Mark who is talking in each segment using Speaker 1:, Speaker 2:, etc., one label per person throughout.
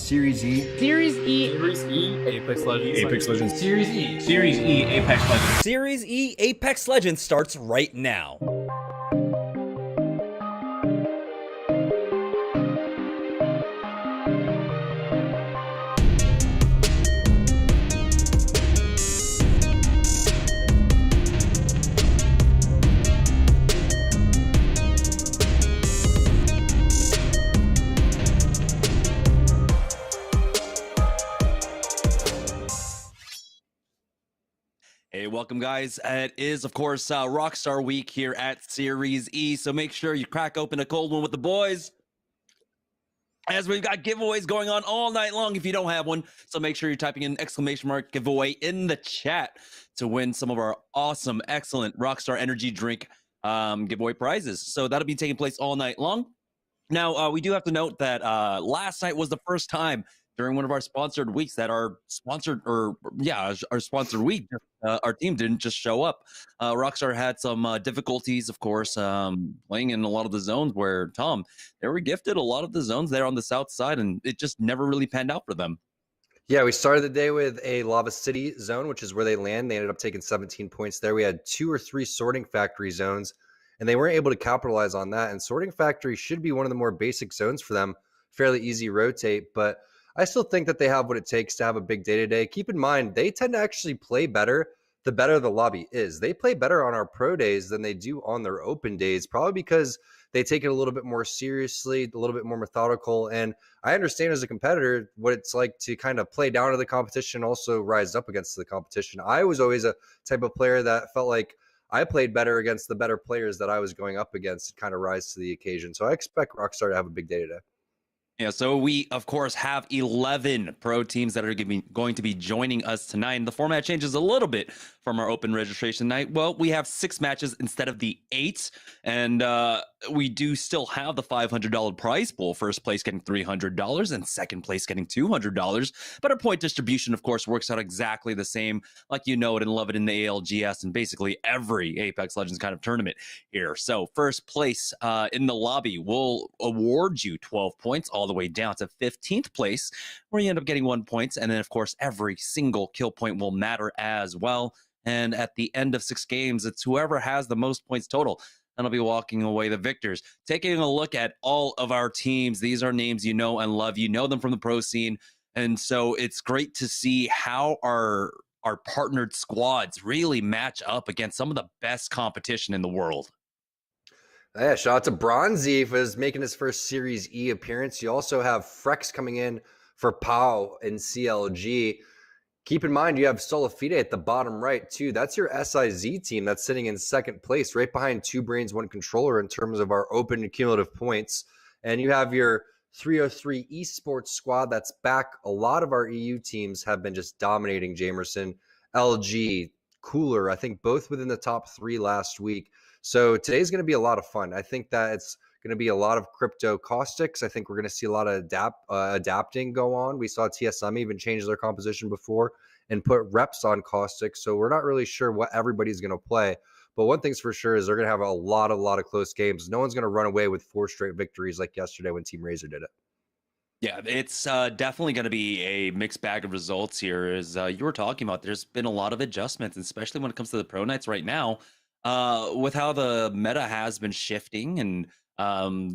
Speaker 1: Series E.
Speaker 2: Series E.
Speaker 3: Series E, Apex Legends.
Speaker 4: Apex Legends.
Speaker 3: Series E.
Speaker 4: Series E, Apex Legends.
Speaker 5: Series E Apex Legends starts right now. Hey, welcome guys. It is, of course, Rockstar Week here at Series E, so make sure you crack open a cold one with the boys, as we've got giveaways going on all night long if you don't have one. So make sure you're typing in !giveaway in the chat to win some of our awesome, excellent Rockstar Energy Drink giveaway prizes. So that'll be taking place all night long. Now, we do have to note that last night was the first time during one of our sponsored weeks that our sponsored week, our team didn't just show up. Rockstar had some difficulties, of course, playing in a lot of the zones where, Tom, they were gifted a lot of the zones there on the south side, and it just never really panned out for them.
Speaker 6: Yeah, we started the day with a Lava City zone, which is where they land. They ended up taking 17 points there. We had 2 or 3 Sorting Factory zones, and they weren't able to capitalize on that. And Sorting Factory should be one of the more basic zones for them, fairly easy rotate, but I still think that they have what it takes to have a big day today. Keep in mind, they tend to actually play better the better the lobby is. They play better on our pro days than they do on their open days, probably because they take it a little bit more seriously, a little bit more methodical. And I understand as a competitor what it's like to kind of play down to the competition, also rise up against the competition. I was always a type of player that felt like I played better against the better players that I was going up against and kind of rise to the occasion. So I expect Rockstar to have a big day today.
Speaker 5: Yeah, so we, of course, have 11 pro teams that are going to be joining us tonight. And the format changes a little bit from our open registration night. Well, we have 6 matches instead of the 8. And we do still have the $500 prize pool. First place getting $300 and second place getting $200. But our point distribution, of course, works out exactly the same, like you know it and love it in the ALGS and basically every Apex Legends kind of tournament here. So first place in the lobby will award you 12 points all the way down to 15th place, where you end up getting 1 point. And then, of course, every single kill point will matter as well. And at the end of 6 games, it's whoever has the most points total that'll be walking away the victors. Taking a look at all of our teams, these are names you know and love. You know them from the pro scene. And so it's great to see how our partnered squads really match up against some of the best competition in the world.
Speaker 6: Yeah, shout out to Bronzy for making his first Series E appearance. You also have Frex coming in for POW and CLG. Keep in mind, you have Solafide at the bottom right, too. That's your SIZ team that's sitting in second place, right behind 2 Brains, 1 Controller in terms of our open cumulative points. And you have your 303 esports squad that's back. A lot of our EU teams have been just dominating Jamerson, LG, Cooler, I think both within the top 3 last week. So today's going to be a lot of fun. I think that it's going to be a lot of crypto caustics. I think we're going to see a lot of adapting go on. We saw TSM even change their composition before and put reps on caustics. So we're not really sure what everybody's going to play. But one thing's for sure is they're going to have a lot of close games. No one's going to run away with 4 straight victories like yesterday when Team Razor did it.
Speaker 5: Yeah, it's definitely going to be a mixed bag of results here. As you were talking about, there's been a lot of adjustments, especially when it comes to the pro nights right now. With how the meta has been shifting and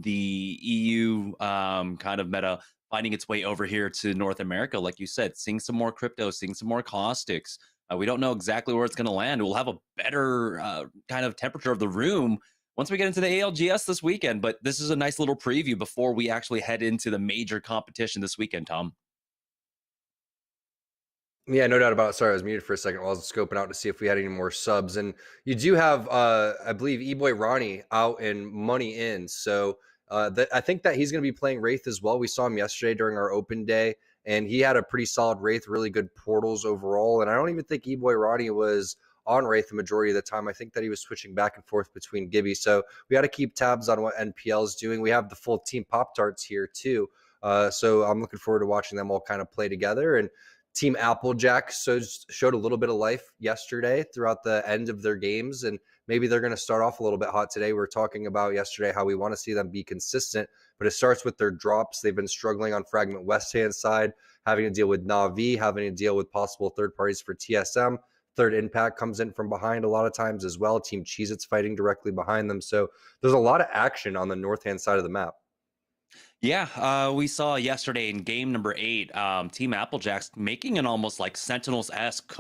Speaker 5: the EU kind of meta finding its way over here to North America, like you said, seeing some more crypto, seeing some more caustics. We don't know exactly where it's going to land. We'll have a better kind of temperature of the room once we get into the ALGS this weekend. But this is a nice little preview before we actually head into the major competition this weekend, Tom.
Speaker 6: Yeah, no doubt about it. Sorry, I was muted for a second while I was scoping out to see if we had any more subs. And you do have, I believe, E-Boy Ronnie out and Money in. So I think that he's going to be playing Wraith as well. We saw him yesterday during our open day, and he had a pretty solid Wraith, really good portals overall. And I don't even think E-Boy Ronnie was on Wraith the majority of the time. I think that he was switching back and forth between Gibby. So we got to keep tabs on what NPL is doing. We have the full team Pop-Tarts here too. So I'm looking forward to watching them all kind of play together. And Team Applejack showed a little bit of life yesterday throughout the end of their games, and maybe they're going to start off a little bit hot today. We were talking about yesterday how we want to see them be consistent, but it starts with their drops. They've been struggling on Fragment West hand side, having to deal with Na'Vi, having to deal with possible third parties for TSM. Third Impact comes in from behind a lot of times as well. Team Cheez-Its fighting directly behind them. So there's a lot of action on the north-hand side of the map.
Speaker 5: Yeah, we saw yesterday in game number 8, Team Applejacks making an almost like Sentinels-esque,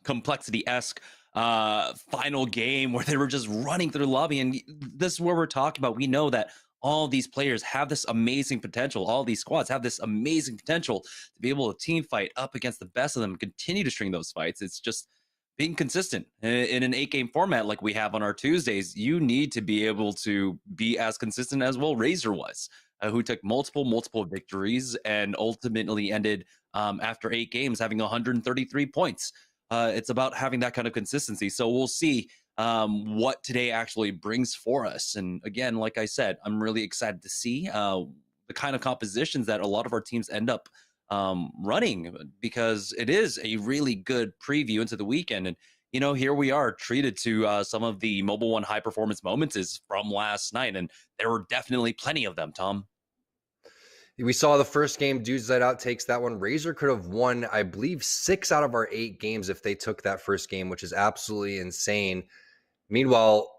Speaker 5: complexity-esque final game where they were just running through the lobby. And this is where we're talking about. We know that all these players have this amazing potential. All these squads have this amazing potential to be able to team fight up against the best of them and continue to string those fights. It's just being consistent in an 8-game format like we have on our Tuesdays. You need to be able to be as consistent as Razor was, who took multiple victories and ultimately ended after 8 games having 133 points. It's about having that kind of consistency. So we'll see what today actually brings for us. And again, like I said, I'm really excited to see the kind of compositions that a lot of our teams end up running, because it is a really good preview into the weekend. And here we are treated to some of the Mobile One high performance moments is from last night, and there were definitely plenty of them, Tom.
Speaker 6: We saw the first game, Dudes Light Out takes that one. Razor could have won, I believe, 6 out of our 8 games if they took that first game, which is absolutely insane. Meanwhile,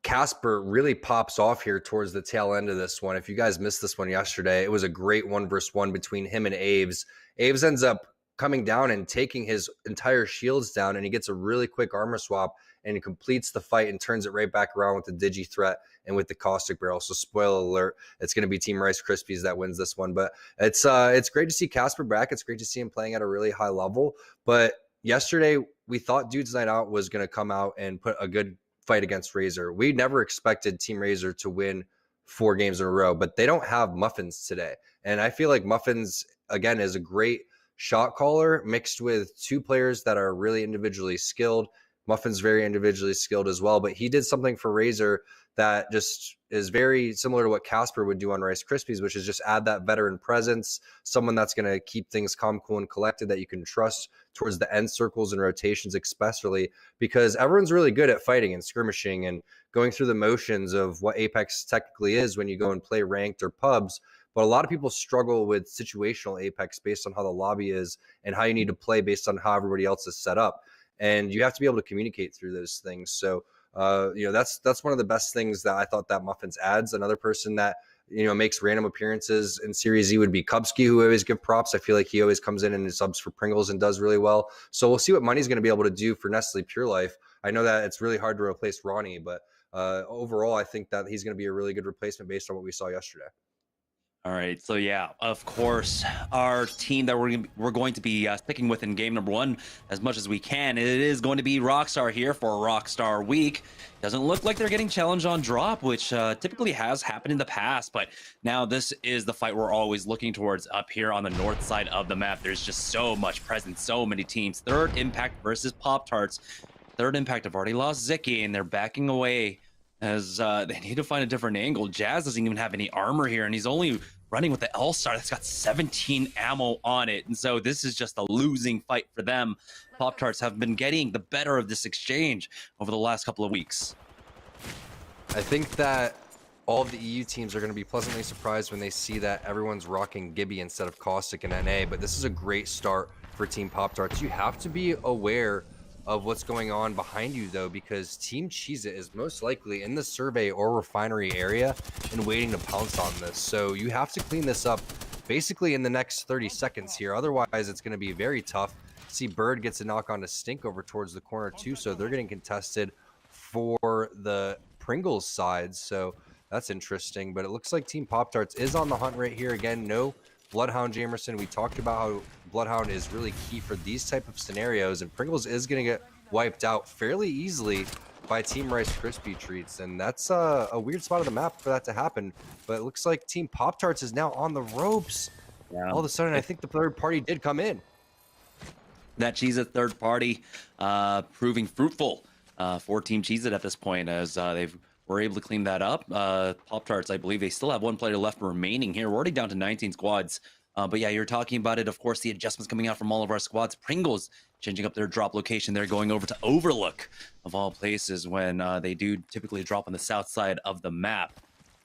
Speaker 6: Casper really pops off here towards the tail end of this one. If you guys missed this one yesterday, it was a great 1v1 between him and Aves. Aves ends up coming down and taking his entire shields down, and he gets a really quick armor swap and he completes the fight and turns it right back around with the Digi threat and with the caustic barrel. So spoiler alert, it's going to be Team Rice Krispies that wins this one. But it's great to see Casper back. It's great to see him playing at a really high level. But yesterday we thought Dudes Night Out was going to come out and put a good fight against Razor. We never expected Team Razor to win 4 games in a row, but they don't have Muffins today. And I feel like Muffins, again, is a great shot caller mixed with 2 players that are really individually skilled. Muffin's very individually skilled as well, but he did something for Razor that just is very similar to what Casper would do on Rice Krispies, which is just add that veteran presence, someone that's going to keep things calm, cool, and collected that you can trust towards the end circles and rotations, especially because everyone's really good at fighting and skirmishing and going through the motions of what Apex technically is when you go and play ranked or pubs. But a lot of people struggle with situational Apex based on how the lobby is and how you need to play based on how everybody else is set up. And you have to be able to communicate through those things. So, that's one of the best things that I thought that Muffins adds. Another person that, makes random appearances in Series E would be Kubsky, who I always give props. I feel like he always comes in and subs for Pringles and does really well. So we'll see what Money's going to be able to do for Nestle Pure Life. I know that it's really hard to replace Ronnie, but overall, I think that he's going to be a really good replacement based on what we saw yesterday.
Speaker 5: All right, so yeah, of course, our team that we're going to be sticking with in game number 1 as much as we can, it is going to be Rockstar here for Rockstar Week. Doesn't look like they're getting challenged on drop, which typically has happened in the past, but now this is the fight we're always looking towards up here on the north side of the map. There's just so much presence, so many teams. Third Impact versus Pop-Tarts. Third Impact have already lost Ziki, and they're backing away as they need to find a different angle. Jazz doesn't even have any armor here, and he's only running with the L-Star that's got 17 ammo on it. And so this is just a losing fight for them. Pop-Tarts have been getting the better of this exchange over the last couple of weeks.
Speaker 6: I think that all of the EU teams are going to be pleasantly surprised when they see that everyone's rocking Gibby instead of Caustic and NA, but this is a great start for Team Pop-Tarts. You have to be aware of what's going on behind you, though, because Team Cheez-It is most likely in the survey or refinery area and waiting to pounce on this. So you have to clean this up basically in the next 30 seconds here. Otherwise, it's going to be very tough. See, Bird gets a knock on to Stink over towards the corner, too, so they're getting contested for the Pringles side. So that's interesting, but it looks like Team Pop-Tarts is on the hunt right here. Again, no Bloodhound Jamerson. We talked about how Bloodhound is really key for these type of scenarios, and Pringles is going to get wiped out fairly easily by Team Rice Krispie Treats, and that's a weird spot of the map for that to happen. But it looks like Team Pop-Tarts is now on the ropes. Yeah. All of a sudden, I think the third party did come in.
Speaker 5: That Cheez-It third party proving fruitful for Team Cheez-It at this point, as they were able to clean that up. Pop-Tarts, I believe they still have 1 player left remaining here. We're already down to 19 squads But yeah, you're talking about it. Of course, the adjustments coming out from all of our squads. Pringles changing up their drop location. They're going over to Overlook, of all places, when they do typically drop on the south side of the map.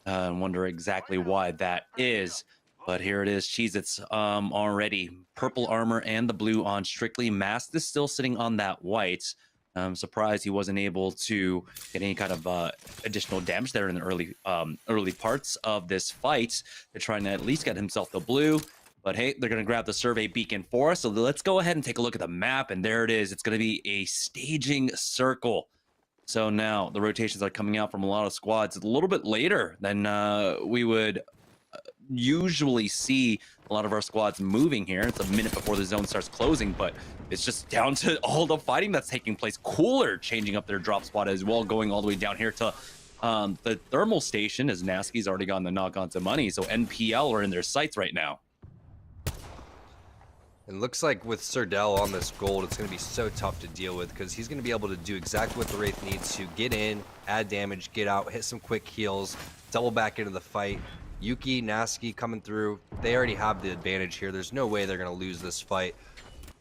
Speaker 5: I wonder exactly why that is. But here it is, Cheez-Its already. Purple armor and the blue on Strictly. Mask is still sitting on that white. I'm surprised he wasn't able to get any kind of additional damage there in the early parts of this fight. They're trying to at least get himself the blue. But hey, they're going to grab the survey beacon for us. So let's go ahead and take a look at the map. And there it is. It's going to be a staging circle. So now the rotations are coming out from a lot of squads a little bit later than we would usually see a lot of our squads moving here. It's a minute before the zone starts closing, but it's just down to all the fighting that's taking place. Cooler changing up their drop spot as well, going all the way down here to the thermal station, as Nasky's already gotten the knock onto money. So NPL are in their sights right now.
Speaker 6: It looks like with Serdell on this gold, it's going to be so tough to deal with because he's going to be able to do exactly what the Wraith needs to: get in, add damage, get out, hit some quick heals, double back into the fight. Yuki, Nasky coming through. They already have the advantage here. There's no way they're going to lose this fight.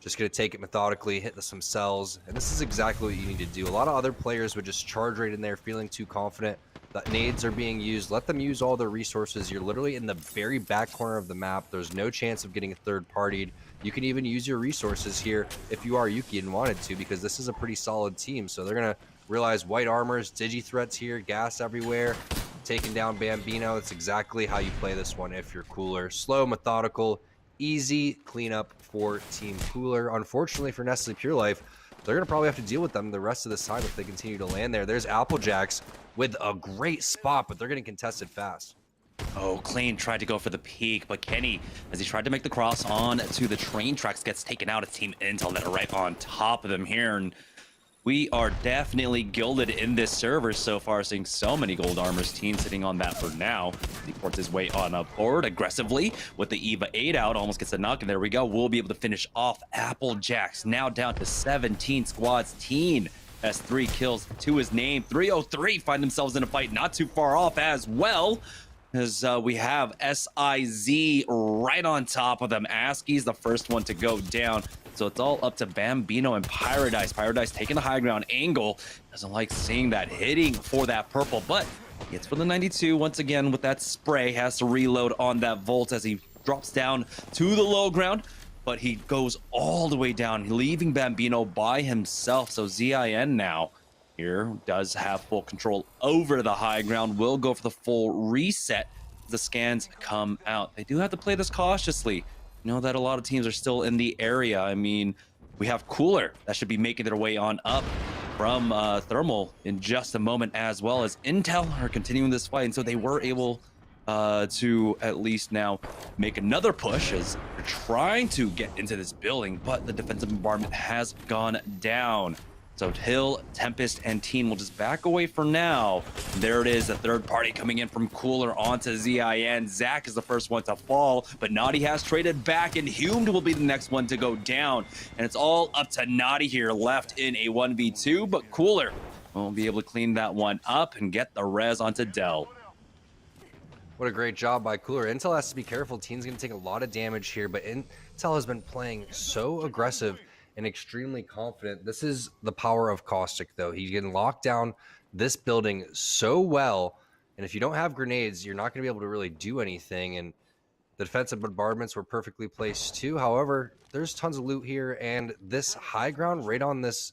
Speaker 6: Just going to take it methodically, hit some cells, and this is exactly what you need to do. A lot of other players would just charge right in there feeling too confident. The nades are being used. Let them use all their resources. You're literally in the very back corner of the map. There's no chance of getting third-partied. You can even use your resources here if you are Yuki and wanted to, because this is a pretty solid team. So they're going to realize white armors, digi-threats here, gas everywhere, taking down Bambino. It's exactly how you play this one if you're Cooler. Slow, methodical, easy cleanup for Team Cooler. Unfortunately for Nestle Pure Life, they're going to probably have to deal with them the rest of this time if they continue to land there. There's Applejacks with a great spot, but they're getting contested fast.
Speaker 5: Oh, Klein tried to go for the peak, but Kenny, as he tried to make the cross on to the train tracks, gets taken out of Team Intel that are right on top of them here. And we are definitely gilded in this server so far, seeing so many gold armors teams sitting on that for now. He ports his way on up forward aggressively with the EVA 8 out, almost gets a knock, and there we go. We'll be able to finish off Applejacks, now down to 17 squads. Teen has 3 kills to his name. 303 find themselves in a fight not too far off as well, as we have SIZ right on top of them. Asky's the first one to go down. So it's all up to Bambino and Paradise. Paradise taking the high ground angle. Doesn't like seeing that, hitting for that purple, but gets for the 92 once again with that spray. Has to reload on that Volt as he drops down to the low ground, but he goes all the way down, leaving Bambino by himself. So ZIN now here does have full control over the high ground. Will go for the full reset as the scans come out. They do have to play this cautiously. You know that a lot of teams are still in the area. I mean, we have Cooler that should be making their way on up from Thermal in just a moment, as well as Intel are continuing this fight. And so they were able to at least now make another push as they're trying to get into this building, but the defensive bombardment has gone down. So Hill, Tempest, and Teen will just back away for now. There it is, the third party coming in from Cooler onto ZIN. Zach is the first one to fall, but Naughty has traded back, and Humed will be the next one to go down. And it's all up to Naughty here, left in a 1v2, but Cooler won't be able to clean that one up and get the res onto Dell.
Speaker 6: What a great job by Cooler. Intel has to be careful. Teen's going to take a lot of damage here, but Intel has been playing so aggressive and extremely confident. This is the power of Caustic, though. He can lock down this building so well, and if you don't have grenades, you're not going to be able to really do anything. And the defensive bombardments were perfectly placed too. However, there's tons of loot here, and this high ground right on this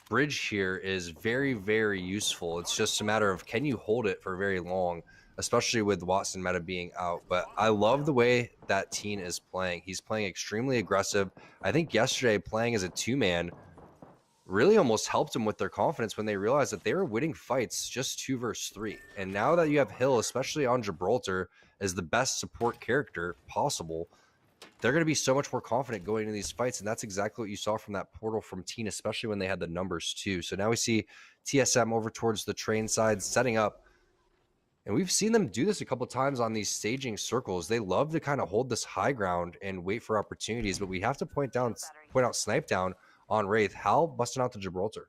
Speaker 6: bridge here is very, very useful. It's just a matter of, can you hold it for very long, especially with Watson meta being out. But I love the way that Teen is playing. He's playing extremely aggressive. I think yesterday playing as a 2-man really almost helped him with their confidence when they realized that they were winning fights just 2 versus 3. And now that you have Hill, especially on Gibraltar, as the best support character possible, they're going to be so much more confident going into these fights. And that's exactly what you saw from that portal from Teen, especially when they had the numbers too. So now we see TSM over towards the train side setting up. And we've seen them do this a couple times on these staging circles. They love to kind of hold this high ground and wait for opportunities, but we have to point out Snipe Down on Wraith. Hal busting out to Gibraltar.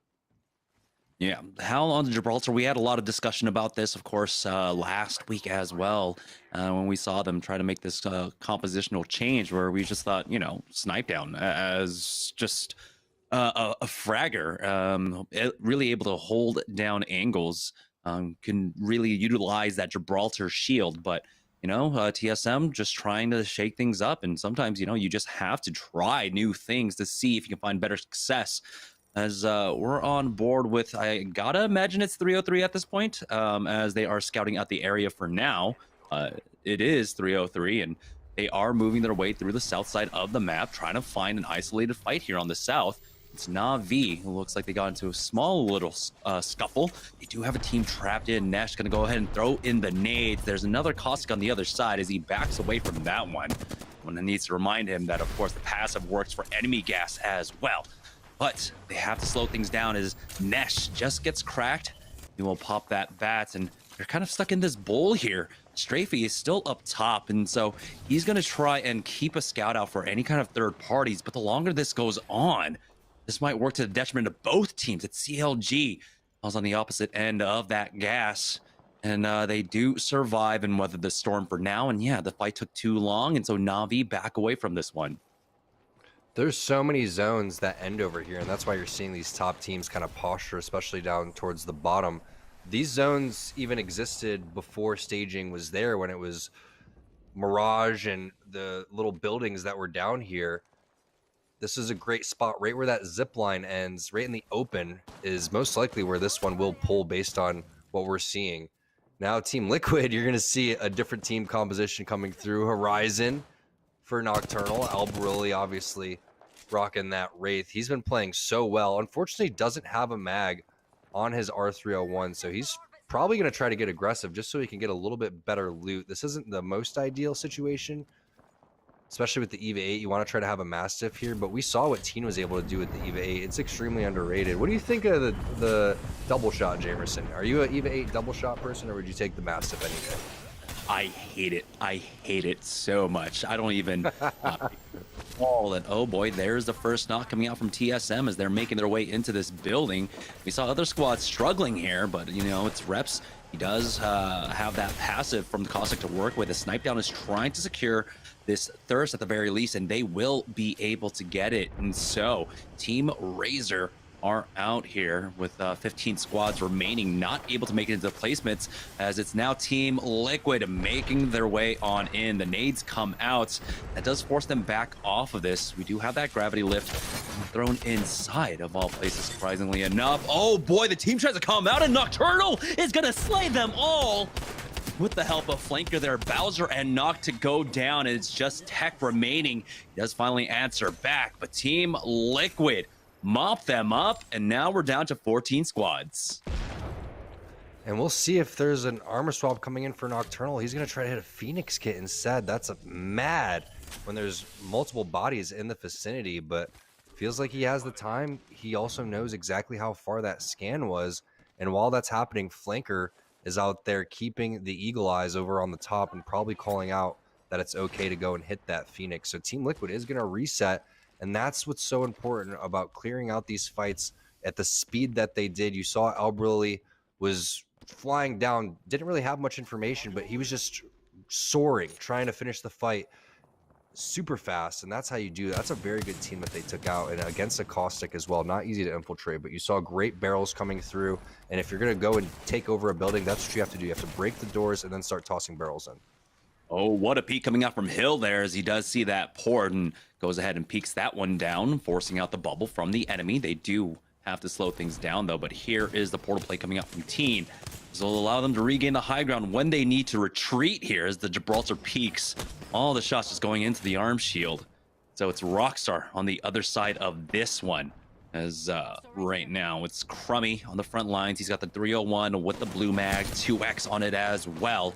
Speaker 5: Yeah, how on Gibraltar? We had a lot of discussion about this, of course, last week as well, when we saw them try to make this compositional change, where we just thought, Snipe Down as just a fragger, really able to hold down angles, can really utilize that Gibraltar shield, but. TSM just trying to shake things up. And sometimes, you just have to try new things to see if you can find better success. As we're on board with, I gotta imagine it's 303 at this point, as they are scouting out the area for now. It is 303, and they are moving their way through the south side of the map, trying to find an isolated fight here on the south. It's Na'Vi. It looks like they got into a small little scuffle. They do have a team trapped in. Nesh going to go ahead and throw in the nades. There's another Caustic on the other side as he backs away from that one. One that needs to remind him that, of course, the passive works for enemy gas as well. But they have to slow things down as Nesh just gets cracked. He will pop that bat, and they're kind of stuck in this bowl here. Strafey is still up top, and so he's going to try and keep a scout out for any kind of third parties. But the longer this goes on, this might work to the detriment of both teams. It's CLG. I was on the opposite end of that gas, and they do survive and weather the storm for now. And yeah, the fight took too long, and so Na'Vi back away from this one.
Speaker 6: There's so many zones that end over here, and that's why you're seeing these top teams kind of posture, especially down towards the bottom. These zones even existed before staging was there, when it was Mirage and the little buildings that were down here. This is a great spot right where that zip line ends, right in the open, is most likely where this one will pull based on what we're seeing. Now, Team Liquid, you're going to see a different team composition coming through. Horizon for Nocturnal. Albarelli obviously rocking that Wraith. He's been playing so well. Unfortunately, doesn't have a mag on his R301, so he's probably going to try to get aggressive just so he can get a little bit better loot. This isn't the most ideal situation, especially with the EVA 8. You want to try to have a Mastiff here, but we saw what Teen was able to do with the EVA 8. It's extremely underrated. What do you think of the double shot, Jamerson? Are you an EVA 8 double shot person, or would you take the Mastiff any day?
Speaker 5: I hate it. I hate it so much. I don't even fall. And oh boy, there's the first knock coming out from TSM as they're making their way into this building. We saw other squads struggling here, but it's Reps. He does have that passive from the Caustic to work with. The Snipe Down is trying to secure this Thirst at the very least, and they will be able to get it. And so Team Razor are out here with 15 squads remaining, not able to make it into the placements, as it's now Team Liquid making their way on in. The nades come out. That does force them back off of this. We do have that gravity lift thrown inside of all places, surprisingly enough. Oh boy, the team tries to come out, and Nocturnal is gonna slay them all with the help of flanker there. Bowser and Noct to go down, and it's just Tech remaining. He does finally answer back, but Team Liquid mop them up, and now we're down to 14 squads.
Speaker 6: And we'll see if there's an armor swap coming in for Nocturnal. He's going to try to hit a Phoenix kit instead. That's mad when there's multiple bodies in the vicinity, but feels like he has the time. He also knows exactly how far that scan was, and while that's happening, Flanker is out there keeping the eagle eyes over on the top and probably calling out that it's okay to go and hit that Phoenix. So Team Liquid is going to reset, and that's what's so important about clearing out these fights at the speed that they did. You saw Albarelli was flying down, didn't really have much information, but he was just soaring, trying to finish the fight super fast, and that's how you do that. That's a very good team that they took out, and against a Caustic as well. Not easy to infiltrate, but you saw great barrels coming through, and if you're going to go and take over a building, that's what you have to do. You have to break the doors and then start tossing barrels in.
Speaker 5: Oh, what a peek coming out from Hill there, as he does see that port and goes ahead and peeks that one down, forcing out the bubble from the enemy. They do have to slow things down, though, but here is the portal play coming out from Teen. This will allow them to regain the high ground when they need to retreat here as the Gibraltar peaks. All the shots just going into the arm shield. So it's Rockstar on the other side of this one. As right now, it's Crummy on the front lines. He's got the 301 with the blue mag, 2x on it as well.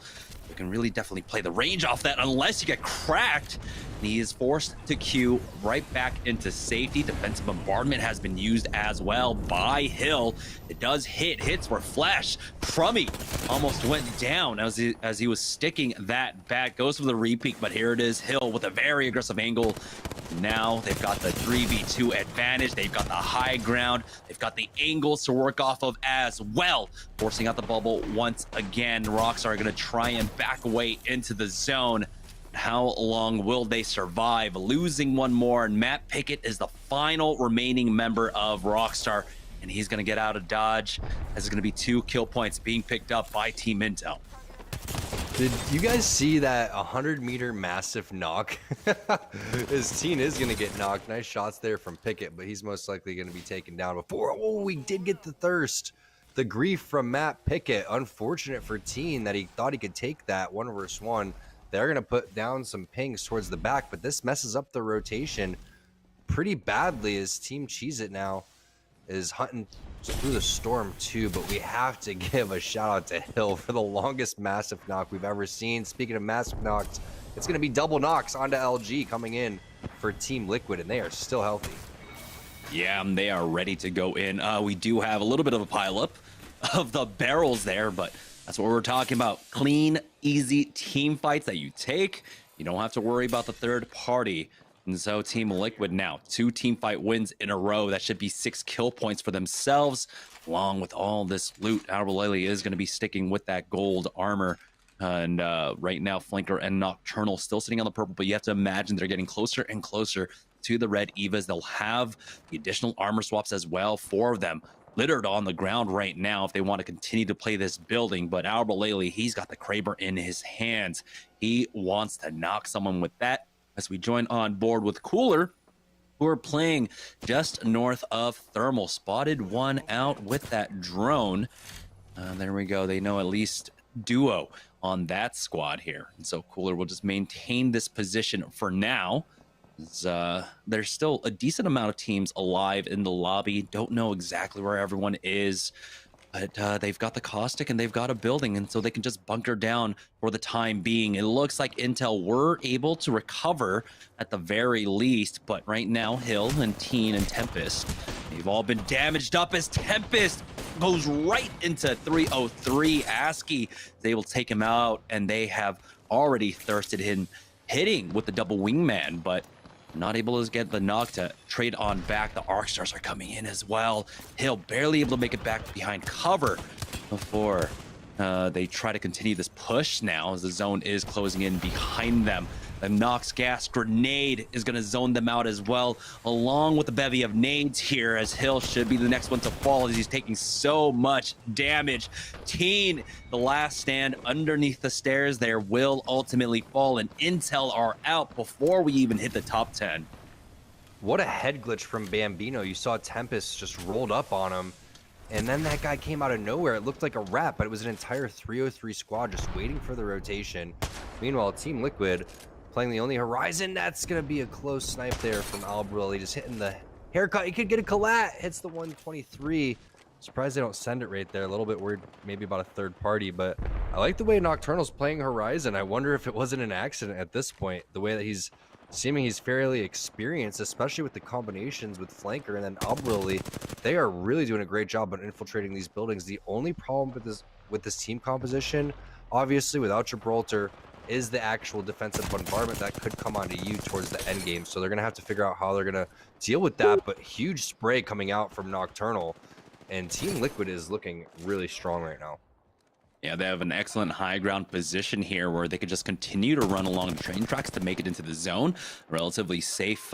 Speaker 5: You can really definitely play the range off that unless you get cracked. And he is forced to queue right back into safety. Defensive bombardment has been used as well by Hill. It does hits for Flash. Crummy almost went down as he was sticking that bat. Goes for the repeat, but here it is. Hill with a very aggressive angle. Now they've got the 3v2 advantage. They've got the high ground. They've got the angles to work off of as well. Forcing out the bubble once again. Rockstar are going to try and back away into the zone. How long will they survive? Losing one more, and Matt Pickett is the final remaining member of Rockstar, and he's going to get out of dodge. As it's going to be 2 kill points being picked up by Team Intel.
Speaker 6: Did you guys see that 100-meter massive knock? His team is going to get knocked. Nice shots there from Pickett, but he's most likely going to be taken down before. Oh, we did get the thirst. The grief from Matt Pickett. Unfortunate for Teen that he thought he could take that 1 versus 1. They're going to put down some pings towards the back, but this messes up the rotation pretty badly as Team Cheez-It now is hunting through the storm too. But we have to give a shout out to Hill for the longest massive knock we've ever seen. Speaking of massive knocks, it's going to be double knocks onto LG coming in for Team Liquid, and they are still healthy.
Speaker 5: Yeah, they are ready to go in. We do have a little bit of a pileup of the barrels there, but that's what we're talking about. Clean, easy team fights that you take. You don't have to worry about the third party. And so Team Liquid now 2 team fight wins in a row. That should be 6 kill points for themselves, along with all this loot. Albalele is going to be sticking with that gold armor. And right now, Flanker and Nocturnal still sitting on the purple, but you have to imagine they're getting closer and closer to the red Evas. They'll have the additional armor swaps as well, 4 of them littered on the ground right now if they want to continue to play this building. But Albalele, he's got the Kraber in his hands. He wants to knock someone with that. As we join on board with Cooler, who are playing just north of Thermal. Spotted one out with that drone. There we go. They know at least duo on that squad here. And so Cooler will just maintain this position for now. There's still a decent amount of teams alive in the lobby. Don't know exactly where everyone is, but they've got the caustic and they've got a building, and so they can just bunker down for the time being. It looks like Intel were able to recover at the very least, but right now Hill and Teen and Tempest, they've all been damaged up as Tempest goes right into 303. ASCII is able to take him out, and they have already thirsted him, hitting with the double wingman, but not able to get the knock to trade on back. The Arc Stars are coming in as well. Hill barely able to make it back behind cover before they try to continue this push now as the zone is closing in behind them. The Nox gas grenade is going to zone them out as well, along with the bevy of nades here, as Hill should be the next one to fall as he's taking so much damage. Teen, the last stand underneath the stairs there, will ultimately fall, and Intel are out before we even hit the top 10.
Speaker 6: What a head glitch from Bambino. You saw Tempest just rolled up on him, and then that guy came out of nowhere. It looked like a wrap, but it was an entire 303 squad just waiting for the rotation. Meanwhile, Team Liquid playing the only Horizon. That's going to be a close snipe there from Albrelli, just hitting the haircut. He could get a collat. Hits the 123. Surprised they don't send it right there. A little bit worried maybe about a third party, but I like the way Nocturnal's playing Horizon. I wonder if it wasn't an accident at this point, the way that he's seeming he's fairly experienced, especially with the combinations with Flanker and then Albrelli. They are really doing a great job on infiltrating these buildings. The only problem with this team composition, obviously without Gibraltar, is the actual defensive bombardment that could come onto you towards the end game. So they're going to have to figure out how they're going to deal with that. But huge spray coming out from Nocturnal, and Team Liquid is looking really strong right now.
Speaker 5: Yeah, they have an excellent high ground position here where they could just continue to run along the train tracks to make it into the zone. Relatively safe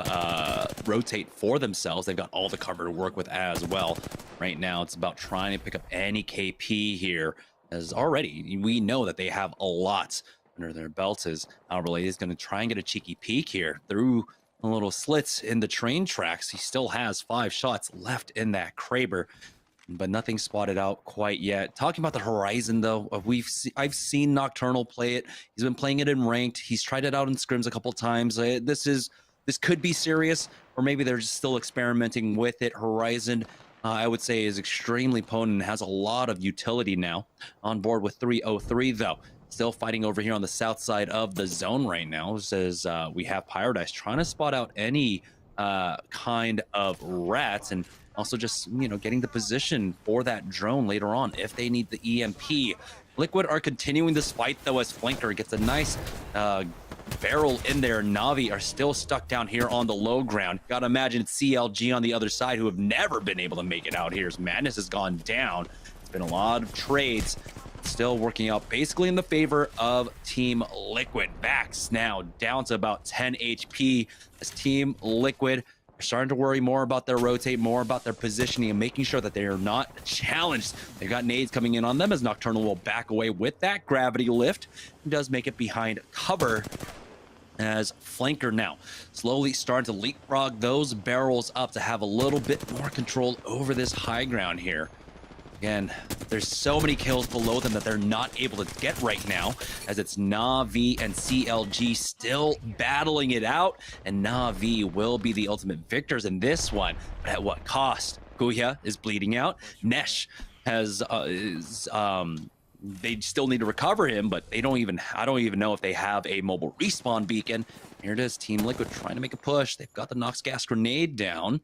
Speaker 5: rotate for themselves. They've got all the cover to work with as well. Right now, it's about trying to pick up any KP here, as already we know that they have a lot under their belts. As Alberley is going to try and get a cheeky peek here through a little slits in the train tracks. He still has 5 shots left in that Kraber, but nothing spotted out quite yet. Talking about the Horizon, though, I've seen Nocturnal play it. He's been playing it in ranked. He's tried it out in scrims a couple times. This could be serious, or maybe they're just still experimenting with it. Horizon, I would say, is extremely potent and has a lot of utility now. On board with 303, though. Still fighting over here on the south side of the zone right now, as we have Paradise trying to spot out any kind of rats, and also just, getting the position for that drone later on if they need the EMP. Liquid are continuing this fight, though, as Flanker gets a nice barrel in there. Na'Vi are still stuck down here on the low ground. Gotta imagine it's CLG on the other side who have never been able to make it out here as Madness has gone down. It's been a lot of trades. Still working out basically in the favor of Team Liquid. Vax now down to about 10 HP as Team Liquid are starting to worry more about their rotate, more about their positioning, and making sure that they are not challenged. They've got nades coming in on them as Nocturnal will back away with that gravity lift. He does make it behind cover as Flanker now slowly starting to leapfrog those barrels up to have a little bit more control over this high ground here. Again, there's so many kills below them that they're not able to get right now, as it's Na'Vi and CLG still battling it out, and Na'Vi will be the ultimate victors in this one. But at what cost? Guya is bleeding out. Nesh has they still need to recover him, but I don't even know if they have a mobile respawn beacon. Here it is, Team Liquid trying to make a push. They've got the Nox Gas grenade down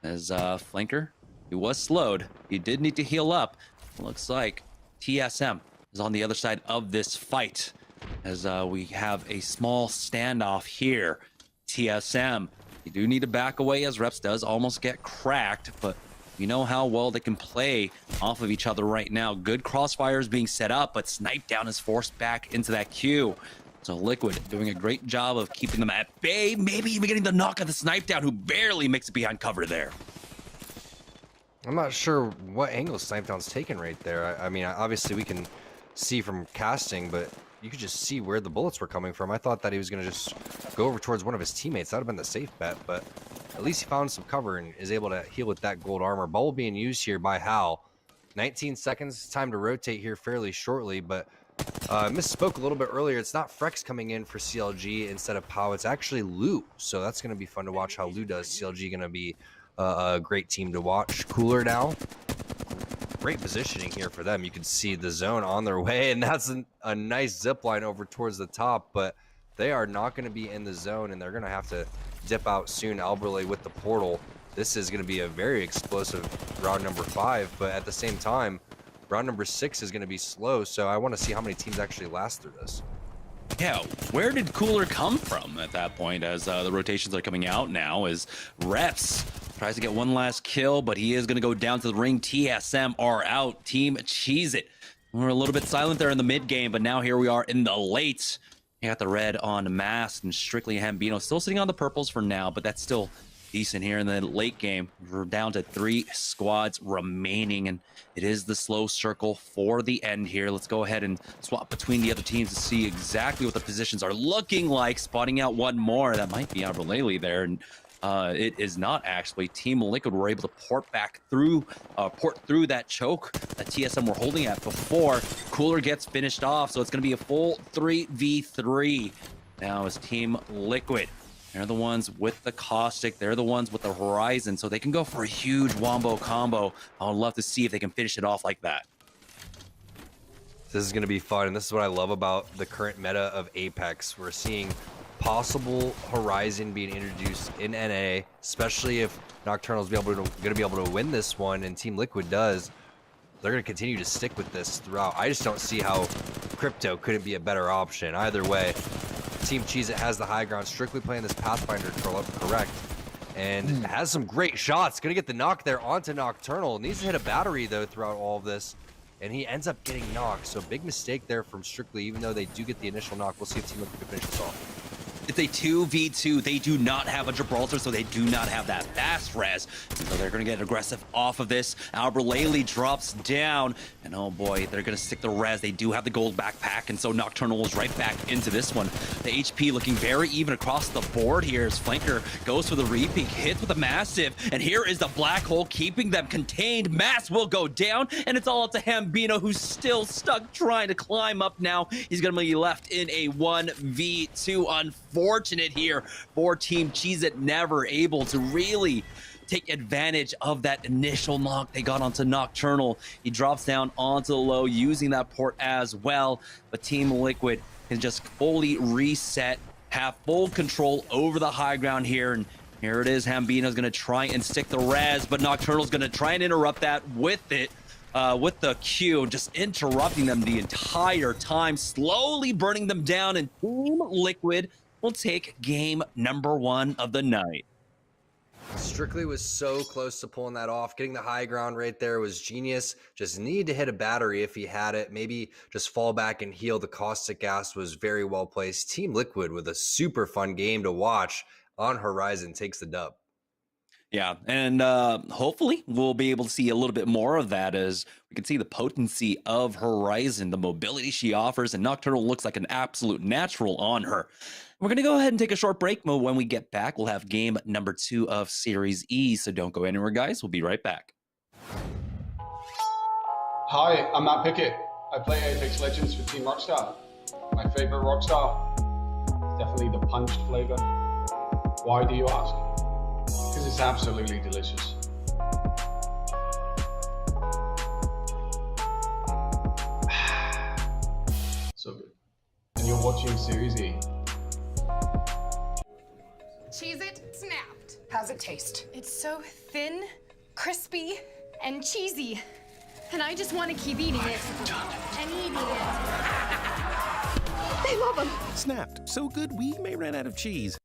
Speaker 5: as Flanker. He was slowed. He did need to heal up. Looks like TSM is on the other side of this fight as we have a small standoff here. TSM, you do need to back away as Reps does almost get cracked, but you know how well they can play off of each other right now. Good crossfires being set up, but Snipe Down is forced back into that queue. So Liquid doing a great job of keeping them at bay, maybe even getting the knock of the Snipe Down, who barely makes it behind cover there.
Speaker 6: I'm not sure what angle Snipe Down's taken right there. I mean, obviously we can see from casting, but you could just see where the bullets were coming from. I thought that he was going to just go over towards one of his teammates. That would have been the safe bet, but at least he found some cover and is able to heal with that gold armor. Bubble being used here by Hal. 19 seconds, time to rotate here fairly shortly, but misspoke a little bit earlier. It's not Frex coming in for CLG instead of Pow. It's actually Lu, so that's going to be fun to watch how Lu does. CLG going to be a great team to watch. Cooler now. Great positioning here for them. You can see the zone on their way, and that's a nice zip line over towards the top, but they are not going to be in the zone, and they're going to have to dip out soon. Alberle with the portal. This is going to be a very explosive round number 5, but at the same time, round number 6 is going to be slow, so I want to see how many teams actually last through this.
Speaker 5: Yeah, where did Cooler come from at that point as the rotations are coming out now as Reps tries to get one last kill, but he is going to go down to the ring. TSM are out. Team Cheese It. We're a little bit silent there in the mid game, but now here we are in the late. You got the red on Mask and Strictly Hambino still sitting on the purples for now, but that's still decent here in the late game. We're down to 3 squads remaining, and it is the slow circle for the end here. Let's go ahead and swap between the other teams to see exactly what the positions are looking like. Spotting out one more. That might be Alberle there, and it is not actually. Team Liquid were able to port through that choke that TSM were holding at before. Cooler gets finished off, so it's going to be a full 3v3 now as Team Liquid. They're the ones with the caustic. They're the ones with the horizon, so they can go for a huge wombo combo. I would love to see if they can finish it off like that.
Speaker 6: This is going to be fun, and this is what I love about the current meta of Apex. We're seeing possible horizon being introduced in NA, especially if Nocturnal's going to be able to win this one, and Team Liquid does. They're going to continue to stick with this throughout. I just don't see how Crypto couldn't be a better option. Either way, Team Cheez It has the high ground, strictly playing this Pathfinder correct, and has some great shots. Going to get the knock there onto Nocturnal. Needs to hit a battery, though, throughout all of this, and he ends up getting knocked. So big mistake there from Strictly, even though they do get the initial knock. We'll see if Team Liquid can finish this off.
Speaker 5: It's a 2v2. They do not have a Gibraltar, so they do not have that fast res. So they're going to get aggressive off of this. Alberle drops down, and oh boy, they're going to stick the res. They do have the gold backpack, and so Nocturnal is right back into this one. The HP looking very even across the board here as Flanker goes for the repeat, hits with a massive, and here is the black hole keeping them contained. Mass will go down, and it's all up to Hambino, who's still stuck trying to climb up now. He's going to be left in a 1v2. Unfortunate here for Team Cheez It, never able to really take advantage of that initial knock they got onto Nocturnal. He drops down onto the low using that port as well, but Team Liquid can just fully reset, have full control over the high ground here, and here it is. Hambino's going to try and stick the res, but Nocturnal's going to try and interrupt that with it. With the Q, just interrupting them the entire time, slowly burning them down, and Team Liquid will take game number 1 of the night.
Speaker 6: Strictly was so close to pulling that off. Getting the high ground right there was genius. Just need to hit a battery if he had it. Maybe just fall back and heal. The caustic gas was very well placed. Team Liquid with a super fun game to watch on Horizon takes the dub.
Speaker 5: Yeah, and hopefully we'll be able to see a little bit more of that as we can see the potency of Horizon, the mobility she offers, and Nocturnal looks like an absolute natural on her. We're going to go ahead and take a short break, but when we get back, we'll have game number 2 of Series E, so don't go anywhere, guys. We'll be right back.
Speaker 1: Hi, I'm Matt Pickett. I play Apex Legends for Team Rockstar. My favorite Rockstar is definitely the punched flavor. Why do you ask? Because it's absolutely delicious. So good. And you're watching Series E.
Speaker 2: Cheez-It snapped.
Speaker 4: How's it taste?
Speaker 2: It's so thin, crispy, and cheesy. And I just want to keep eating it. And eating it.
Speaker 4: They love them.
Speaker 7: Snapped. So good we may run out of cheese.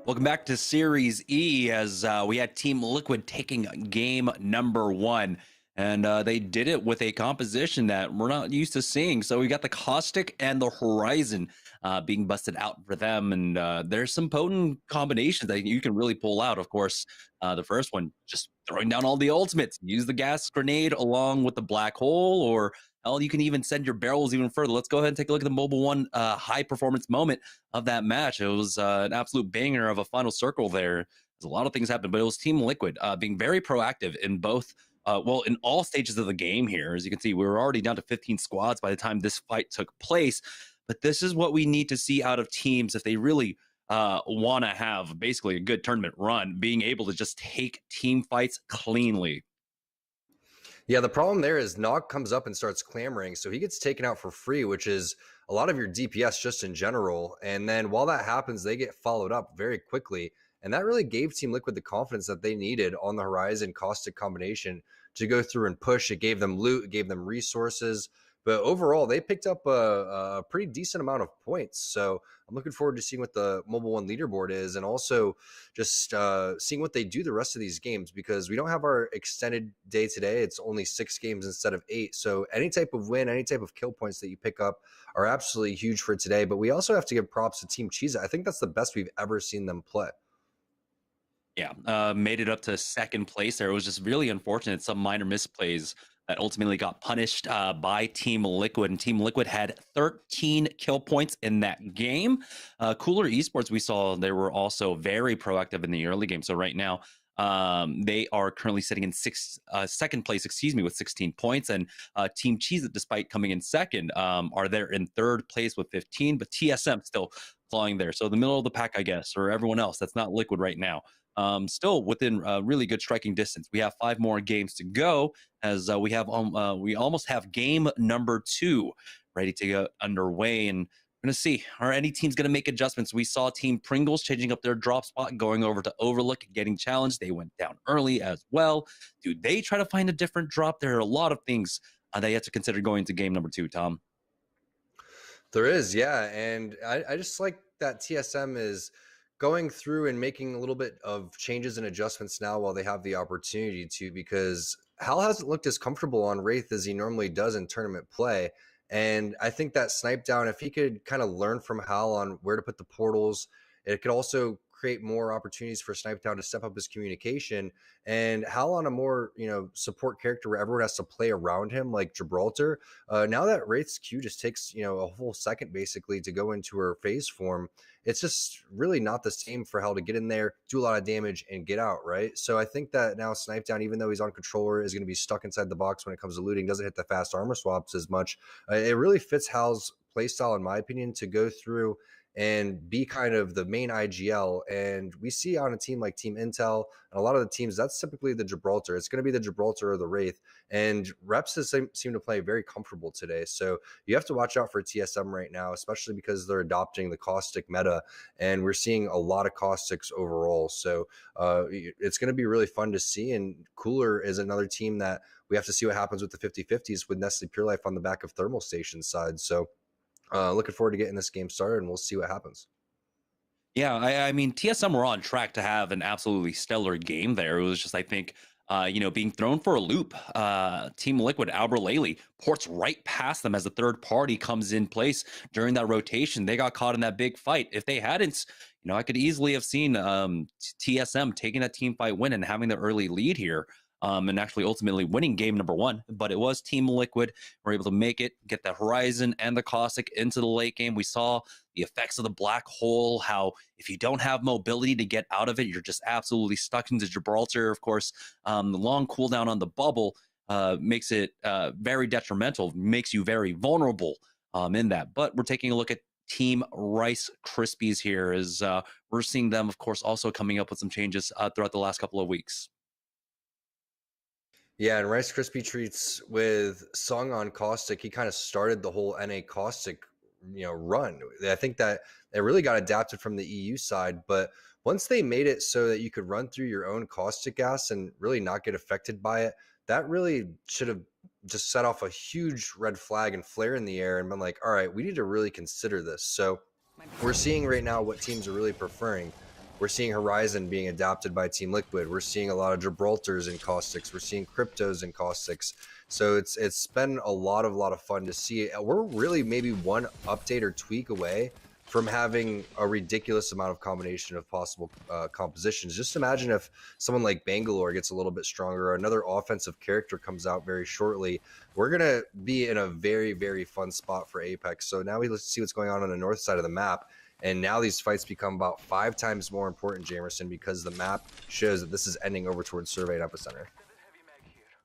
Speaker 5: Welcome back to Series E as we had Team Liquid taking game number 1. And they did it with a composition that we're not used to seeing. So we got the Caustic and the Horizon being busted out for them. And there's some potent combinations that you can really pull out. Of course, the first one, just throwing down all the ultimates. Use the gas grenade along with the black hole, or hell, you can even send your barrels even further. Let's go ahead and take a look at the Mobile One high performance moment of that match. It was an absolute banger of a final circle there. There's a lot of things happened, but it was Team Liquid being very proactive in both in all stages of the game here. As you can see, we were already down to 15 squads by the time this fight took place. But this is what we need to see out of teams if they really want to have basically a good tournament run, being able to just take team fights cleanly.
Speaker 6: Yeah, the problem there is Nog comes up and starts clamoring, so he gets taken out for free, which is a lot of your DPS just in general. And then while that happens, they get followed up very quickly. And that really gave Team Liquid the confidence that they needed on the Horizon Caustic combination to go through and push. It gave them loot, it gave them resources. But overall, they picked up a pretty decent amount of points. So I'm looking forward to seeing what the Mobile One leaderboard is, and also just seeing what they do the rest of these games, because we don't have our extended day today. It's only 6 games instead of 8. So any type of win, any type of kill points that you pick up are absolutely huge for today. But we also have to give props to Team Cheez. I think that's the best we've ever seen them play.
Speaker 5: Yeah, made it up to second place there. It was just really unfortunate. Some minor misplays that ultimately got punished by Team Liquid. And Team Liquid had 13 kill points in that game. Cooler Esports, we saw they were also very proactive in the early game. So right now, they are currently sitting in second place, with 16 points. And Team Cheez, despite coming in second, are there in third place with 15. But TSM still clawing there. So the middle of the pack, I guess, or everyone else that's not Liquid right now. Still within really good striking distance. We have 5 more games to go, as we almost have game number 2 ready to get underway, and we're gonna see, are any teams gonna make adjustments? We saw Team Pringles changing up their drop spot, going over to Overlook, getting challenged. They went down early as well. Do they try to find a different drop? There are a lot of things that you have to consider going to game number 2, Tom.
Speaker 6: There is, yeah, and I just like that TSM is going through and making a little bit of changes and adjustments now while they have the opportunity to, because Hal hasn't looked as comfortable on Wraith as he normally does in tournament play. And I think that snipe down, if he could kind of learn from Hal on where to put the portals, it could also create more opportunities for Snipe Down to step up his communication. And Hal on a more, support character where everyone has to play around him, like Gibraltar. Now that Wraith's Q just takes, a whole second basically to go into her phase form, it's just really not the same for Hal to get in there, do a lot of damage, and get out, right? So I think that now Snipe Down, even though he's on controller, is going to be stuck inside the box when it comes to looting, doesn't hit the fast armor swaps as much. It really fits Hal's playstyle, in my opinion, to go through and be kind of the main IGL. And we see on a team like Team Intel and a lot of the teams, that's typically the Gibraltar. It's going to be the Gibraltar or the Wraith. And reps seem to play very comfortable today. So you have to watch out for TSM right now, especially because they're adopting the caustic meta. And we're seeing a lot of caustics overall. So it's going to be really fun to see. And Cooler is another team that we have to see what happens with the 50-50s with Nestle Pure Life on the back of Thermal Station side. So looking forward to getting this game started, and we'll see what happens.
Speaker 5: Yeah, I mean, TSM were on track to have an absolutely stellar game there. It was just, I think, being thrown for a loop. Team Liquid, Albert Laley, ports right past them as the third party comes in place during that rotation. They got caught in that big fight. If they hadn't, I could easily have seen TSM taking that team fight win and having the early lead here. And actually ultimately winning game number 1, but it was Team Liquid were able to make it, get the Horizon and the Caustic into the late game. We saw the effects of the black hole, how if you don't have mobility to get out of it, you're just absolutely stuck into Gibraltar. Of course, the long cooldown on the bubble makes it very detrimental, makes you very vulnerable in that. But we're taking a look at Team Rice Krispies here, as we're seeing them, of course, also coming up with some changes throughout the last couple of weeks.
Speaker 6: Yeah, and Rice Krispie Treats with Sung on Caustic, he kind of started the whole NA Caustic, run. I think that it really got adapted from the EU side, but once they made it so that you could run through your own caustic gas and really not get affected by it, that really should have just set off a huge red flag and flare in the air and been like, all right, we need to really consider this. So we're seeing right now what teams are really preferring. We're seeing Horizon being adapted by Team Liquid. We're seeing a lot of Gibraltars in Caustics. We're seeing Cryptos in Caustics. So it's been a lot of fun to see. We're really maybe one update or tweak away from having a ridiculous amount of combination of possible compositions. Just imagine if someone like Bangalore gets a little bit stronger, or another offensive character comes out very shortly. We're going to be in a very fun spot for Apex. So now let's see what's going on the north side of the map. And now these fights become about 5 times more important, Jamerson, because the map shows that this is ending over towards Survey and Epicenter.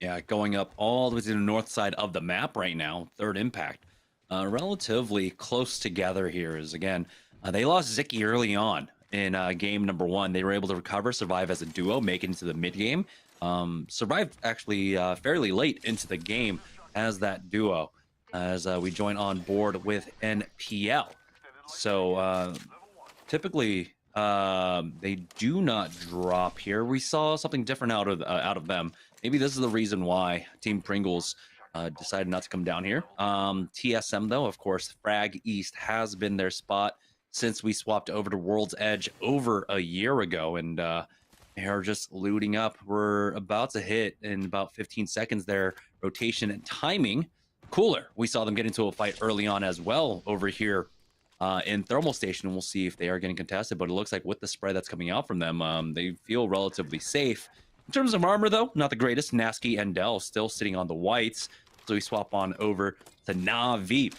Speaker 5: Yeah, going up all the way to the north side of the map right now, third impact. Relatively close together here is, again, they lost Ziki early on in game number 1. They were able to recover, survive as a duo, make it into the mid game. Survived actually fairly late into the game as that duo, as we join on board with NPL. So typically they do not drop here. We saw something different out of them. Maybe this is the reason why Team Pringles decided not to come down here. TSM, though, of course, Frag East has been their spot since we swapped over to World's Edge over a year ago, and they are just looting up. We're about to hit in about 15 seconds their rotation and timing. Cooler. We saw them get into a fight early on as well over here in Thermal Station. We'll see if they are getting contested, but it looks like with the spread that's coming out from them, they feel relatively safe. In terms of armor, though, not the greatest. Nasky and Dell still sitting on the whites. So we swap on over to Na'Vi,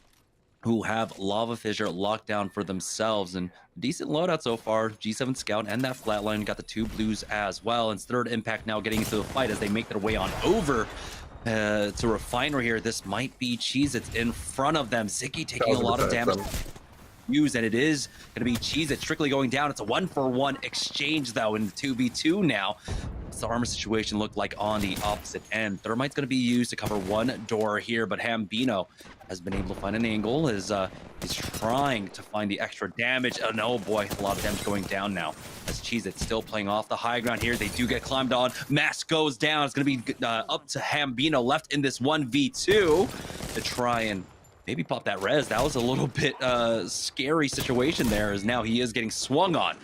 Speaker 5: who have Lava Fissure locked down for themselves. And decent loadout so far. G7 Scout and that Flatline got the 2 blues as well. And third impact now getting into the fight as they make their way on over to Refinery here. This might be Cheez-Its in front of them. Ziki taking a lot of damage. And it is going to be Cheez-It strictly going down. It's a 1-for-1 exchange, though, in 2v2 now. What's the armor situation look like on the opposite end? Thermite's going to be used to cover one door here, but Hambino has been able to find an angle. He's trying to find the extra damage. Oh, no, boy, a lot of damage going down now. As Cheez-It's still playing off the high ground here. They do get climbed on. Mask goes down. It's going to be up to Hambino left in this 1v2 to try and maybe pop that res. That was a little bit scary situation there, as now he is getting swung on.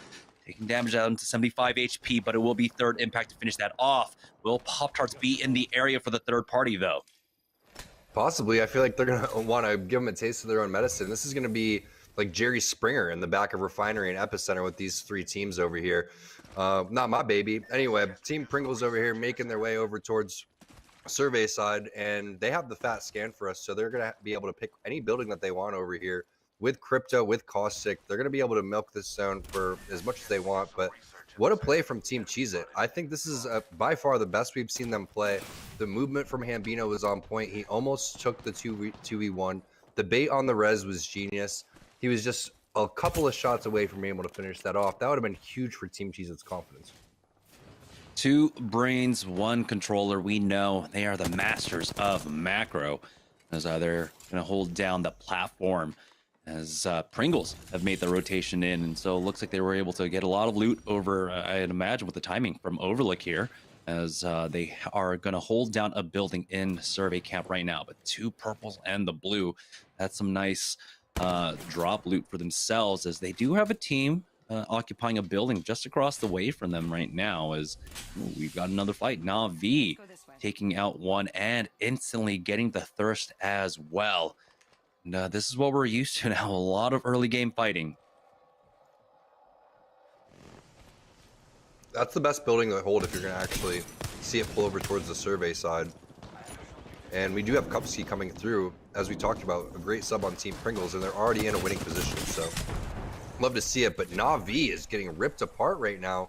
Speaker 5: Taking damage down to 75 HP, but it will be third impact to finish that off. Will Pop-Tarts be in the area for the third party, though?
Speaker 6: Possibly. I feel like they're going to want to give them a taste of their own medicine. This is going to be like Jerry Springer in the back of Refinery and Epicenter with these 3 teams over here. Not my baby. Anyway, Team Pringles over here making their way over towards Survey side, and they have the fat scan for us, so they're going to be able to pick any building that they want over here with Crypto, with Caustic. They're going to be able to milk this zone for as much as they want. But what a play from Team Cheez-It. I think this is by far the best we've seen them play. The movement from Hambino was on point. He almost took the 2v1. The bait on the res was genius. He was just a couple of shots away from being able to finish that off. That would have been huge for Team Cheez-It's confidence.
Speaker 5: 2 brains, 1 controller. We know they are the masters of macro, as they're going to hold down the platform, as Pringles have made the rotation in. And so it looks like they were able to get a lot of loot over, I'd imagine, with the timing from Overlook here, as they are going to hold down a building in Survey Camp right now. But 2 purples and the blue, that's some nice drop loot for themselves, as they do have a team occupying a building just across the way from them right now. As we've got another fight. Na'Vi taking out one and instantly getting the thirst as well. And this is what we're used to now. A lot of early game fighting.
Speaker 6: That's the best building to hold if you're going to actually see it pull over towards the Survey side. And we do have Kupski coming through, as we talked about, a great sub on Team Pringles, and they're already in a winning position. So love to see it, but Na'Vi is getting ripped apart right now.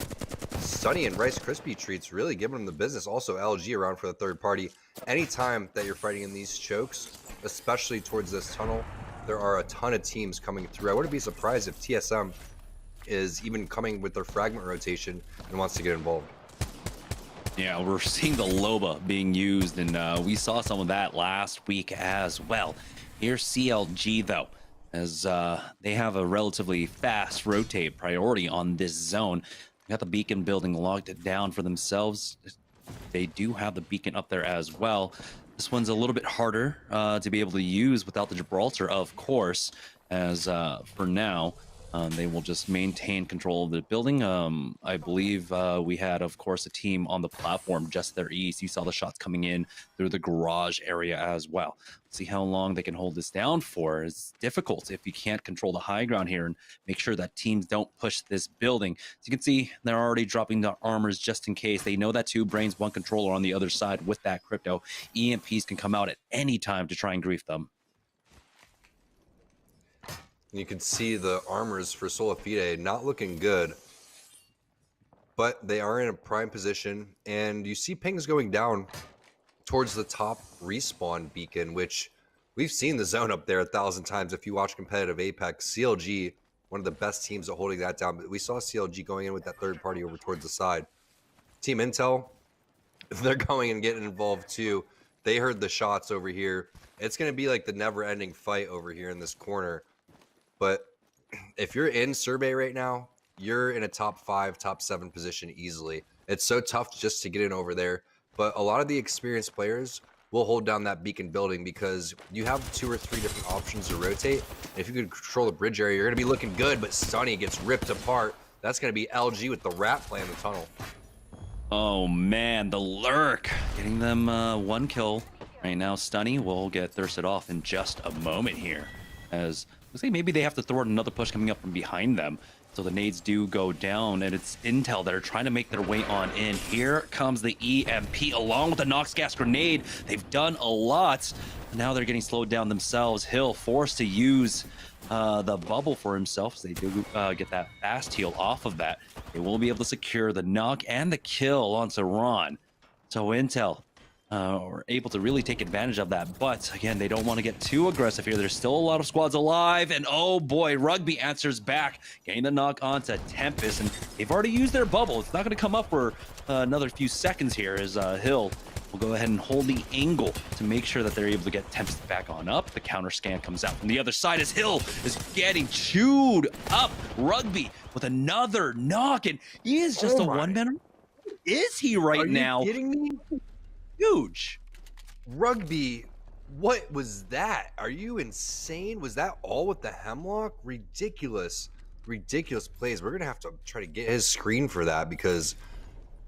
Speaker 6: Sunny and Rice Krispie Treats really giving them the business. Also LG around for the third party. Anytime that you're fighting in these chokes, especially towards this tunnel, there are a ton of teams coming through. I wouldn't be surprised if TSM is even coming with their fragment rotation and wants to get involved.
Speaker 5: Yeah, we're seeing the Loba being used, and we saw some of that last week as well. Here's CLG, though, as they have a relatively fast rotate priority on this zone. They got the beacon building locked down for themselves. They do have the beacon up there as well. This one's a little bit harder to be able to use without the Gibraltar, of course, as for now, They will just maintain control of the building. I believe we had, of course, a team on the platform just to their east. You saw the shots coming in through the garage area as well. See how long they can hold this down for. It's difficult if you can't control the high ground here and make sure that teams don't push this building. As you can see, they're already dropping the armors just in case. They know that 2 brains, 1 controller on the other side with that crypto. EMPs can come out at any time to try and grief them.
Speaker 6: You can see the armors for Solafide not looking good, but they are in a prime position, and you see pings going down towards the top respawn beacon, which we've seen the zone up there 1,000 times if you watch competitive Apex. CLG, one of the best teams at holding that down, but we saw CLG going in with that third party over towards the side. Team Intel, they're going and getting involved too. They heard the shots over here. It's going to be like the never-ending fight over here in this corner. But if you're in Survey right now, you're in a top 5, top 7 position easily. It's so tough just to get in over there. But a lot of the experienced players will hold down that beacon building because you have 2 or 3 different options to rotate. If you can control the bridge area, you're going to be looking good, but Stunny gets ripped apart. That's going to be LG with the rat play in the tunnel.
Speaker 5: Oh man, the lurk getting them 1 kill right now. Stunny will get thirsted off in just a moment here, as looks like maybe they have to throw another push coming up from behind them. So the nades do go down, and it's Intel that are trying to make their way on in. Here comes the EMP along with the Nox gas grenade. They've done a lot. Now they're getting slowed down themselves. Hill forced to use the bubble for himself, so they do get that fast heal off of that. They will be able to secure the knock and the kill onto Ron. So Intel are able to really take advantage of that. But again, they don't want to get too aggressive here. There's still a lot of squads alive. And oh boy, Rugby answers back, getting the knock onto Tempest. And they've already used their bubble. It's not going to come up for another few seconds here, as Hill will go ahead and hold the angle to make sure that they're able to get Tempest back on up. The counter scan comes out from the other side as Hill is getting chewed up. Rugby with another knock, and he is just a one-man. Is he right now?
Speaker 6: Are you kidding me?
Speaker 5: Huge.
Speaker 6: Rugby, what was that? Are you insane? Was that all with the Hemlock? Ridiculous plays. We're gonna have to try to get his screen for that, because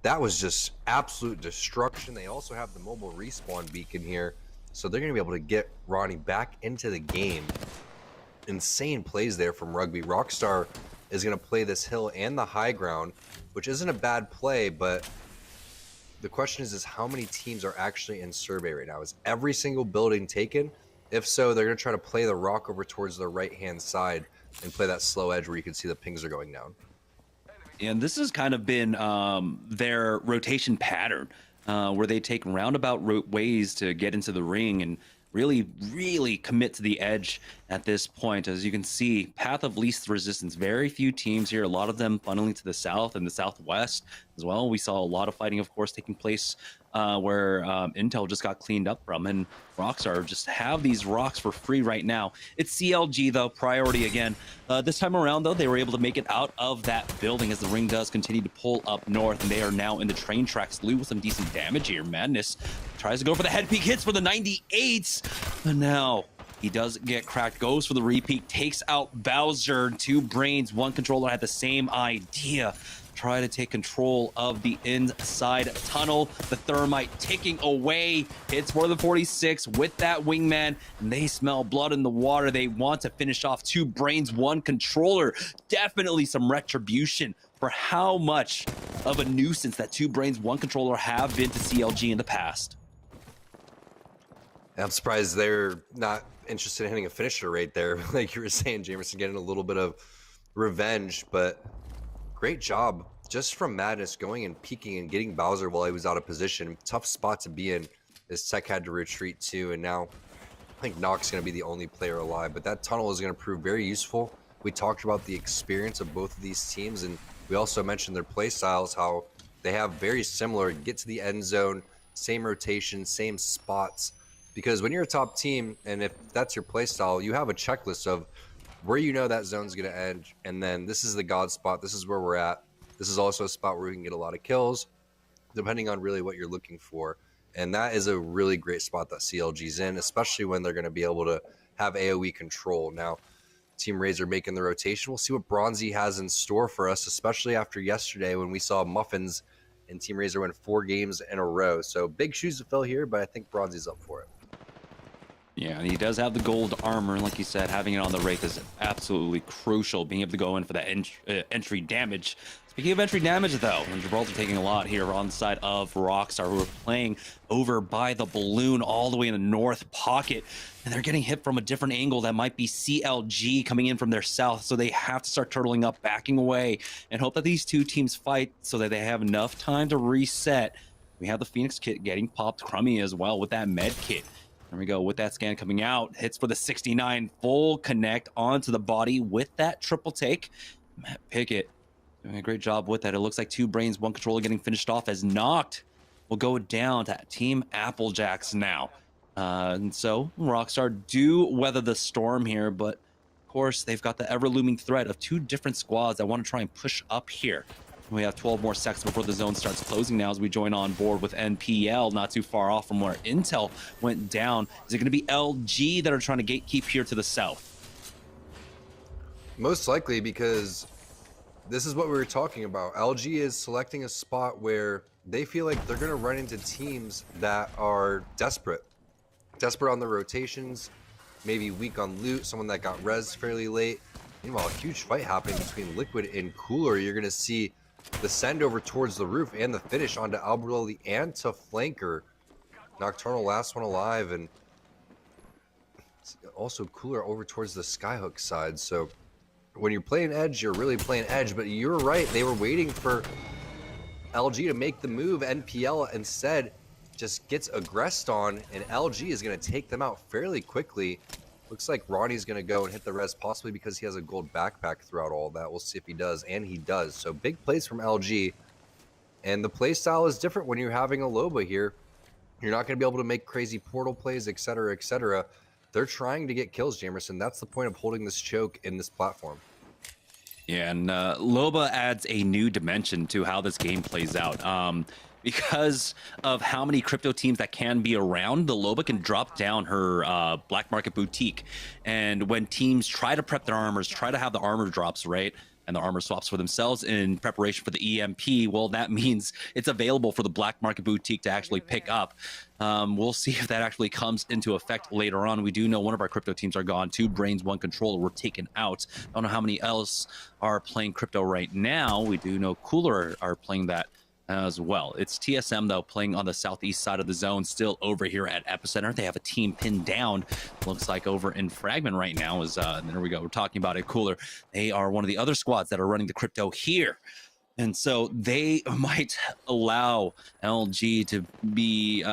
Speaker 6: that was just absolute destruction. They also have the mobile respawn beacon here, so they're gonna be able to get Ronnie back into the game. Insane plays there from Rugby. Rockstar is gonna play this hill and the high ground, which isn't a bad play, but the question is how many teams are actually in Survey right now? Is every single building taken? If so, they're going to try to play the rock over towards the right-hand side and play that slow edge where you can see the pings are going down.
Speaker 5: And this has kind of been their rotation pattern, where they take roundabout ways to get into the ring and really commit to the edge at this point. As you can see, path of least resistance. Very few teams here, a lot of them funneling to the south and the southwest as well. We saw a lot of fighting, of course, taking place where Intel just got cleaned up from, and Rockstar just have these rocks for free right now. It's CLG, though, priority again. This time around, though, they were able to make it out of that building as the ring does continue to pull up north, and they are now in the train tracks. Lou with some decent damage here. Madness tries to go for the head peek, hits for the 98s, but now he does get cracked, goes for the repeat, takes out Bowser. 2 brains, 1 controller had the same idea. Try to take control of the inside tunnel. The thermite ticking away. Hits more than 46 with that wingman, and they smell blood in the water. They want to finish off 2 brains, 1 controller. Definitely some retribution for how much of a nuisance that 2 brains, 1 controller have been to CLG in the past.
Speaker 6: I'm surprised they're not interested in hitting a finisher right there. Like you were saying, Jamerson getting a little bit of revenge, but great job just from Madness going and peeking and getting Bowser while he was out of position. Tough spot to be in, as Tech had to retreat too, and now I think Nox is going to be the only player alive, but that tunnel is going to prove very useful. We talked about the experience of both of these teams, and we also mentioned their play styles, how they have very similar, get to the end zone, same rotation, same spots. Because when you're a top team, and if that's your play style, you have a checklist of where you know that zone's going to end, and then this is the god spot, this is where we're at. This is also a spot where we can get a lot of kills, depending on really what you're looking for. And that is a really great spot that CLG's in, especially when they're going to be able to have AoE control. Now, Team Razor making the rotation. We'll see what Bronzy has in store for us, especially after yesterday when we saw Muffins and Team Razor win 4 games in a row. So big shoes to fill here, but I think Bronzy's up for it.
Speaker 5: Yeah, and he does have the gold armor, and like you said, having it on the Wraith is absolutely crucial, being able to go in for that entry damage. Speaking of entry damage, though, and Gibraltar taking a lot here on the side of Rockstar, who are playing over by the balloon all the way in the north pocket, and they're getting hit from a different angle that might be CLG coming in from their south, so they have to start turtling up, backing away, and hope that these two teams fight so that they have enough time to reset. We have the Phoenix kit getting popped, Crummy as well with that med kit. There we go with that scan coming out. Hits for the 69, full connect onto the body with that triple take. Matt Pickett doing a great job with that. It looks like 2 brains, 1 controller getting finished off as knocked. Will go down to Team Applejacks now. And so Rockstar do weather the storm here, but of course they've got the ever-looming threat of 2 different squads that want to try and push up here. We have 12 more seconds before the zone starts closing now as we join on board with NPL, not too far off from where Intel went down. Is it going to be LG that are trying to gatekeep here to the south?
Speaker 6: Most likely, because this is what we were talking about. LG is selecting a spot where they feel like they're going to run into teams that are desperate. Desperate on the rotations, maybe weak on loot, someone that got res fairly late. Meanwhile, a huge fight happening between Liquid and Cooler. You're going to see the send over towards the roof and the finish onto Alberoli and to Flanker. Nocturnal last one alive, and also Cooler over towards the Skyhook side. So when you're playing Edge, you're really playing Edge, but you're right. They were waiting for LG to make the move. NPL instead just gets aggressed on, and LG is going to take them out fairly quickly. Looks like Ronnie's going to go and hit the res, possibly because he has a gold backpack throughout all that. We'll see if he does, and he does. So big plays from LG, and the play style is different when you're having a Loba here. You're not going to be able to make crazy portal plays, etc., etc. They're trying to get kills, Jamerson. That's the point of holding this choke in this platform.
Speaker 5: Yeah, and Loba adds a new dimension to how this game plays out. Because of how many crypto teams that can be around, the Loba can drop down her black market boutique. And when teams try to prep their armors, try to have the armor drops, right? And the armor swaps for themselves in preparation for the EMP, well, that means it's available for the black market boutique to actually pick up. We'll see if that actually comes into effect later on. We do know one of our crypto teams are gone. 2 brains, 1 controller were taken out. I don't know how many else are playing crypto right now. We do know Cooler are playing that as well. It's TSM, though, playing on the southeast side of the zone, still over here at Epicenter. They have a team pinned down, looks like over in Fragment right now. There we go. We're talking about it. Cooler. They are one of the other squads that are running the crypto here. And so they might allow LG to be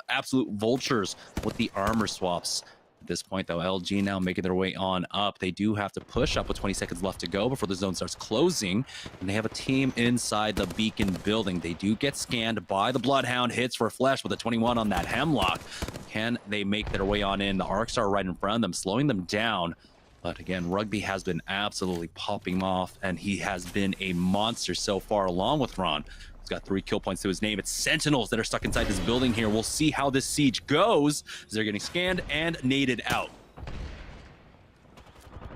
Speaker 5: absolute vultures with the armor swaps. At this point, though, LG now making their way on up. They do have to push up with 20 seconds left to go before the zone starts closing. And they have a team inside the Beacon building. They do get scanned by the Bloodhound. Hits for Flesh with a 21 on that Hemlock. Can they make their way on in? The Arcs are right in front of them, slowing them down. But again, Rugby has been absolutely popping off, and he has been a monster so far, along with Ron. He's got 3 kill points to his name. It's Sentinels that are stuck inside this building here. We'll see how this siege goes as they're getting scanned and naded out.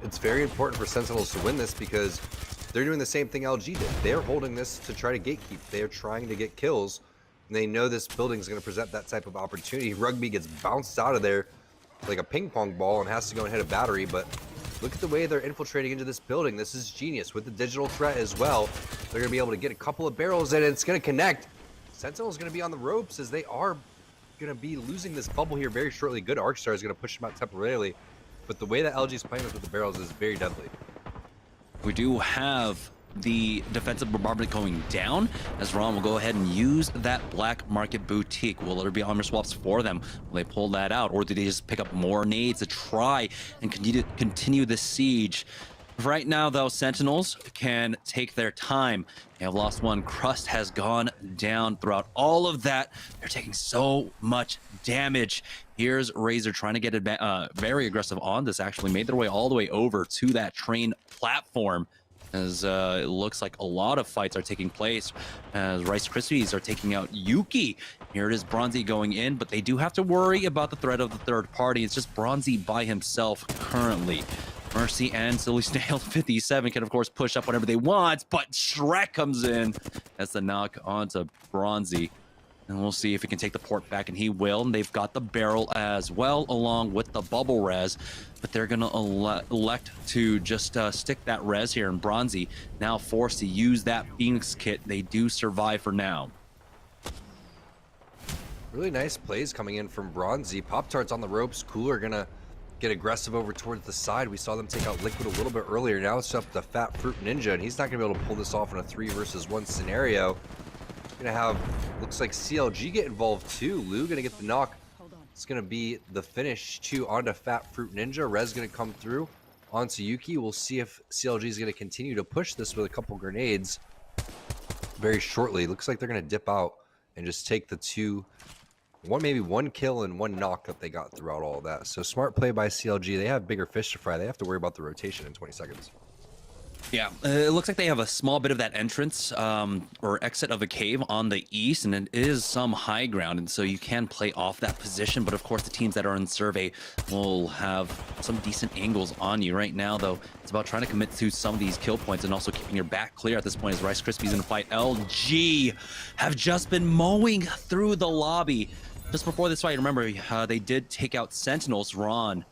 Speaker 6: It's very important for Sentinels to win this because they're doing the same thing LG did. They're holding this to try to gatekeep. They're trying to get kills, and they know this building is going to present that type of opportunity. Rugby gets bounced out of there like a ping pong ball and has to go and hit a battery, but look at the way they're infiltrating into this building. This is genius. With the digital threat as well, they're going to be able to get a couple of barrels in, and it's going to connect. Sentinel's going to be on the ropes as they are going to be losing this bubble here very shortly. Good Arcstar is going to push them out temporarily, but the way that LG is playing this with the barrels is very deadly.
Speaker 5: We do have the defensive bombardment going down as Ron will go ahead and use that black market boutique. Will there be armor swaps for them? Will they pull that out, or do they just pick up more nades to try and continue the siege? Right now, though, Sentinels can take their time. They have lost 1. Crust has gone down throughout all of that. They're taking so much damage. Here's Razor trying to get very aggressive on this. Actually made their way all the way over to that train platform, as it looks like a lot of fights are taking place as Rice Krispies are taking out Yuki. Here it is, Bronzy going in, but they do have to worry about the threat of the third party. It's just Bronzy by himself currently. Mercy and Silly Snail 57 can, of course, push up whatever they want, but Shrek comes in as the knock onto Bronzy. And we'll see if he can take the port back, and he will. And they've got the barrel as well, along with the bubble res. But they're going to elect to just stick that res here. And Bronzy now forced to use that Phoenix kit. They do survive for now.
Speaker 6: Really nice plays coming in from Bronzy. Pop-Tarts on the ropes. Cooler going to get aggressive over towards the side. We saw them take out Liquid a little bit earlier. Now it's up to Fat Fruit Ninja, and he's not going to be able to pull this off in a 3 versus 1 scenario. Gonna have, looks like CLG get involved too. Lou gonna get the knock. It's gonna be the finish too onto Fat Fruit Ninja. Rez gonna come through onto Yuki. We'll see if CLG is gonna continue to push this with a couple grenades very shortly. Looks like they're gonna dip out and just take the maybe one kill and 1 knock that they got throughout all of that. So smart play by CLG. They have bigger fish to fry. They have to worry about the rotation in 20 seconds.
Speaker 5: Yeah, it looks like they have a small bit of that entrance or exit of a cave on the east, and it is some high ground, and so you can play off that position. But of course, the teams that are in survey will have some decent angles on you. Right now, though, it's about trying to commit to some of these kill points and also keeping your back clear at this point as Rice Krispies in the fight. LG have just been mowing through the lobby. Just before this fight, remember, they did take out Sentinels. Ron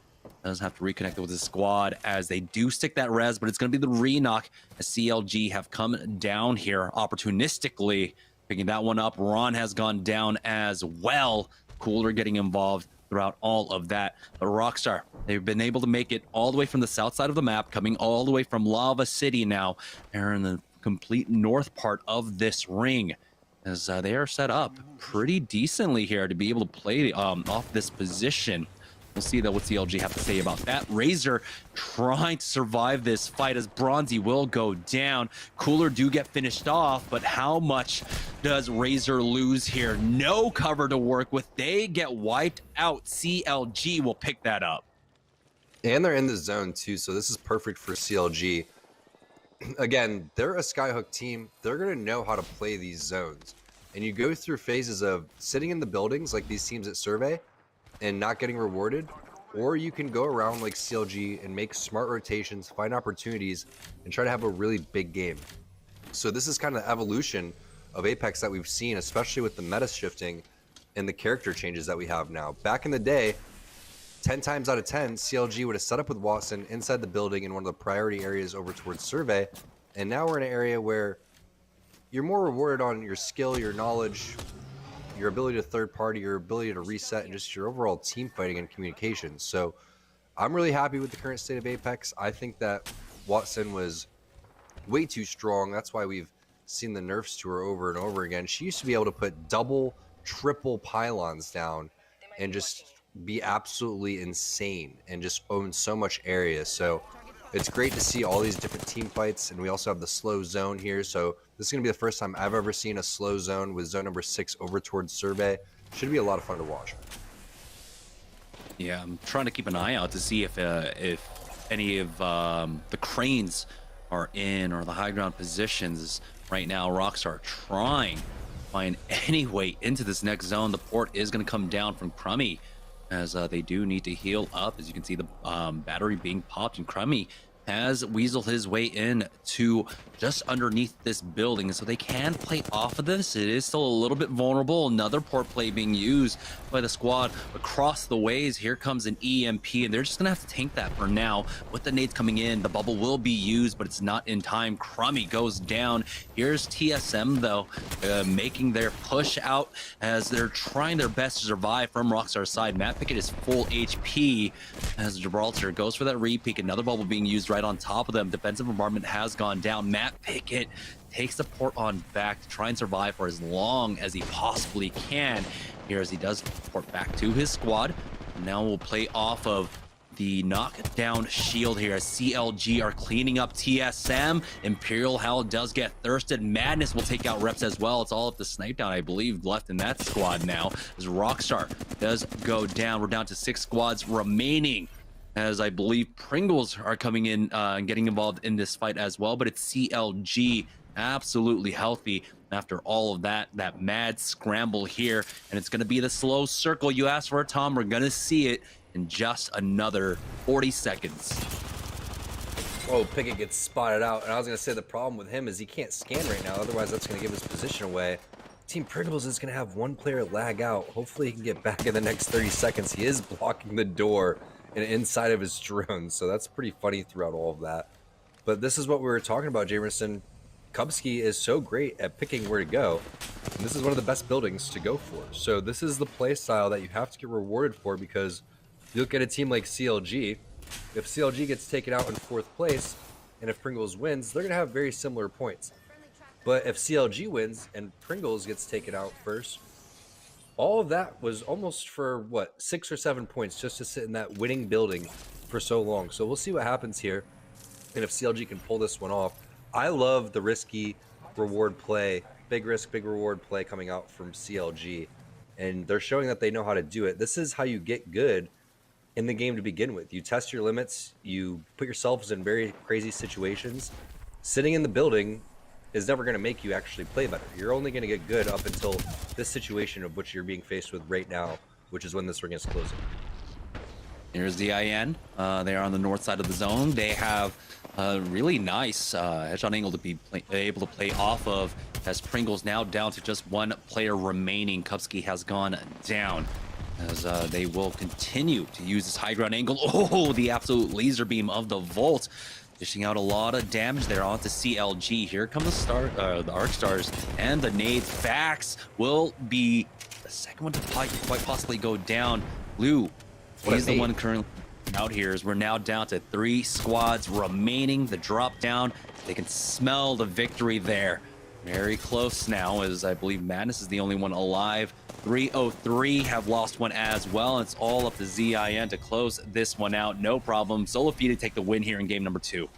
Speaker 5: does have to reconnect with his squad as they do stick that res, but it's going to be the re-knock as CLG have come down here opportunistically, picking that one up. Ron has gone down as well. Cooler getting involved throughout all of that. But Rockstar, they've been able to make it all the way from the south side of the map, coming all the way from Lava City now. They're in the complete north part of this ring, as they are set up pretty decently here to be able to play off this position. We'll see, though, what CLG have to say about that. Razor trying to survive this fight as Bronzy will go down. Cooler do get finished off, but how much does Razor lose here? No cover to work with. They get wiped out. CLG will pick that up.
Speaker 6: And they're in the zone, too, so this is perfect for CLG. Again, they're a Skyhook team. They're going to know how to play these zones. And you go through phases of sitting in the buildings like these teams at Survey and not getting rewarded, or you can go around like CLG and make smart rotations, find opportunities, and try to have a really big game. So this is kind of the evolution of Apex that we've seen, especially with the meta shifting and the character changes that we have now. Back in the day, 10 times out of 10, CLG would have set up with Watson inside the building in one of the priority areas over towards Survey, and now we're in an area where you're more rewarded on your skill, your knowledge, your ability to third party, your ability to reset, and just your overall team fighting and communication. So I'm really happy with the current state of Apex. I think that Watson was way too strong. That's why we've seen the nerfs to her over and over again. She used to be able to put double, triple pylons down and just be absolutely insane and just own so much area. So it's great to see all these different team fights, and we also have the slow zone here. So this is going to be the first time I've ever seen a slow zone with zone number 6 over towards Survey. Should be a lot of fun to watch.
Speaker 5: Yeah, I'm trying to keep an eye out to see if any of the cranes are in or the high ground positions. Right now, Rockstar trying to find any way into this next zone. The port is going to come down from Crummy, as they do need to heal up. As you can see, the battery being popped, and Crummy has weaseled his way in to just underneath this building, so they can play off of this. It is still a little bit vulnerable. Another port play being used by the squad across the ways. Here comes an EMP, and they're just gonna have to tank that for now. With the nades coming in, the bubble will be used, but it's not in time. Crummy goes down. Here's TSM, though, making their push out as they're trying their best to survive from Rockstar's side. Matt Pickett is full HP as Gibraltar goes for that re-peek. Another bubble being used right on top of them. Defensive bombardment has gone down. Matt Pickett takes the port on back to try and survive for as long as he possibly can here, as he does port back to his squad. Now we'll play off of the knockdown shield here as CLG are cleaning up TSM. Imperial Hell does get thirsted. Madness will take out reps as well. It's all up to Snipe Down, I believe, left in that squad now, as Rockstar does go down. We're down to 6 squads remaining, as I believe Pringles are coming in and getting involved in this fight as well. But it's CLG absolutely healthy after all of that mad scramble here. And it's going to be the slow circle you asked for, Tom. We're going to see it in just another 40 seconds.
Speaker 6: Oh, Pickett gets spotted out, and I was going to say the problem with him is he can't scan right now, otherwise that's going to give his position away. Team Pringles is going to have one player lag out. Hopefully he can get back in the next 30 seconds. He is blocking the door and inside of his drone, so that's pretty funny throughout all of that. But this is what we were talking about, Jamerson. Kubsky is so great at picking where to go, and this is one of the best buildings to go for. So this is the play style that you have to get rewarded for, because you look at a team like CLG. If CLG gets taken out in 4th place, and if Pringles wins, they're going to have very similar points. But if CLG wins and Pringles gets taken out first, all of that was almost for, what, 6 or 7 points just to sit in that winning building for so long. So we'll see what happens here, and if CLG can pull this one off. I love the risky reward play, big risk, big reward play coming out from CLG, and they're showing that they know how to do it. This is how you get good in the game to begin with. You test your limits, you put yourselves in very crazy situations. Sitting in the building is never going to make you actually play better. You're only going to get good up until this situation of which you're being faced with right now, which is when this ring is closing.
Speaker 5: Here's the IN. They are on the north side of the zone. They have a really nice headshot angle to be able to play off of, as Pringles now down to just one player remaining. Kupski has gone down, as they will continue to use this high ground angle. Oh, the absolute laser beam of the Volt, dishing out a lot of damage there onto CLG. Here come the Arc Stars and the nades. Fax will be the second one to quite possibly go down. Lou, he's the one currently out here, as we're now down to 3 squads remaining. The drop down, they can smell the victory there. Very close now, as I believe Madness is the only one alive. 303 have lost one as well. It's all up to ZIN to close this one out. No problem. Solafide take the win here in game number 2.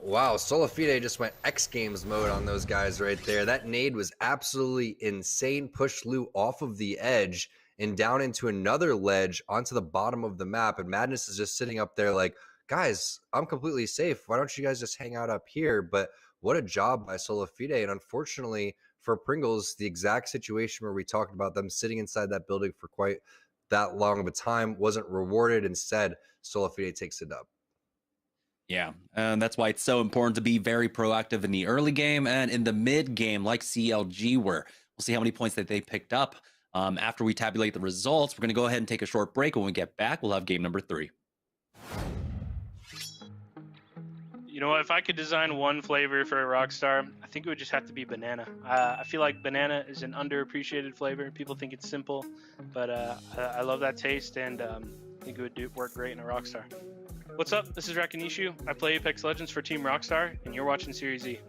Speaker 6: Wow, Solafide just went X Games mode on those guys right there. That nade was absolutely insane. Pushed Lou off of the edge and down into another ledge onto the bottom of the map. And Madness is just sitting up there like, guys, I'm completely safe. Why don't you guys just hang out up here? But what a job by Solafide. And unfortunately for Pringles, the exact situation where we talked about them sitting inside that building for quite that long of a time wasn't rewarded. Instead, Solafide takes it up.
Speaker 5: Yeah, and that's why it's so important to be very proactive in the early game and in the mid game, like CLG were. We'll see how many points that they picked up. After we tabulate the results, we're going to go ahead and take a short break. When we get back, we'll have game number 3.
Speaker 3: You know what? If I could design one flavor for a Rockstar, I think it would just have to be banana. I feel like banana is an underappreciated flavor. People think it's simple, but I love that taste, and I think it would work great in a Rockstar. What's up? This is Rakinishu. I play Apex Legends for Team Rockstar, and you're watching Series E.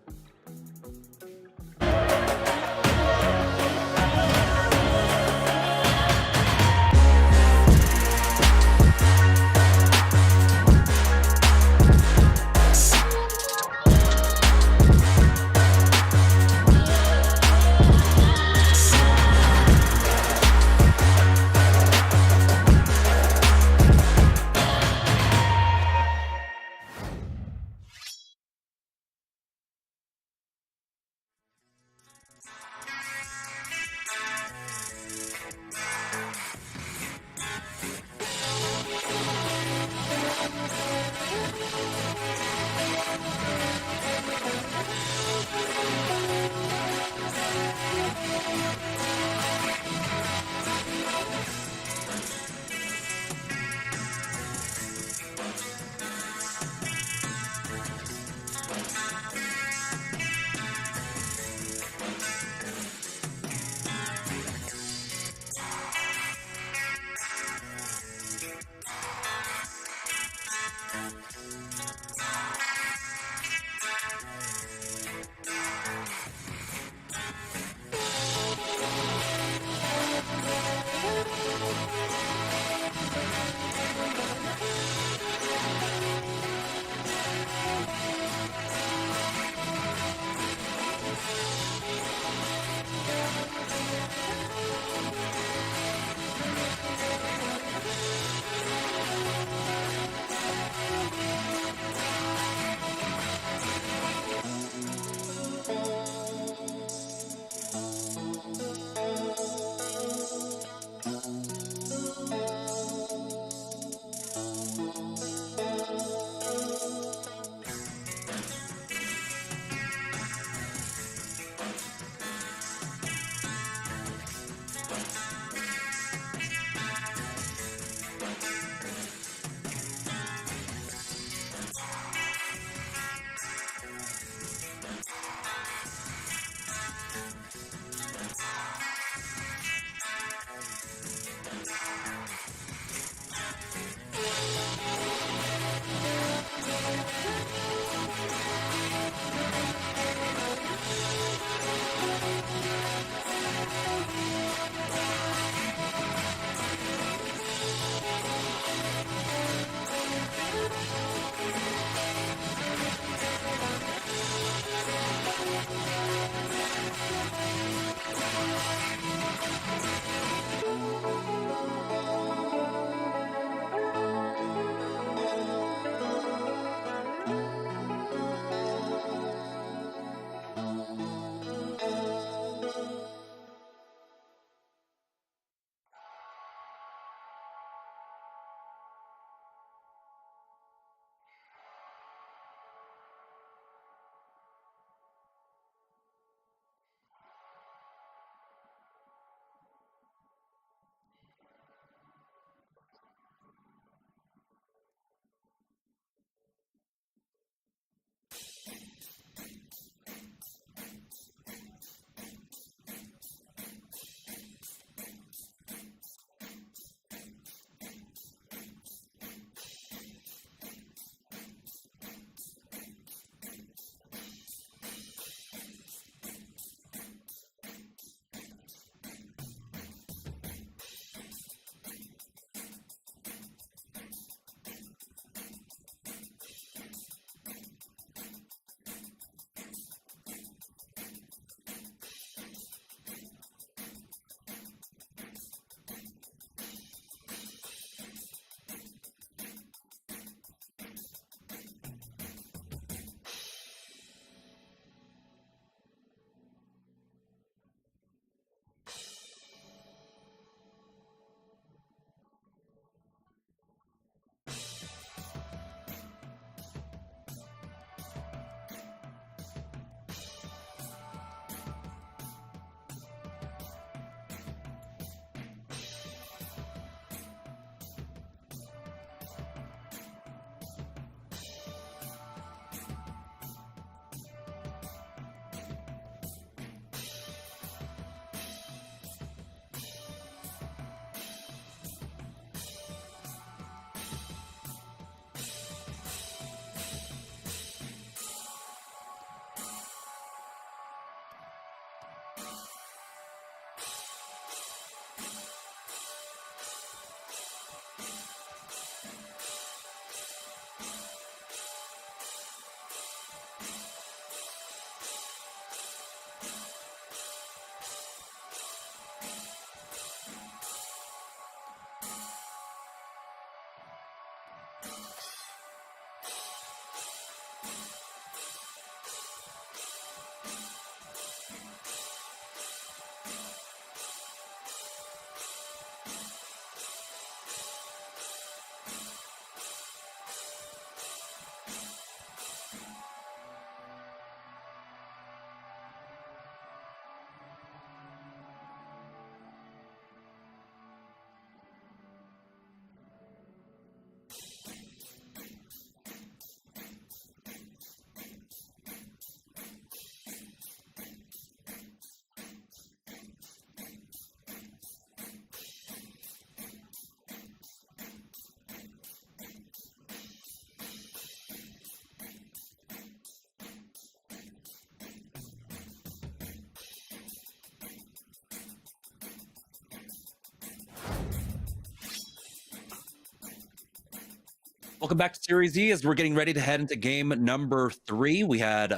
Speaker 5: Welcome back to Series E as we're getting ready to head into game number 3. We had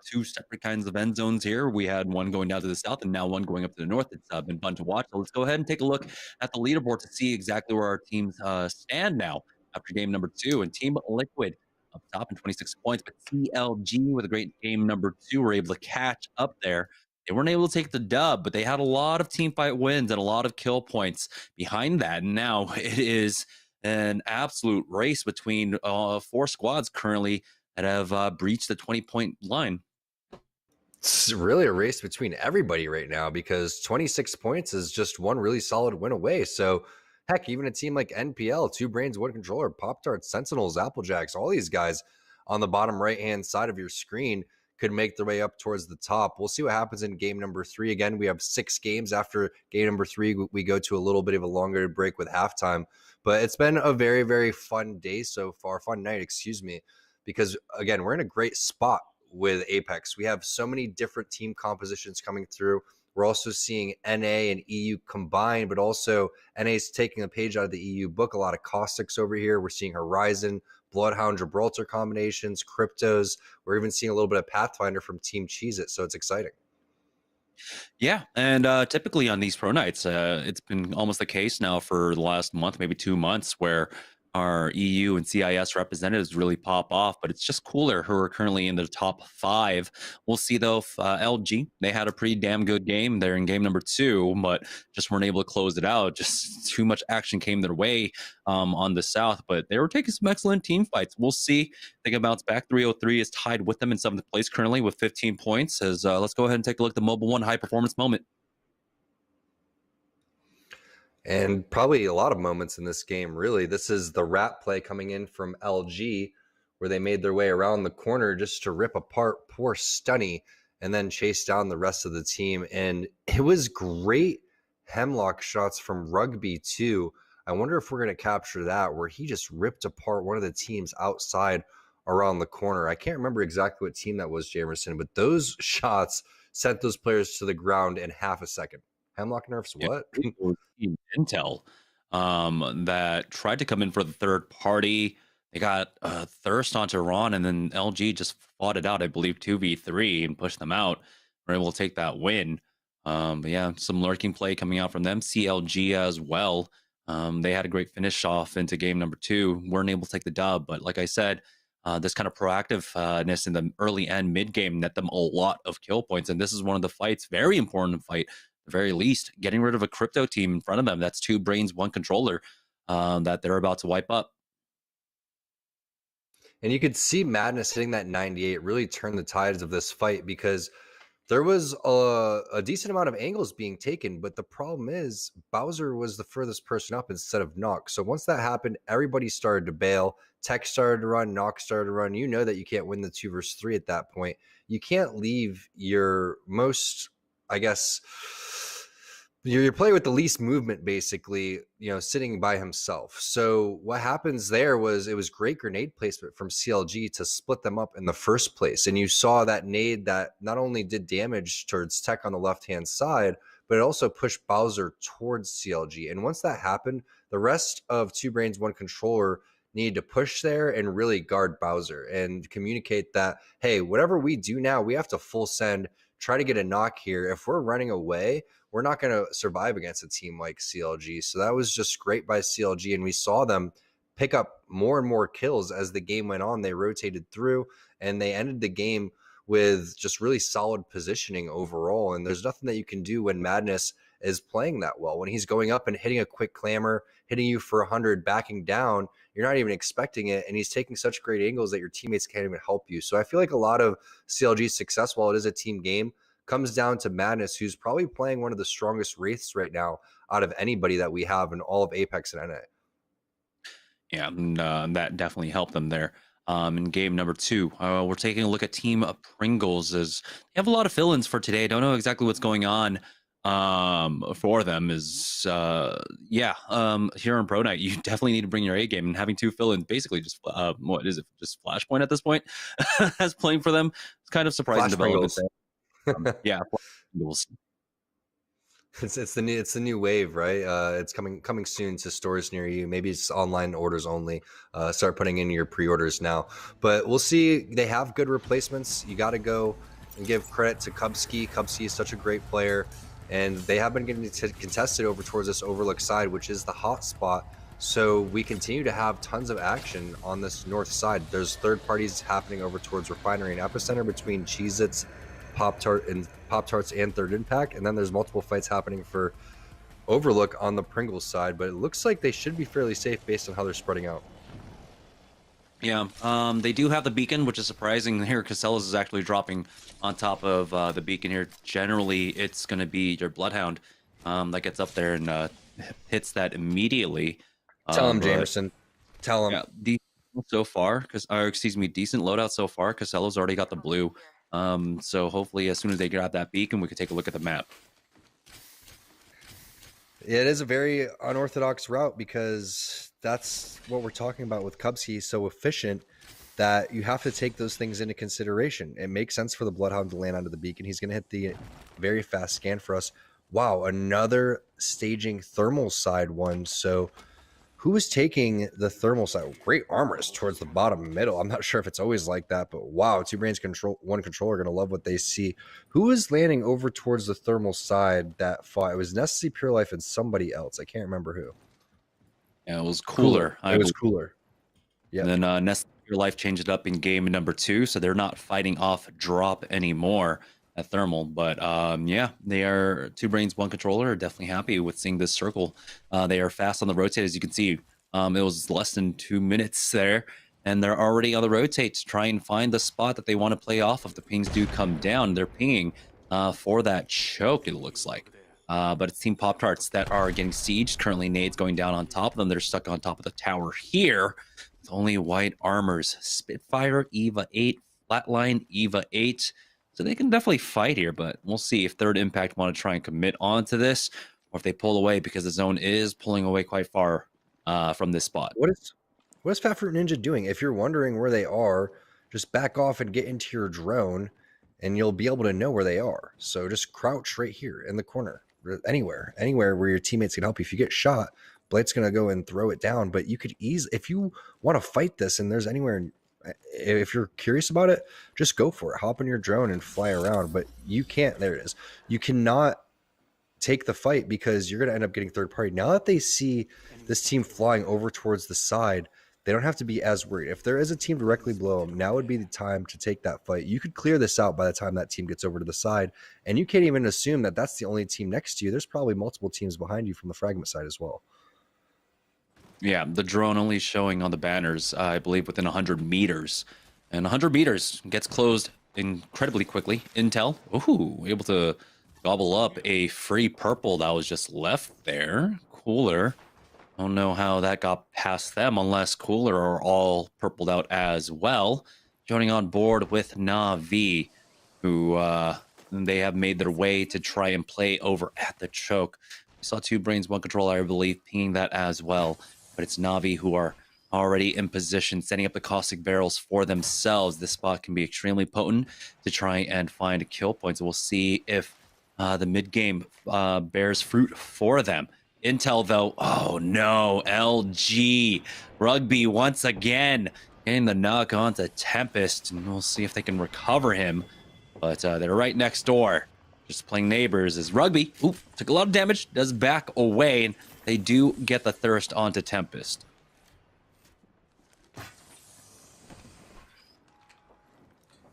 Speaker 5: two separate kinds of end zones here. We had one going down to the south and now one going up to the north. It's been fun to watch. So let's go ahead and take a look at the leaderboard to see exactly where our teams stand now after game number 2. And Team Liquid up top in 26 points, but CLG with a great game number 2 were able to catch up there. They weren't able to take the dub, but they had a lot of team fight wins and a lot of kill points behind that. And now it is an absolute race between 4 squads currently that have breached the 20-point line.
Speaker 6: It's really a race between everybody right now because 26 points is just one really solid win away. So, heck, even a team like NPL, 2 Brains, 1 Controller, Pop Tarts, Sentinels, Applejacks, all these guys on the bottom right-hand side of your screen could make their way up towards the top. We'll see what happens in game number 3. Again, we have 6 games. After game number 3, we go to a little bit of a longer break with halftime. But it's been a very, very fun day so far, fun night, excuse me, because, again, we're in a great spot with Apex. We have so many different team compositions coming through. We're also seeing NA and EU combined, but also NA is taking a page out of the EU book. A lot of Caustics over here. We're seeing Horizon, Bloodhound, Gibraltar combinations, Cryptos. We're even seeing a little bit of Pathfinder from Team Cheez-It, so it's exciting.
Speaker 5: Yeah, and typically on these pro nights, it's been almost the case now for the last month, maybe 2 months, where our EU and CIS representatives really pop off, but it's just cooler who are currently in the top 5. We'll see, though, if LG, they had a pretty damn good game there in game number 2, but just weren't able to close it out. Just too much action came their way on the South, but they were taking some excellent team fights. We'll see. They can bounce back. 303 is tied with them in 7th place currently with 15 points. As let's go ahead and take a look at the Mobile One high performance moment.
Speaker 6: And probably a lot of moments in this game, really. This is the rat play coming in from LG, where they made their way around the corner just to rip apart poor Stunny and then chase down the rest of the team. And it was great hemlock shots from Rugby, too. I wonder if we're going to capture that, where he just ripped apart one of the teams outside around the corner. I can't remember exactly what team that was, Jamerson, but those shots sent those players to the ground in half a second. Hemlock nerfs what?
Speaker 5: Intel that tried to come in for the third party. They got Thirst onto Ron, and then LG just fought it out, I believe, 2v3 and pushed them out. We're able to take that win. But yeah, some lurking play coming out from them. CLG as well. They had a great finish off into game number 2. Weren't able to take the dub, but like I said, this kind of proactiveness in the early and mid game net them a lot of kill points. And this is one of the fights, very important fight, the very least, getting rid of a crypto team in front of them. That's 2 Brains, 1 Controller that they're about to wipe up.
Speaker 6: And you could see Madness hitting that 98 really turn the tides of this fight, because there was a decent amount of angles being taken, but the problem is Bowser was the furthest person up instead of Nox. So once that happened, everybody started to bail. Tech started to run, Nox started to run. You know that you can't win the 2 versus 3 at that point. You can't leave your most, I guess, you're playing with the least movement, basically, sitting by himself. So what happens there was, it was great grenade placement from CLG to split them up in the first place. And you saw that nade that not only did damage towards Tech on the left-hand side, but it also pushed Bowser towards CLG. And once that happened, the rest of 2 Brains, 1 Controller needed to push there and really guard Bowser and communicate that, hey, whatever we do now, we have to full send, try to get a knock here. If we're running away, we're not going to survive against a team like CLG. So that was just great by CLG. And we saw them pick up more and more kills as the game went on. They rotated through and they ended the game with just really solid positioning overall. And there's nothing that you can do when Madness is playing that well. When he's going up and hitting a quick clamor, hitting you for 100, backing down, you're not even expecting it. And he's taking such great angles that your teammates can't even help you. So I feel like a lot of CLG's success, while it is a team game, comes down to Madness, who's probably playing one of the strongest Wraiths right now out of anybody that we have in all of Apex and NA.
Speaker 5: Yeah, and that definitely helped them there. In game number 2, we're taking a look at Team Pringles. As they have a lot of fill-ins for today. I don't know exactly what's going on for them. Here on Pro Night, you definitely need to bring your A game, and having 2 fill-ins, basically just what is it, just Flashpoint at this point as playing for them. It's kind of surprising development. Yeah, Pringles.
Speaker 6: It's the new wave, right? It's coming soon to stores near you. Maybe it's online orders only. Start putting in your pre-orders now. But we'll see. They have good replacements. You got to go and give credit to Kubski. Kubski is such a great player, and they have been getting contested over towards this Overlook side, which is the hot spot. So we continue to have tons of action on this north side. There's third parties happening over towards Refinery and Epicenter between Cheez-Its, Pop-Tarts and Third Impact, and then there's multiple fights happening for Overlook on the Pringles side, but it looks like they should be fairly safe based on how they're spreading out.
Speaker 5: Yeah, they do have the beacon, which is surprising here. Casellas is actually dropping on top of the beacon here. Generally, it's going to be your Bloodhound that gets up there and hits that immediately.
Speaker 6: Tell him, Jamerson. Tell him.
Speaker 5: Yeah, decent so far, decent loadout so far. Casellas already got the blue. So hopefully as soon as they grab that beacon, we can take a look at the map.
Speaker 6: It is a very unorthodox route because that's what we're talking about with Kubski. He's so efficient that you have to take those things into consideration. It makes sense for the Bloodhound to land onto the beacon. He's going to hit the very fast scan for us. Wow, another staging thermal side one. So who is taking the thermal side? Great armorist towards the bottom middle. I'm not sure if it's always like that, but wow, Two Brains one controller are going to love what they see. Who is landing over towards the thermal side that fought? It was Nestle Pure Life and somebody else. I can't remember who.
Speaker 5: Yeah, it was Cooler.
Speaker 6: It was Cooler. Yeah.
Speaker 5: And then Nestle Pure Life changed it up in game number 2, so they're not fighting off drop anymore at thermal. But yeah, they are Two Brains, One Controller are definitely happy with seeing this circle. They are fast on the rotate, as you can see. It was less than 2 minutes there, and they're already on the rotate to try and find the spot that they want to play off of. The pings do come down. They're pinging for that choke, it looks like. But it's Team Pop-Tarts that are getting sieged. Currently, nades going down on top of them. They're stuck on top of the tower here with only white armors. Spitfire, Eva 8, Flatline, Eva 8. So they can definitely fight here, but we'll see if Third Impact want to try and commit onto this, or if they pull away, because the zone is pulling away quite far from this spot.
Speaker 6: What is Fat Fruit Ninja doing? If you're wondering where they are, just back off and get into your drone, and you'll be able to know where they are. So just crouch right here in the corner, anywhere where your teammates can help you. If you get shot, Blade's going to go and throw it down, but you could easily, if you want to fight this and there's anywhere, if you're curious about it, just go for it. Hop on your drone and fly around, but you can't, there it is. You cannot take the fight because you're going to end up getting third party. Now that they see this team flying over towards the side, they don't have to be as worried. If there is a team directly below them, now would be the time to take that fight. You could clear this out by the time that team gets over to the side, and you can't even assume that that's the only team next to you. There's probably multiple teams behind you from the fragment side as well.
Speaker 5: Yeah, the drone only showing on the banners, I believe, within 100 meters. And 100 meters gets closed incredibly quickly. Intel, ooh, able to gobble up a free purple that was just left there. Cooler. Don't know how that got past them, unless Cooler are all purpled out as well. Joining on board with Na'Vi, who they have made their way to try and play over at the choke. We saw Two Brains, One Controller, I believe, pinging that as well. But it's Na'Vi who are already in position, setting up the caustic barrels for themselves. This spot can be extremely potent to try and find kill points. We'll see if the mid-game bears fruit for them. Intel, though, oh no, LG. Rugby once again getting the knock onto Tempest, and we'll see if they can recover him. But they're right next door, just playing neighbors as Rugby, took a lot of damage, does back away, and they do get the thirst onto Tempest.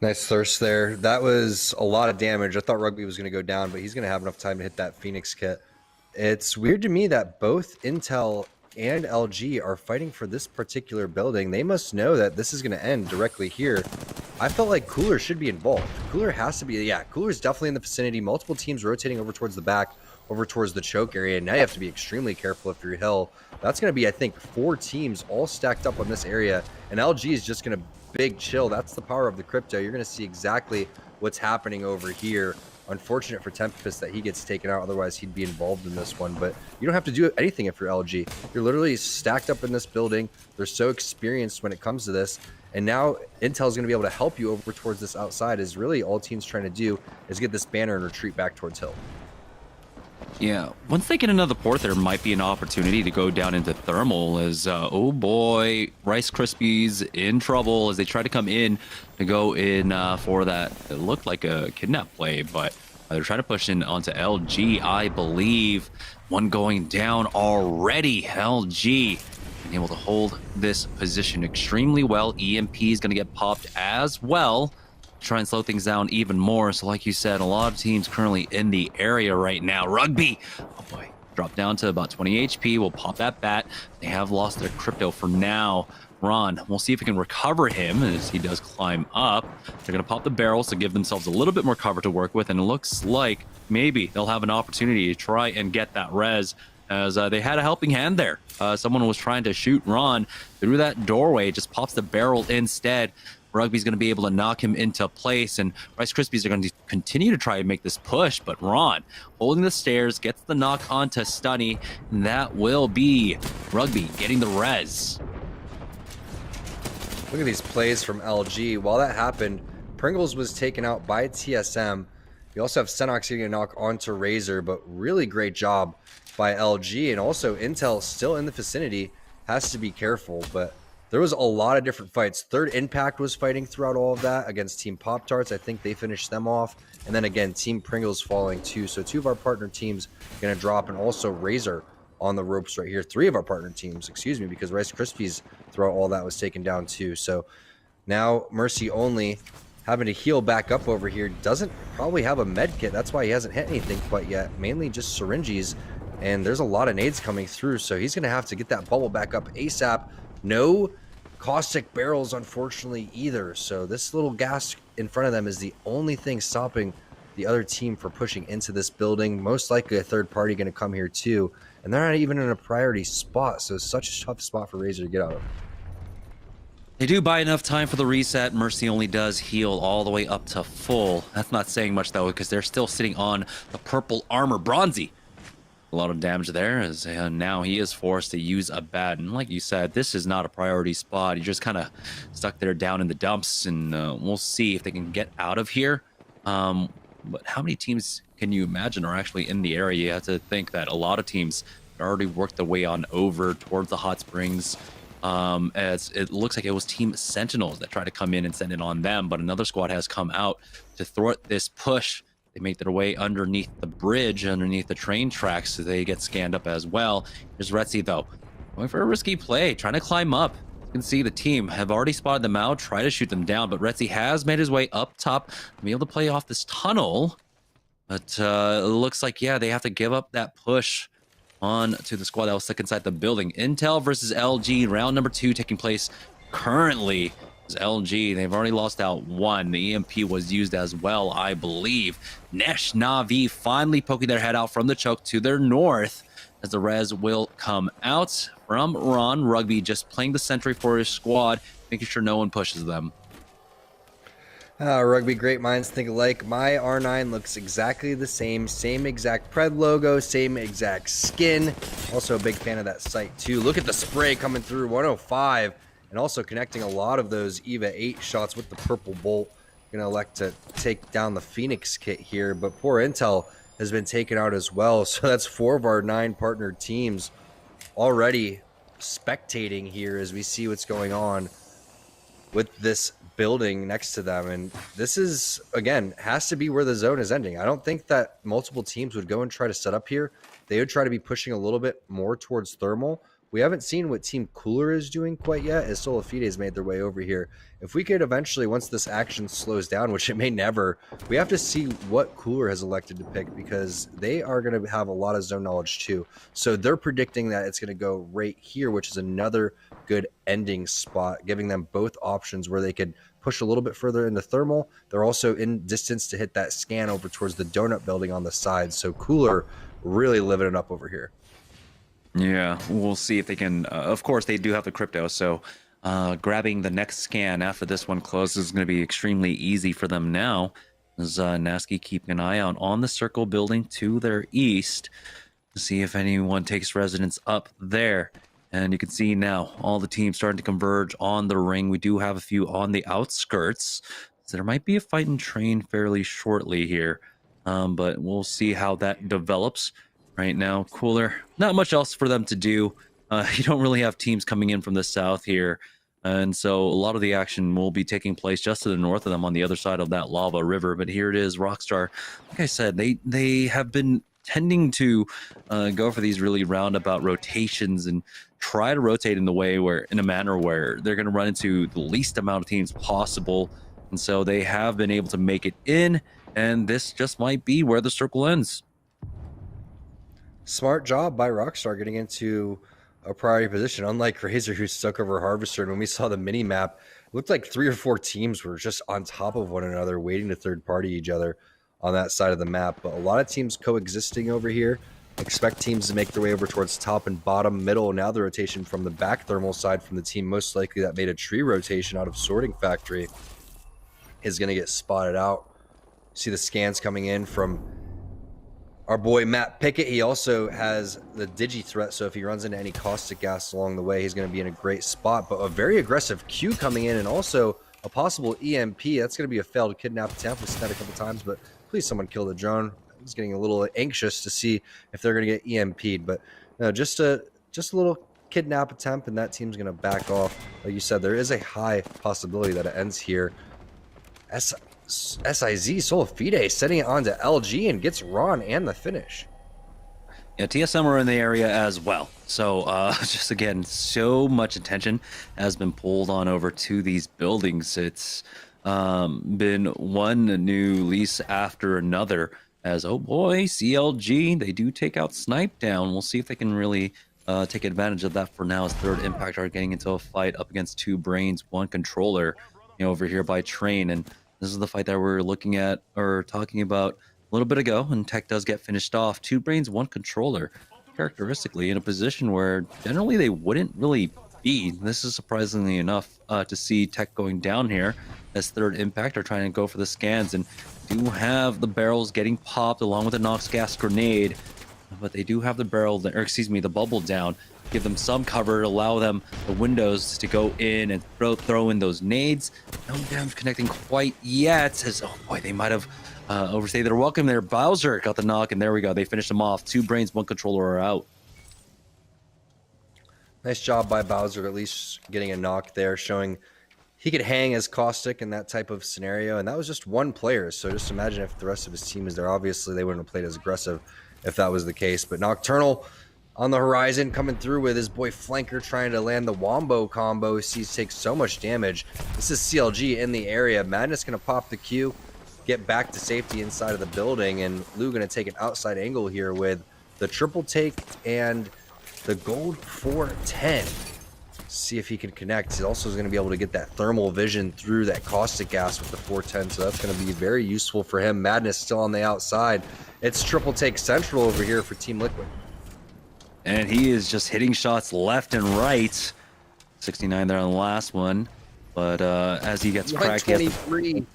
Speaker 6: Nice thirst there. That was a lot of damage. I thought Rugby was going to go down, but he's going to have enough time to hit that Phoenix kit. It's weird to me that both Intel and LG are fighting for this particular building. They must know that this is going to end directly here. I felt like Cooler should be involved. Cooler has to be. Yeah, Cooler's definitely in the vicinity. Multiple teams rotating over towards the back, over towards the choke area. Now you have to be extremely careful if you're Hill. That's going to be, I think, 4 teams all stacked up on this area. And LG is just going to big chill. That's the power of the crypto. You're going to see exactly what's happening over here. Unfortunate for Tempest that he gets taken out. Otherwise, he'd be involved in this one. But you don't have to do anything if you're LG. You're literally stacked up in this building. They're so experienced when it comes to this. And now Intel's going to be able to help you over towards this outside. Is really all teams trying to do is get this banner and retreat back towards Hill.
Speaker 5: Yeah, once they get another port, there might be an opportunity to go down into thermal as, oh boy, Rice Krispies in trouble as they try to come in to go in for that. It looked like a kidnap play, but they're trying to push in onto LG, I believe. One going down already. LG being able to hold this position extremely well. EMP is going to get popped as well. Try and slow things down even more. So like you said, a lot of teams currently in the area right now. Rugby, oh boy, drop down to about 20 HP. We'll pop that bat. They have lost their crypto for now. Ron, we'll see if we can recover him as he does climb up. They're going to pop the barrels to give themselves a little bit more cover to work with, and it looks like maybe they'll have an opportunity to try and get that res, as they had a helping hand there. Someone was trying to shoot Ron through that doorway, just pops the barrel instead. Rugby's going to be able to knock him into place, and Rice Krispies are going to continue to try and make this push, but Ron holding the stairs, gets the knock onto Stunny, and that will be Rugby getting the res.
Speaker 6: Look at these plays from LG. While that happened, Pringles was taken out by TSM. You also have Senox getting a knock onto Razor, but really great job by LG, and also Intel still in the vicinity. Has to be careful, but there was a lot of different fights. Third Impact was fighting throughout all of that against Team Pop-Tarts. I think they finished them off. And then again, Team Pringles falling too. So 2 of our partner teams going to drop, and also Razor on the ropes right here. 3 of our partner teams, excuse me, because Rice Krispies throughout all that was taken down too. So now Mercy only having to heal back up over here. Doesn't probably have a med kit. That's why he hasn't hit anything quite yet. Mainly just syringes. And there's a lot of nades coming through. So he's going to have to get that bubble back up ASAP. No caustic barrels, unfortunately, either. So this little gas in front of them is the only thing stopping the other team from pushing into this building. Most likely a third party going to come here too. And they're not even in a priority spot. So it's such a tough spot for Razor to get out of.
Speaker 5: They do buy enough time for the reset. Mercy only does heal all the way up to full. That's not saying much, though, because they're still sitting on the purple armor. Bronzy, a lot of damage there, as now he is forced to use a bat. And like you said, this is not a priority spot. You're just kind of stuck there down in the dumps, and we'll see if they can get out of here. But how many teams can you imagine are actually in the area? You have to think that a lot of teams already worked their way on over towards the hot springs. As it looks like it was Team Sentinels that tried to come in and send it on them, but another squad has come out to thwart this push. They make their way underneath the bridge, underneath the train tracks, so they get scanned up as well. Here's Retzi, though, going for a risky play, trying to climb up. You can see the team have already spotted them out, try to shoot them down, but Retzi has made his way up top to be able to play off this tunnel. But it looks like, yeah, they have to give up that push on to the squad that was stuck inside the building. Intel versus LG, round number 2 taking place currently. LG, they've already lost out 1. The EMP was used as well, I believe. Nesh Navi finally poking their head out from the choke to their north, as the res will come out from Ron. Rugby just playing the sentry for his squad, making sure no one pushes them.
Speaker 6: Rugby, great minds think alike. My R9 looks exactly the same exact Pred logo, same exact skin. Also a big fan of that sight too. Look at the spray coming through, 105, and also connecting a lot of those EVA 8 shots with the purple bolt. Gonna elect to take down the Phoenix kit here, but poor Intel has been taken out as well. So that's 4 of our 9 partnered teams already spectating here as we see what's going on with this building next to them. And this is, again, has to be where the zone is ending. I don't think that multiple teams would go and try to set up here. They would try to be pushing a little bit more towards thermal. We haven't seen what Team Cooler is doing quite yet, as Solafides made their way over here. If we could eventually, once this action slows down, which it may never, we have to see what Cooler has elected to pick, because they are going to have a lot of zone knowledge too. So they're predicting that it's going to go right here, which is another good ending spot, giving them both options where they could push a little bit further into thermal. They're also in distance to hit that scan over towards the donut building on the side. So Cooler really living it up over here.
Speaker 5: Yeah, we'll see if they can. Of course, they do have the crypto, so grabbing the next scan after this one closes is going to be extremely easy for them now. As Nasky keeping an eye out on the circle building to their east to see if anyone takes residence up there. And you can see now all the teams starting to converge on the ring. We do have a few on the outskirts, so there might be a fight in train fairly shortly here. But we'll see how that develops. right now. Cooler. Not much else for them to do. You don't really have teams coming in from the south here. And so a lot of the action will be taking place just to the north of them on the other side of that lava river. But here it is, Rockstar. Like I said, they have been tending to go for these really roundabout rotations and try to rotate in the way where, in a manner where they're going to run into the least amount of teams possible. And so they have been able to make it in, and this just might be where the circle ends.
Speaker 6: Smart job by Rockstar getting into a priority position, unlike Razor, who stuck over Harvester. And when we saw the mini map, it looked like 3 or 4 teams were just on top of one another, waiting to third party each other on that side of the map. But a lot of teams coexisting over here. Expect teams to make their way over towards top and bottom, middle. Now the rotation from the back thermal side from the team most likely that made a tree rotation out of Sorting Factory is going to get spotted out. See the scans coming in from our boy Matt Pickett. He also has the Digi threat, so if he runs into any caustic gas along the way, he's going to be in a great spot. But a very aggressive Q coming in, and also a possible EMP. That's going to be a failed kidnap attempt. We've seen that a couple times, but please someone kill the drone. I was getting a little anxious to see if they're going to get EMP'd, but no, just a little kidnap attempt, and that team's going to back off. Like you said, there is a high possibility that it ends here. SIZ Solafide sending it on to LG and gets Ron and the finish.
Speaker 5: Yeah, TSM are in the area as well. So just again, so much attention has been pulled on over to these buildings. It's been one new lease after another as, oh boy, CLG, they do take out Snipe down. We'll see if they can really take advantage of that for now as Third Impact are getting into a fight up against 2 brains, 1 controller, over here by Train. And this is the fight that we're looking at or talking about a little bit ago, and Tech does get finished off. 2 brains, 1 controller, characteristically in a position where generally they wouldn't really be. This is surprisingly enough to see Tech going down here as Third Impact are trying to go for the scans and do have the barrels getting popped along with a Nox gas grenade, but they do have the barrel, or excuse me, the bubble down. Give them some cover, allow them the windows to go in and throw in those nades. No damage connecting quite yet, as, oh boy, they might have overstayed their welcome there. Bowser got the knock, and there we go. They finished them off. 2 brains, 1 controller are out.
Speaker 6: Nice job by Bowser, at least getting a knock there, showing he could hang as Caustic in that type of scenario. And that was just 1 player, so just imagine if the rest of his team is there. Obviously, they wouldn't have played as aggressive if that was the case. But Nocturnal on the horizon, coming through with his boy Flanker, trying to land the Wombo combo. Sees takes so much damage. This is CLG in the area. Madness going to pop the Q, get back to safety inside of the building, and Lou going to take an outside angle here with the triple take and the gold 410. See if he can connect. He also is going to be able to get that thermal vision through that caustic gas with the 410, so that's going to be very useful for him. Madness still on the outside. It's triple take central over here for Team Liquid.
Speaker 5: And he is just hitting shots left and right. 69 there on the last one. But as he gets cracked, he has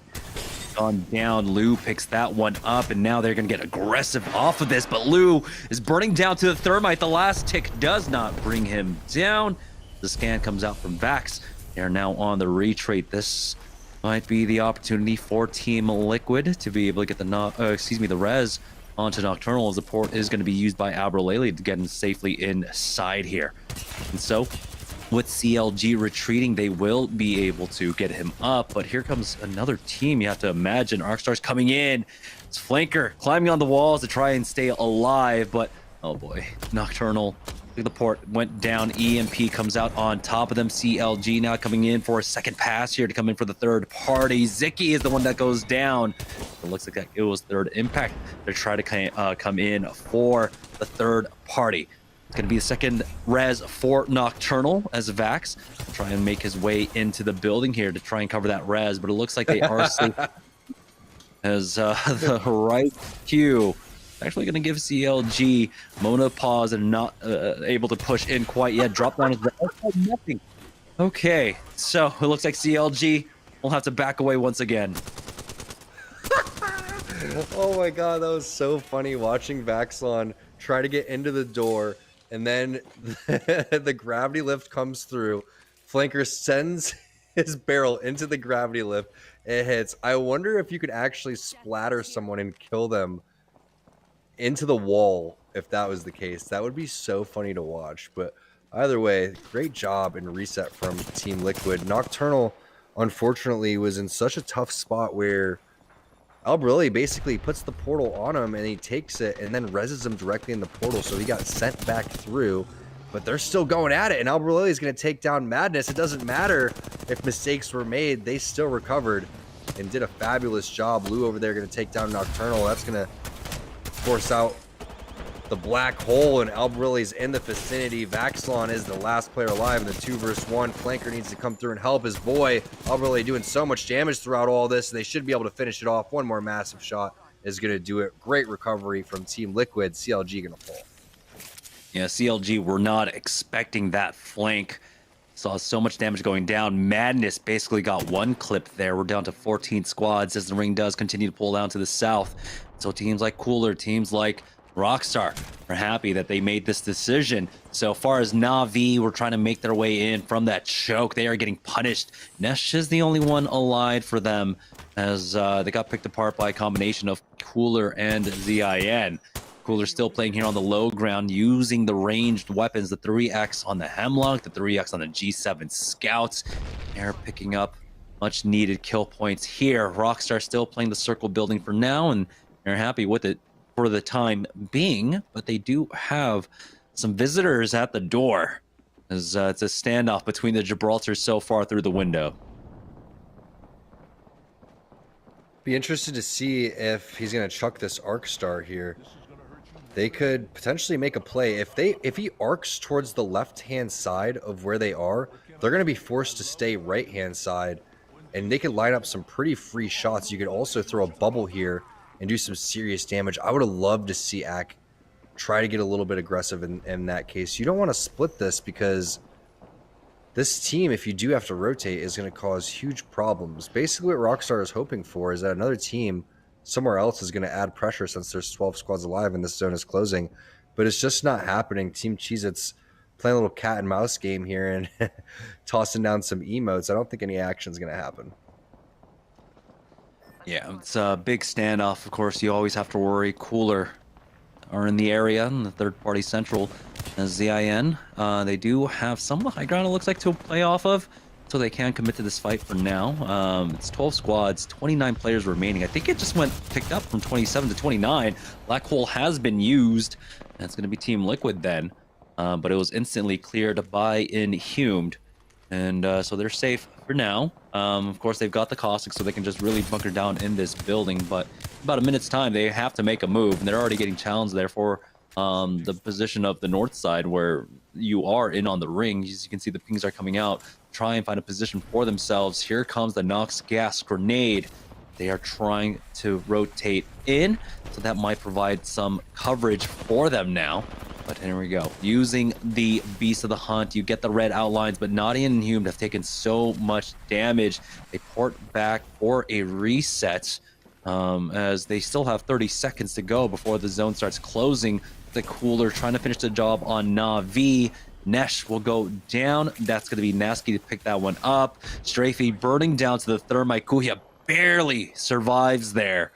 Speaker 5: gone down. Lou picks that one up, and now they're going to get aggressive off of this. But Lou is burning down to the thermite. The last tick does not bring him down. The scan comes out from Vax. They are now on the retreat. This might be the opportunity for Team Liquid to be able to get the res onto Nocturnal, as the port is going to be used by Abrolele to get him safely inside here. And so with CLG retreating, they will be able to get him up. But here comes another team. You have to imagine Arcstar's coming in. It's Flanker climbing on the walls to try and stay alive, but oh boy, Nocturnal, the port went down. EMP comes out on top of them. CLG now coming in for a second pass here to come in for the third party. Zicky is the one that goes down. It looks like it was Third Impact to try to come in for the third party. It's going to be the second res for Nocturnal as Vax try and make his way into the building here to try and cover that res, but it looks like they are safe as the right Q actually going to give CLG Mona pause and not able to push in quite yet. Drop down his nothing. Okay, so it looks like CLG will have to back away once again.
Speaker 6: Oh my god, that was so funny watching Vaxlon try to get into the door, and then the gravity lift comes through. Flanker sends his barrel into the gravity lift. It hits. I wonder if you could actually splatter someone and kill them into the wall if that was the case. That would be so funny to watch. But either way, great job in reset from Team Liquid. Nocturnal, unfortunately, was in such a tough spot where Albarelli basically puts the portal on him and he takes it and then reses him directly in the portal. So he got sent back through, but they're still going at it. And Albarelli is going to take down Madness. It doesn't matter if mistakes were made. They still recovered and did a fabulous job. Lou over there going to take down Nocturnal. That's going to force out the black hole, and Albarelli's in the vicinity. Vaxlon is the last player alive in the 2 versus 1. Flanker needs to come through and help his boy. Albarelli doing so much damage throughout all this, and they should be able to finish it off. One more massive shot is going to do it. Great recovery from Team Liquid. CLG going to fall.
Speaker 5: Yeah, CLG were not expecting that flank. Saw so much damage going down. Madness basically got one clip there. We're down to 14 squads as the ring does continue to pull down to the south. So teams like Cooler, teams like Rockstar are happy that they made this decision. So far as Na'Vi were trying to make their way in from that choke, they are getting punished. Nesh is the only one alive for them as they got picked apart by a combination of Cooler and ZIN. Cooler still playing here on the low ground, using the ranged weapons, the 3X on the Hemlock, the 3X on the G7 Scouts. They're picking up much needed kill points here. Rockstar still playing the circle building for now, and they're happy with it for the time being, but they do have some visitors at the door as it's a standoff between the Gibraltar so far through the window.
Speaker 6: Be interested to see if he's going to chuck this arc star here. They could potentially make a play. If he arcs towards the left-hand side of where they are, they're going to be forced to stay right-hand side, and they could line up some pretty free shots. You could also throw a bubble here and do some serious damage. I would have loved to see Ak try to get a little bit aggressive in that case. You don't want to split this because this team, if you do have to rotate, is going to cause huge problems. Basically what Rockstar is hoping for is that another team somewhere else is going to add pressure since there's 12 squads alive and this zone is closing. But it's just not happening. Team Cheez-Its playing a little cat and mouse game here and tossing down some emotes. I don't think any action is going to happen.
Speaker 5: Yeah, it's a big standoff. Of course, you always have to worry. Cooler are in the area, in the third-party central as ZIN. They do have some high ground, it looks like, to play off of, so they can commit to this fight for now. It's 12 squads, 29 players remaining. I think it just picked up from 27 to 29. Black hole has been used, and it's going to be Team Liquid then, but it was instantly cleared by Inhumed, and so they're safe for now. Of course, they've got the caustic, so they can just really bunker down in this building. But about a minute's time, they have to make a move, and they're already getting challenged there for the position of the north side where you are in on the ring. As you can see, the pings are coming out. Try and find a position for themselves. Here comes the Nox gas grenade. They are trying to rotate in, so that might provide some coverage for them now. But here we go. Using the Beast of the Hunt, you get the red outlines, but Naughty and Inhumed have taken so much damage. They port back for a reset as they still have 30 seconds to go before the zone starts closing. The Cooler trying to finish the job on Na'Vi. Nesh will go down. That's going to be Nasky to pick that one up. Strafey burning down to the thermite. Kuya barely survives there.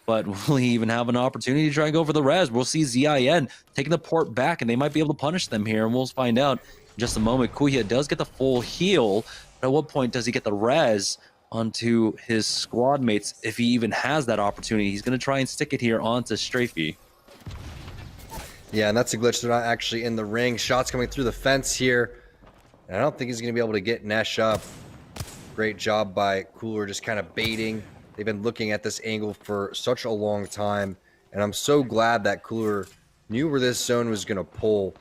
Speaker 5: But will he even have an opportunity to try and go for the res? We'll see ZIN taking the port back, and they might be able to punish them here, and we'll find out in just a moment. Kuya does get the full heal, but at what point does he get the res onto his squad mates if he even has that opportunity? He's going to try and stick it here onto Strafey.
Speaker 6: Yeah, and that's a glitch. They're not actually in the ring. Shots coming through the fence here. And I don't think he's going to be able to get Nesh up. Great job by Cooler just kind of baiting. They've been looking at this angle for such a long time. And I'm so glad that Cooler knew where this zone was going to pull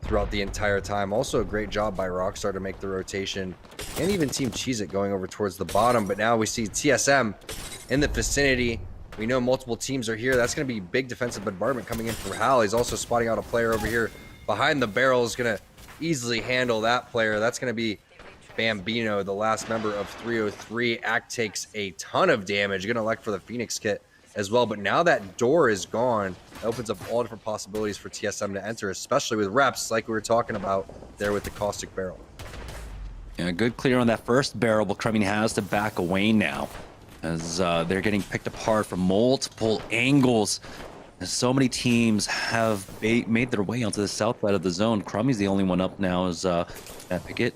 Speaker 6: throughout the entire time. Also a great job by Rockstar to make the rotation. And even Team Cheez-It going over towards the bottom. But now we see TSM in the vicinity. We know multiple teams are here. That's going to be big defensive bombardment coming in for Hal. He's also spotting out a player over here behind the barrel. Is going to easily handle that player. That's going to be Bambino, the last member of 303. Act takes a ton of damage. Going to elect for the Phoenix kit as well. But now that door is gone, it opens up all different possibilities for TSM to enter, especially with reps like we were talking about there with the caustic barrel.
Speaker 5: Yeah, good clear on that first barrel, but Kremlin has to back away now as they're getting picked apart from multiple angles. So many teams have made their way onto the south side of the zone. Crummy's the only one up now as that Pickett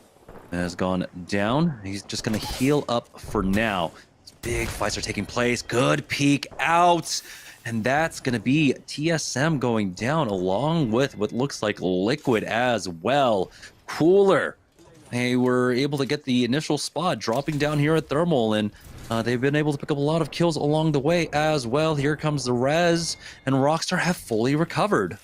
Speaker 5: has gone down. He's just going to heal up for now. Big fights are taking place. Good peek out. And that's going to be TSM going down along with what looks like Liquid as well. Cooler. They were able to get the initial spot dropping down here at Thermal, and they've been able to pick up a lot of kills along the way as well. Here comes the res, and Rockstar have fully recovered.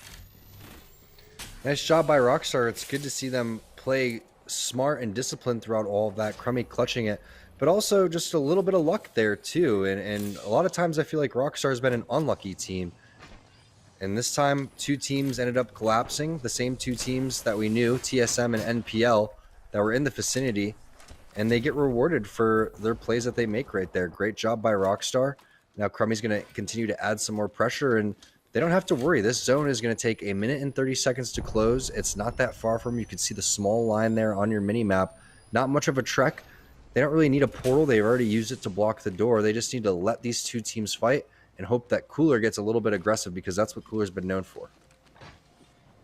Speaker 6: Nice job by Rockstar. It's good to see them play smart and disciplined throughout all of that. Crummy clutching it, but also just a little bit of luck there too. And a lot of times I feel like Rockstar has been an unlucky team. And this time, two teams ended up collapsing. The same two teams that we knew, TSM and NPL, that were in the vicinity. And they get rewarded for their plays that they make right there. Great job by Rockstar. Now Crummy's going to continue to add some more pressure, and they don't have to worry. This zone is going to take 1 minute and 30 seconds to close. It's not that far from you. Can see the small line there on your mini map. Not much of a trek. They don't really need a portal. They've already used it to block the door. They just need to let these two teams fight and hope that Cooler gets a little bit aggressive, because that's what Cooler's been known for.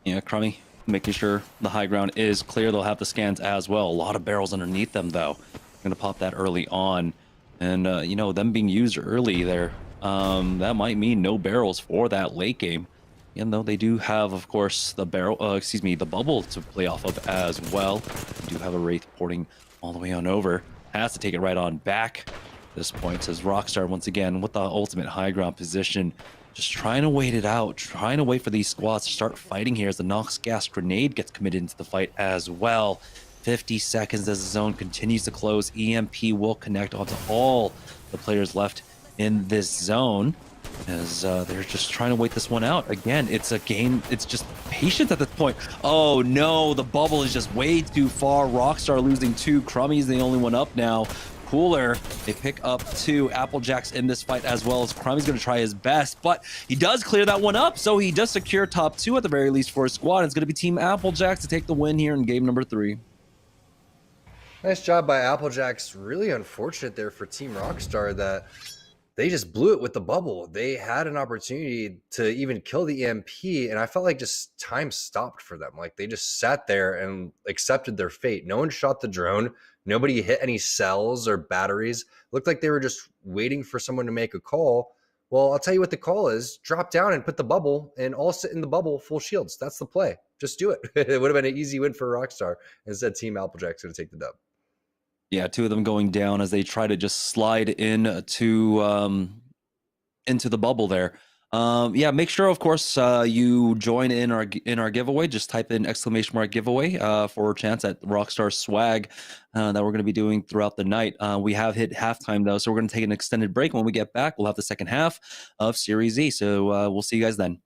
Speaker 5: Yeah, Crummy making sure the high ground is clear. They'll have the scans as well. A lot of barrels underneath them, though. Going to pop that early on. And, you know, them being used early there, that might mean no barrels for that late game. Even though they do have, of course, the the bubble to play off of as well. They do have a Wraith porting all the way on over. Has to take it right on back at this point, says Rockstar once again with the ultimate high ground position. Just trying to wait it out, trying to wait for these squads to start fighting here as the Nox gas grenade gets committed into the fight as well. 50 seconds as the zone continues to close. EMP will connect onto all the players left in this zone as they're just trying to wait this one out. Again, it's a game, it's just patience at this point. Oh no, the bubble is just way too far. Rockstar losing 2. Crummy's the only one up now. Cooler, they pick up 2 Applejacks in this fight as well as Crummy's going to try his best, but he does clear that one up, so he does secure top 2 at the very least for his squad. It's going to be Team Applejacks to take the win here in game number 3.
Speaker 6: Nice job by Applejacks. Really unfortunate there for Team Rockstar that they just blew it with the bubble. They had an opportunity to even kill the EMP, and I felt like just time stopped for them. Like they just sat there and accepted their fate. No one shot the drone. Nobody hit any cells or batteries. Looked like they were just waiting for someone to make a call. Well, I'll tell you what the call is. Drop down and put the bubble, and all sit in the bubble full shields. That's the play. Just do it. It would have been an easy win for Rockstar. Instead, Team Applejack's going to take the dub.
Speaker 5: Yeah, 2 of them going down as they try to just slide into the bubble there. Yeah, make sure, of course, you join in our giveaway. Just type in !giveaway for a chance at Rockstar swag that we're going to be doing throughout the night. We have hit halftime, though, so we're going to take an extended break. When we get back, we'll have the second half of Series E. So we'll see you guys then.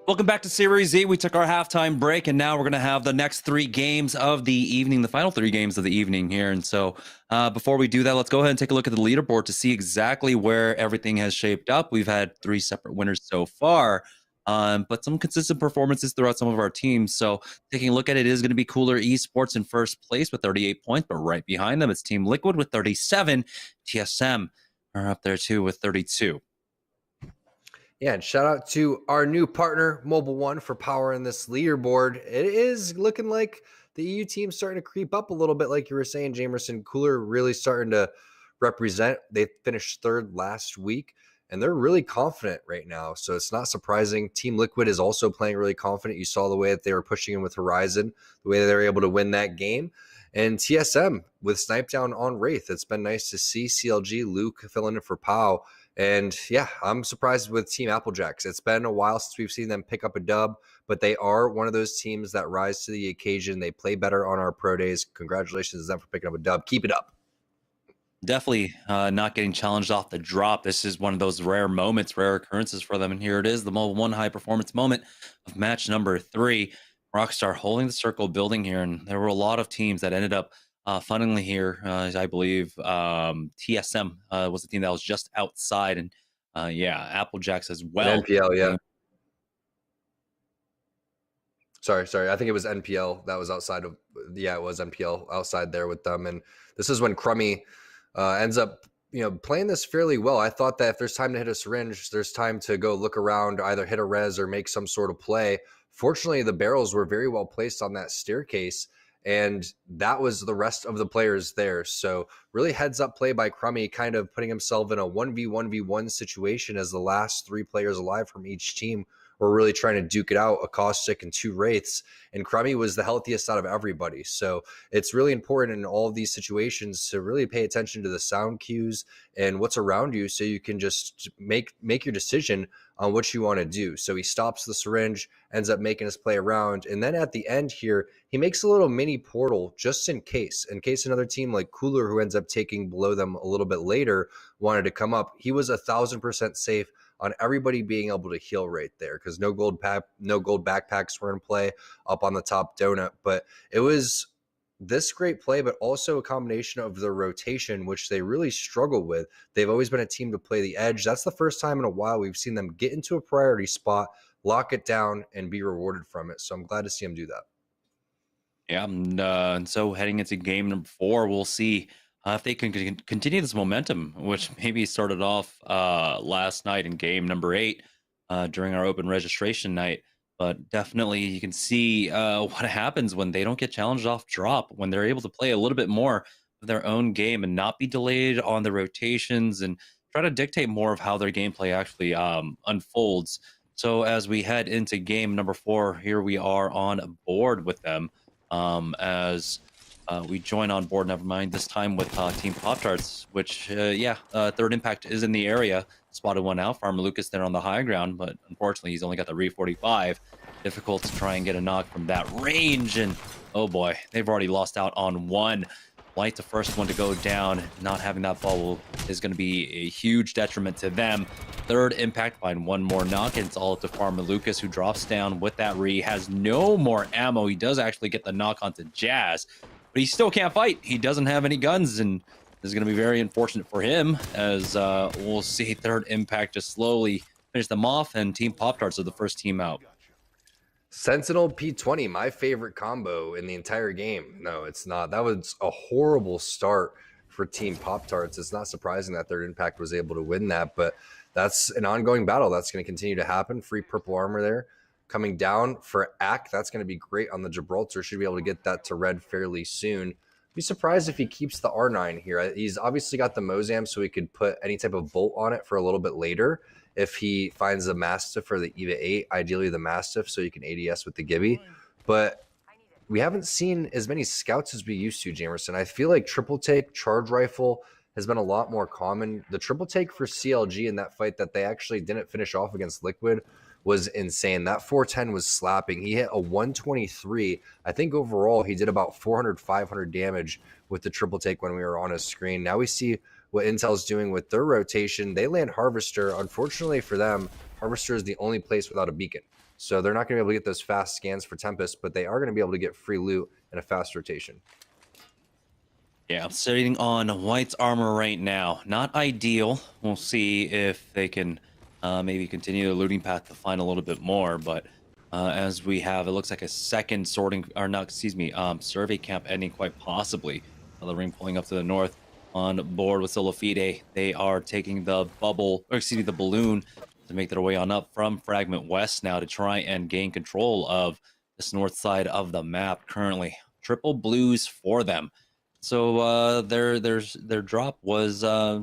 Speaker 5: Welcome back to Series E. We took our halftime break, and now we're going to have the next 3 games of the evening, the final 3 games of the evening here. And so before we do that, let's go ahead and take a look at the leaderboard to see exactly where everything has shaped up. We've had 3 separate winners so far, but some consistent performances throughout some of our teams. So taking a look at it, is going to be Cooler Esports in first place with 38 points, but right behind them, it's Team Liquid with 37. TSM are up there too with 32.
Speaker 6: Yeah, and shout out to our new partner, Mobile One, for powering this leaderboard. It is looking like the EU team's starting to creep up a little bit, like you were saying, Jamerson. Cooler really starting to represent. They finished 3rd last week, and they're really confident right now. So it's not surprising. Team Liquid is also playing really confident. You saw the way that they were pushing in with Horizon, the way that they were able to win that game. And TSM with Snipe Down on Wraith. It's been nice to see CLG, Luke filling in for Pow. And yeah, I'm surprised with Team Applejacks. It's been a while since we've seen them pick up a dub, but they are one of those teams that rise to the occasion. They play better on our pro days. Congratulations to them for picking up a dub. Keep it up.
Speaker 5: Definitely not getting challenged off the drop. This is one of those rare moments, rare occurrences for them. And here it is, the Mobile One high performance moment of match number 3. Rockstar holding the circle, building here. And there were a lot of teams that ended up funnily here. I believe TSM was the team that was just outside. And yeah, Applejacks as well.
Speaker 6: And NPL, yeah. Sorry. I think it was NPL that was outside of, yeah, it was NPL outside there with them. And this is when Crummy ends up, playing this fairly well. I thought that if there's time to hit a syringe, there's time to go look around, either hit a res or make some sort of play. Fortunately, the barrels were very well placed on that staircase, and that was the rest of the players there. So really heads up play by Crummy, kind of putting himself in a 1v1v1 situation as the last 3 players alive from each team were really trying to duke it out, a Caustic and 2 Wraiths. And Crummy was the healthiest out of everybody. So it's really important in all of these situations to really pay attention to the sound cues and what's around you so you can just make your decision on what you want to do. So he stops the syringe, ends up making his play around. And then at the end here, he makes a little mini portal just in case another team like Cooler, who ends up taking below them a little bit later, wanted to come up. He was 1,000% safe on everybody being able to heal right there, because no gold backpacks were in play up on the top donut. But it was this great play, but also a combination of the rotation, which they really struggle with. They've always been a team to play the edge. That's the first time in a while we've seen them get into a priority spot, lock it down, and be rewarded from it. So I'm glad to see them do that.
Speaker 5: Yeah, and so heading into game number 4, we'll see if they can continue this momentum, which maybe started off last night in game number 8 during our open registration night. But definitely you can see what happens when they don't get challenged off drop, when they're able to play a little bit more of their own game and not be delayed on the rotations and try to dictate more of how their gameplay actually unfolds. So as we head into game number 4, here we are on board with them as we join on board, never mind, this time with Team Pop-Tarts, which, Third Impact is in the area. Spotted one out, Farmer Lucas there on the high ground, but unfortunately he's only got the Re-45. Difficult to try and get a knock from that range, and oh boy, they've already lost out on one. Light, the first one to go down. Not having that bubble is going to be a huge detriment to them. Third Impact find one more knock, and it's all up to Farmer Lucas, who drops down with that Re, has no more ammo. He does actually get the knock onto Jazz, but he still can't fight. He doesn't have any guns, and this is going to be very unfortunate for him, as we'll see Third Impact just slowly finish them off, and Team Pop-Tarts are the first team out.
Speaker 6: Sentinel P20, my favorite combo in the entire game. No, it's not. That was a horrible start for Team Pop-Tarts. It's not surprising that Third Impact was able to win that, but that's an ongoing battle. That's going to continue to happen. Free purple armor there. Coming down for Ack, that's going to be great on the Gibraltar. Should be able to get that to red fairly soon. Be surprised if he keeps the R9 here. He's obviously got the Mozam, so he could put any type of bolt on it for a little bit later. If he finds the Mastiff or the EVA 8, ideally the Mastiff, so you can ADS with the Gibby. But we haven't seen as many scouts as we used to, Jamerson. I feel like triple take, charge rifle has been a lot more common. The triple take for CLG in that fight that they actually didn't finish off against Liquid was insane. That 410 was slapping. He hit a 123. I think overall he did about 400, 500 damage with the triple take when we were on his screen. Now we see what Intel's doing with their rotation. They land Harvester. Unfortunately for them, Harvester is the only place without a beacon. So they're not going to be able to get those fast scans for Tempest, but they are going to be able to get free loot and a fast rotation.
Speaker 5: Yeah, I'm sitting on White's armor right now. Not ideal. We'll see if they can maybe continue the looting path to find a little bit more. But as we have, it looks like a second sorting, or not, excuse me, survey camp ending quite possibly. The ring pulling up to the north on board with Solofide. They are taking the bubble, or excuse me, the balloon to make their way on up from Fragment West now to try and gain control of this north side of the map currently. Triple blues for them. So their drop was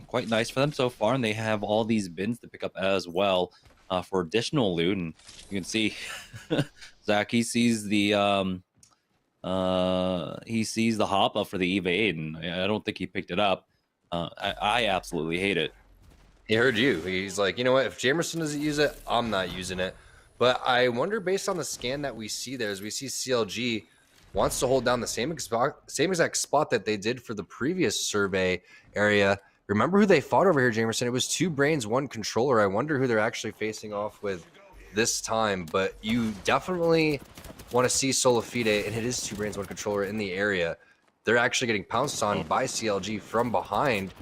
Speaker 5: quite nice for them so far, and they have all these bins to pick up as well for additional loot. And you can see Zach, he sees the hop up for the evade, and I don't think he picked it up. I absolutely hate it.
Speaker 6: He heard you. He's like, you know what? If Jamerson doesn't use it, I'm not using it. But I wonder, based on the scan that we see there, as we see CLG wants to hold down the same exact spot that they did for the previous survey area. Remember who they fought over here, Jamerson? It was 2 brains, 1 controller. I wonder who they're actually facing off with this time. But you definitely want to see Solofide, and it is 2 brains, 1 controller in the area. They're actually getting pounced on by CLG from behind.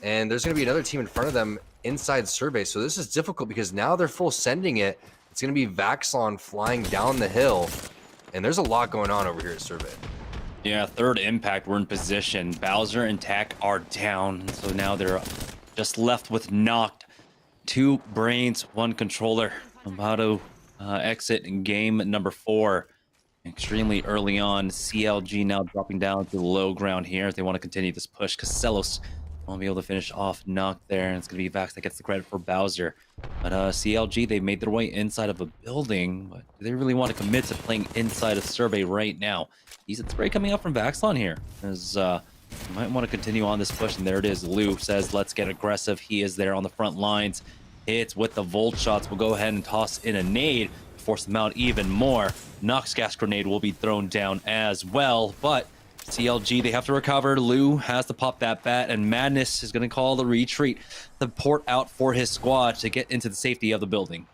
Speaker 6: And there's going to be another team in front of them inside survey. So this is difficult because now they're full sending it. It's going to be Vaxlon flying down the hill. And there's a lot going on over here at survey.
Speaker 5: Yeah, third impact, we're in position. Bowser and Tack are down. So now they're just left with knocked. 2 brains, 1 controller. About to exit in game number 4. Extremely early on. CLG now dropping down to the low ground here as they want to continue this push. Casellos won't be able to finish off knocked there, and it's going to be Vax that gets the credit for Bowser. But CLG, they made their way inside of a building, but do they really want to commit to playing inside of survey right now? Decent spray coming up from Vaxlon here, as you might want to continue on this push, and there it is. Lou says, let's get aggressive. He is there on the front lines. Hits with the Volt shots. We'll go ahead and toss in a nade to force them out even more. Nox gas grenade will be thrown down as well, but CLG, they have to recover. Lou has to pop that bat, and Madness is going to call the retreat, the port out for his squad to get into the safety of the building.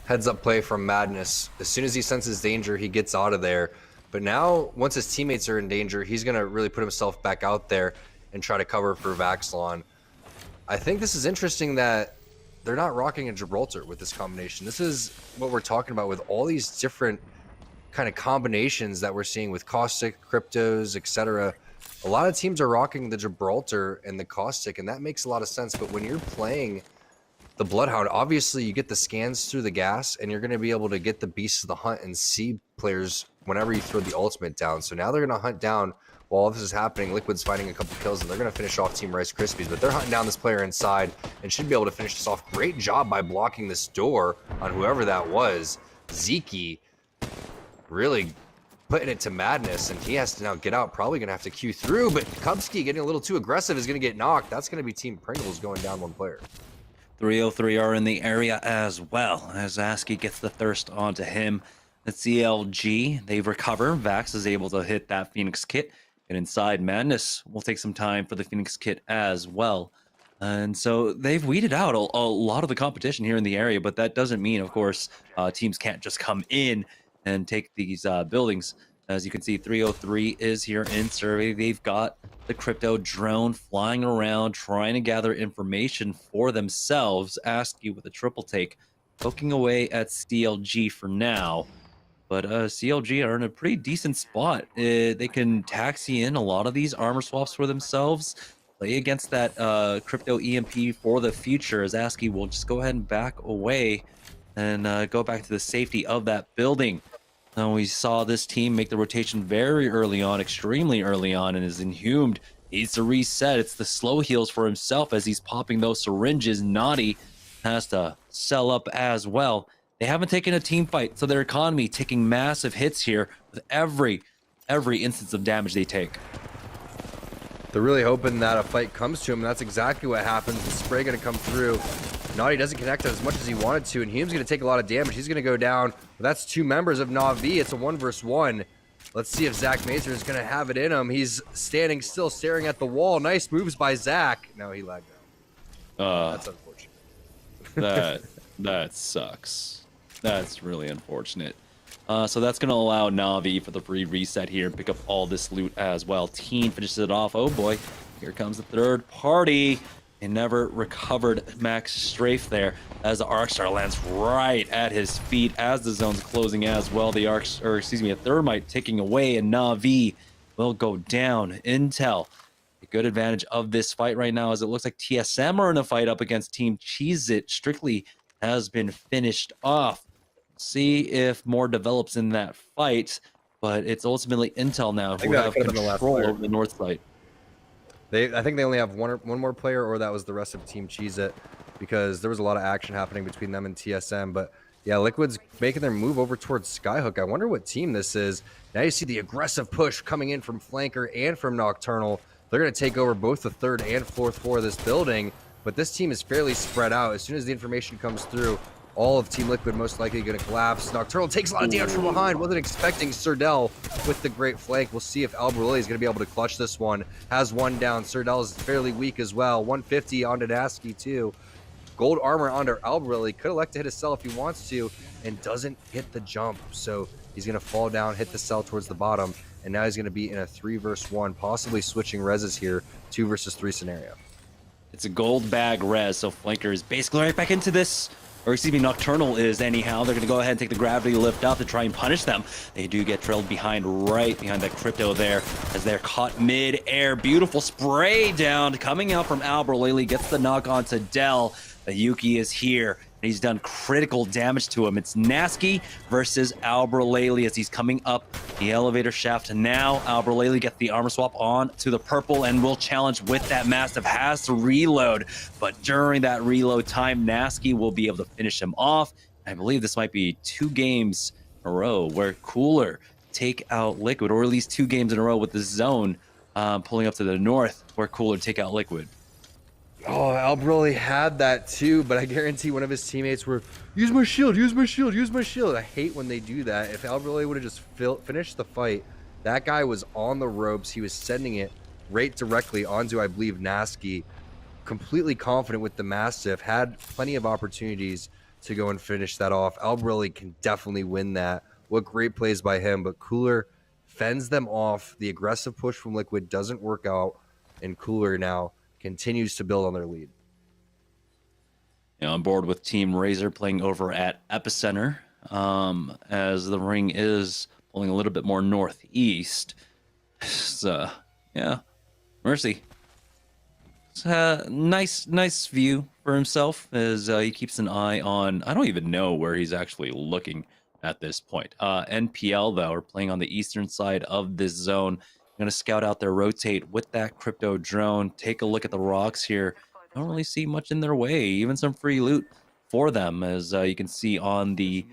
Speaker 6: Heads up play from Madness. As soon as he senses danger, he gets out of there. But now, once his teammates are in danger, he's going to really put himself back out there and try to cover for Vaxlon. I think this is interesting that they're not rocking a Gibraltar with this combination. This is what we're talking about with all these different kind of combinations that we're seeing with Caustic, Cryptos, etc. A lot of teams are rocking the Gibraltar and the Caustic, and that makes a lot of sense. But when you're playing the Bloodhound, obviously you get the scans through the gas, and you're going to be able to get the Beasts of the Hunt and see players whenever you throw the ultimate down. So now they're going to hunt down while all this is happening. Liquid's finding a couple kills, and they're going to finish off Team Rice Krispies. But they're hunting down this player inside and should be able to finish this off. Great job by blocking this door on whoever that was. Zeke really putting it to Madness, and he has to now get out. Probably going to have to queue through, but Kubsky getting a little too aggressive is going to get knocked. That's going to be Team Pringles going down 1 player.
Speaker 5: 303 are in the area as well, as Aski gets the thirst onto him. The CLG, they recover. Vax is able to hit that Phoenix kit. And inside, Madness will take some time for the Phoenix kit as well. And so they've weeded out a lot of the competition here in the area, but that doesn't mean, of course, teams can't just come in and take these buildings. As you can see, 303 is here in survey. They've got the crypto drone flying around, trying to gather information for themselves. Asky with a triple take, poking away at CLG for now. But CLG are in a pretty decent spot. They can taxi in a lot of these armor swaps for themselves, play against that crypto EMP for the future, as Asky will just go ahead and back away and go back to the safety of that building. Now, we saw this team make the rotation very early on, extremely early on, and is inhumed. Needs to reset. It's the slow heals for himself as he's popping those syringes. Naughty has to sell up as well. They haven't taken a team fight, so their economy taking massive hits here with every instance of damage they take.
Speaker 6: They're really hoping that a fight comes to him, and that's exactly what happens. The spray going to come through. Naughty doesn't connect as much as he wanted to, and Hume's going to take a lot of damage. He's going to go down. But that's 2 members of Na'Vi. It's a 1 versus 1. Let's see if Zach Mazer is going to have it in him. He's standing still, staring at the wall. Nice moves by Zach. No, he lagged out. That's unfortunate.
Speaker 5: That sucks. That's really unfortunate. So that's going to allow Na'Vi for the free reset here and pick up all this loot as well. Teen finishes it off. Oh boy, here comes the third party. And never recovered Max Strafe there as the Arcstar lands right at his feet as the zone's closing as well. The a Thermite taking away, and Na'Vi will go down. Intel, a good advantage of this fight right now as it looks like TSM are in a fight up against Team Cheez-It. Strictly has been finished off. See if more develops in that fight, but it's ultimately Intel now who have control over the north side.
Speaker 6: I think they only have one more player, or that was the rest of Team Cheez-It, because there was a lot of action happening between them and TSM. But yeah, Liquid's making their move over towards Skyhook. I wonder what team this is. Now you see the aggressive push coming in from Flanker and from Nocturnal. They're going to take over both the third and fourth floor of this building, but this team is fairly spread out. As soon as the information comes through, all of Team Liquid most likely going to collapse. Nocturnal takes a lot of damage from behind. Wasn't expecting Surdell with the great flank. We'll see if Albrulli is going to be able to clutch this one. Has one down. Surdell is fairly weak as well. 150 onto Nasky too. Gold armor onto Albrulli. Could elect to hit a cell if he wants to, and doesn't hit the jump. So he's going to fall down, hit the cell towards the bottom, and now he's going to be in a 3 versus 1, possibly switching reses here, 2 versus 3 scenario.
Speaker 5: It's a gold bag res, so Flanker is basically right back into this. Or excuse me, Nocturnal is anyhow. They're going to go ahead and take the gravity lift up to try and punish them. They do get trailed right behind that crypto there as they're caught mid-air. Beautiful spray down coming out from Albrulli. Gets the knock onto Dell. The Yuki is here. He's done critical damage to him. It's Nasky versus Albrulli as he's coming up the elevator shaft. Now Albrulli gets the armor swap on to the purple and will challenge with that Mastiff. Has to reload, but during that reload time, Nasky will be able to finish him off. I believe this might be 2 games in a row where Cooler take out Liquid, or at least 2 games in a row with the zone pulling up to the north where Cooler take out Liquid.
Speaker 6: Oh, Albrulli had that too, but I guarantee one of his teammates were, use my shield, use my shield, use my shield. I hate when they do that. If Albrulli would have just finished the fight, that guy was on the ropes. He was sending it right directly onto, I believe, Nasky. Completely confident with the Mastiff. Had plenty of opportunities to go and finish that off. Albrulli can definitely win that. What great plays by him, but Cooler fends them off. The aggressive push from Liquid doesn't work out, and Cooler now continues to build on their lead.
Speaker 5: On board with Team Razor playing over at Epicenter, as the ring is pulling a little bit more northeast. So, yeah, Mercy. It's a nice view for himself as he keeps an eye on, I don't even know where he's actually looking at this point. NPL, though, are playing on the eastern side of this zone. Going to scout out their rotate with that crypto drone. Take a look at the rocks here. Don't really see much in their way. Even some free loot for them, as you can see on the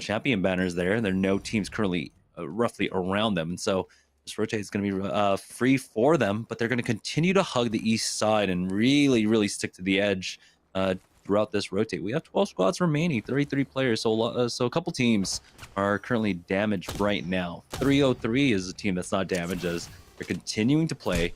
Speaker 5: champion banners there. There are no teams currently roughly around them. And so this rotate is going to be free for them, but they're going to continue to hug the east side and really stick to the edge throughout this rotate. We have 12 squads remaining, 33 players, so a couple teams are currently damaged right now. 303 is a team that's not damaged as they're continuing to play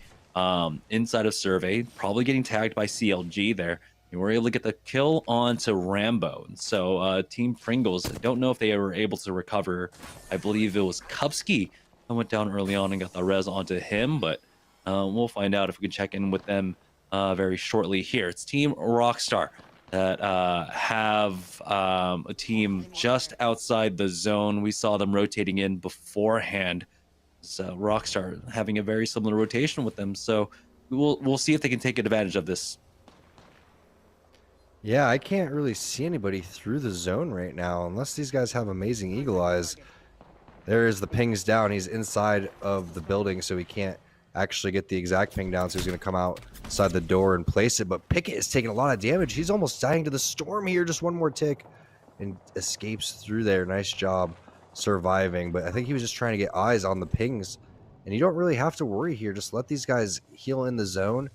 Speaker 5: inside of Survey, probably getting tagged by CLG there. And we're able to get the kill onto Rambo. And so Team Pringles, I don't know if they were able to recover. I believe it was Kupski that went down early on and got the res onto him, but we'll find out if we can check in with them very shortly here. It's Team Rockstar that have a team just outside the zone. We saw them rotating in beforehand. So Rockstar having a very similar rotation with them. So we'll see if they can take advantage of this.
Speaker 6: Yeah, I can't really see anybody through the zone right now unless these guys have amazing eagle eyes. There is the pings down. He's inside of the building, so he can't actually get the exact ping down, so he's going to come outside the door and place it. But Pickett is taking a lot of damage. He's almost dying to the storm here. Just one more tick and escapes through there. Nice job surviving. But I think he was just trying to get eyes on the pings. And you don't really have to worry here. Just let these guys heal in the zone.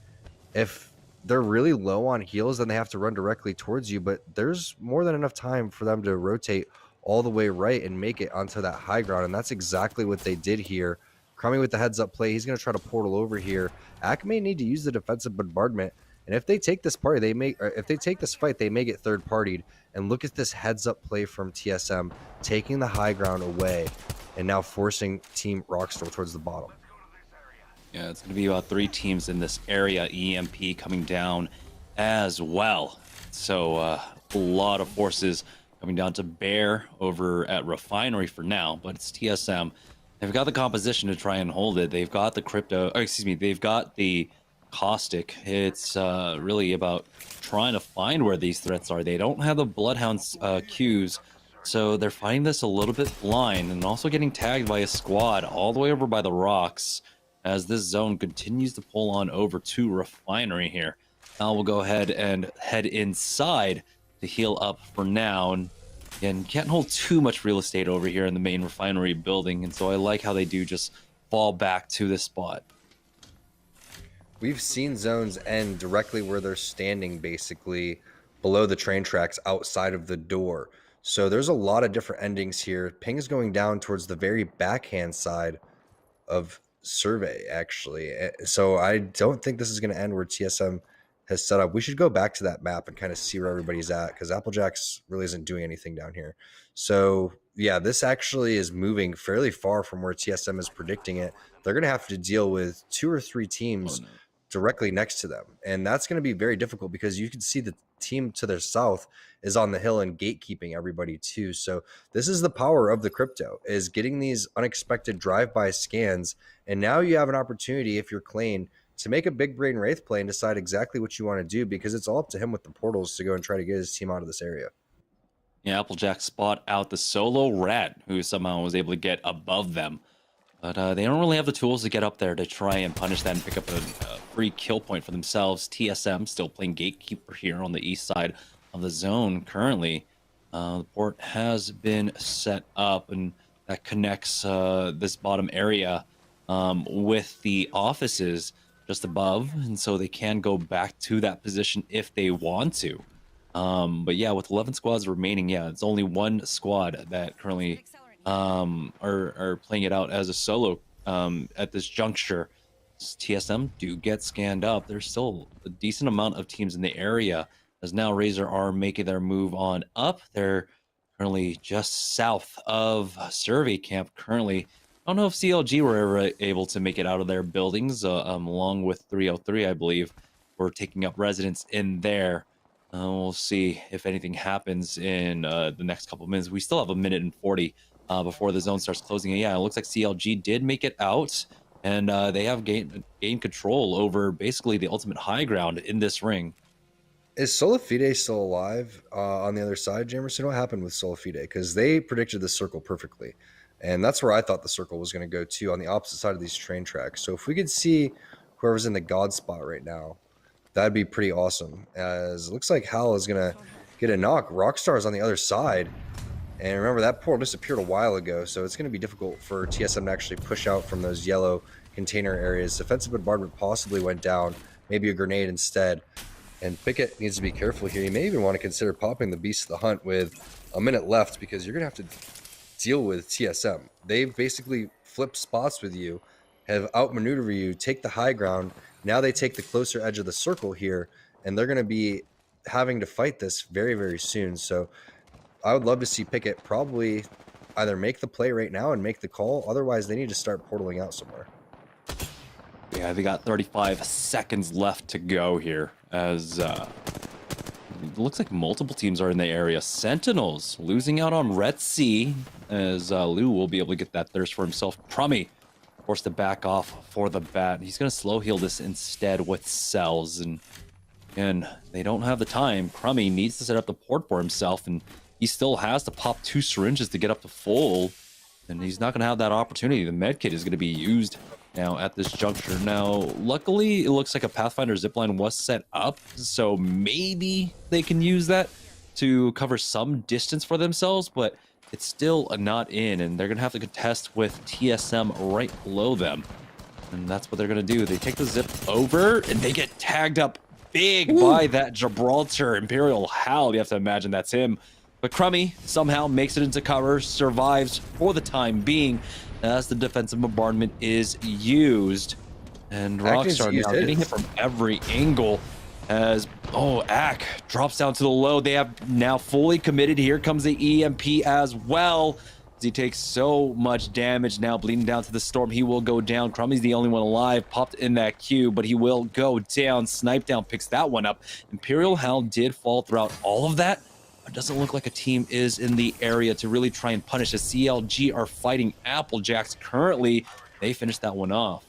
Speaker 6: If they're really low on heals, then they have to run directly towards you. But there's more than enough time for them to rotate all the way right and make it onto that high ground. And that's exactly what they did here. Crummy with the heads up play. He's going to try to portal over here. Ak may need to use the defensive bombardment And if they take this party, if they take this fight, they may get third partied. And look at this heads up play from TSM, taking the high ground away and now forcing Team Rockstar towards the bottom.
Speaker 5: Yeah, it's going to be about 3 teams in this area. EMP coming down as well. So a lot of forces coming down to bear over at Refinery for now, but it's TSM. They've got the composition to try and hold it. They've got the crypto, they've got the caustic. It's really about trying to find where these threats are. They don't have the Bloodhounds cues, so they're finding this a little bit blind and also getting tagged by a squad all the way over by the rocks as this zone continues to pull on over to Refinery here. Now we'll go ahead and head inside to heal up for now. And again, can't hold too much real estate over here in the main Refinery building, and so I like how they do just fall back to this spot.
Speaker 6: We've seen zones end directly where they're standing, basically below the train tracks outside of the door. So there's a lot of different endings here. Ping's going down towards the very backhand side of Survey, actually. So I don't think this is going to end where TSM has set up. We should go back to that map and kind of see where everybody's at, because Applejacks really isn't doing anything down here. So yeah, this actually is moving fairly far from where TSM is predicting it. They're going to have to deal with 2 or 3 teams directly next to them, and that's going to be very difficult because you can see the team to their south is on the hill and gatekeeping everybody too. So this is the power of the crypto, is getting these unexpected drive-by scans, and now you have an opportunity, if you're Klein, to make a big brain Wraith play and decide exactly what you want to do, because it's all up to him with the portals to go and try to get his team out of this area.
Speaker 5: Yeah, Applejack spot out the solo rat, who somehow was able to get above them. But they don't really have the tools to get up there to try and punish that and pick up a free kill point for themselves. TSM still playing gatekeeper here on the east side of the zone currently. The port has been set up, and that connects this bottom area with the offices just above, and so they can go back to that position if they want to. But yeah, with 11 squads remaining, yeah, it's only 1 squad that currently are playing it out as a solo at this juncture. TSM do get scanned up. There's still a decent amount of teams in the area, as now Razor are making their move on up. They're currently just south of Survey Camp currently. I don't know if CLG were ever able to make it out of their buildings, along with 303, I believe, were taking up residence in there. We'll see if anything happens in the next couple of minutes. We still have 1:40 before the zone starts closing. And yeah, it looks like CLG did make it out, and they have gained control over basically the ultimate high ground in this ring.
Speaker 6: Is Solafide still alive on the other side, Jamerson? What happened with Solafide? Because they predicted the circle perfectly. And that's where I thought the circle was going to go to, on the opposite side of these train tracks. So if we could see whoever's in the God spot right now, that'd be pretty awesome. As it looks like Hal is going to get a knock. Rockstar's on the other side. And remember, that portal disappeared a while ago, so it's going to be difficult for TSM to actually push out from those yellow container areas. Defensive bombardment possibly went down, maybe a grenade instead. And Pickett needs to be careful here. You may even want to consider popping the Beast of the Hunt with a minute left, because you're going to have to deal with TSM. They've basically flipped spots with you, have outmaneuvered you, take the high ground. Now they take the closer edge of the circle here, and they're going to be having to fight this very, very soon. So I would love to see Pickett probably either make the play right now and make the call. Otherwise, they need to start portaling out somewhere.
Speaker 5: Yeah, they got 35 seconds left to go here, as it looks like multiple teams are in the area. Sentinels losing out on Red Sea, as Lou will be able to get that thirst for himself. Crummy forced to back off for the bat. He's going to slow heal this instead with cells, and they don't have the time. Crummy needs to set up the port for himself, and he still has to pop 2 syringes to get up to full, and he's not going to have that opportunity. The med kit is going to be used now at this juncture. Now, luckily, it looks like a Pathfinder zipline was set up, so maybe they can use that to cover some distance for themselves, but it's still not in, and they're going to have to contest with TSM right below them. And that's what they're going to do. They take the zip over, and they get tagged up big by that Gibraltar Imperial Hal. You have to imagine that's him. But Crummy somehow makes it into cover, survives for the time being, as the defensive bombardment is used. And Rockstar now getting hit from every angle. as Ack drops down to the low. They have now fully committed. Here comes the EMP as well. As he takes so much damage now, bleeding down to the storm. He will go down. Crummy's the only one alive, popped in that queue, but he will go down. Snipe Down picks that one up. Imperial Hound did fall throughout all of that, but it doesn't look like a team is in the area to really try and punish. The CLG are fighting Applejacks currently. They finished that one off.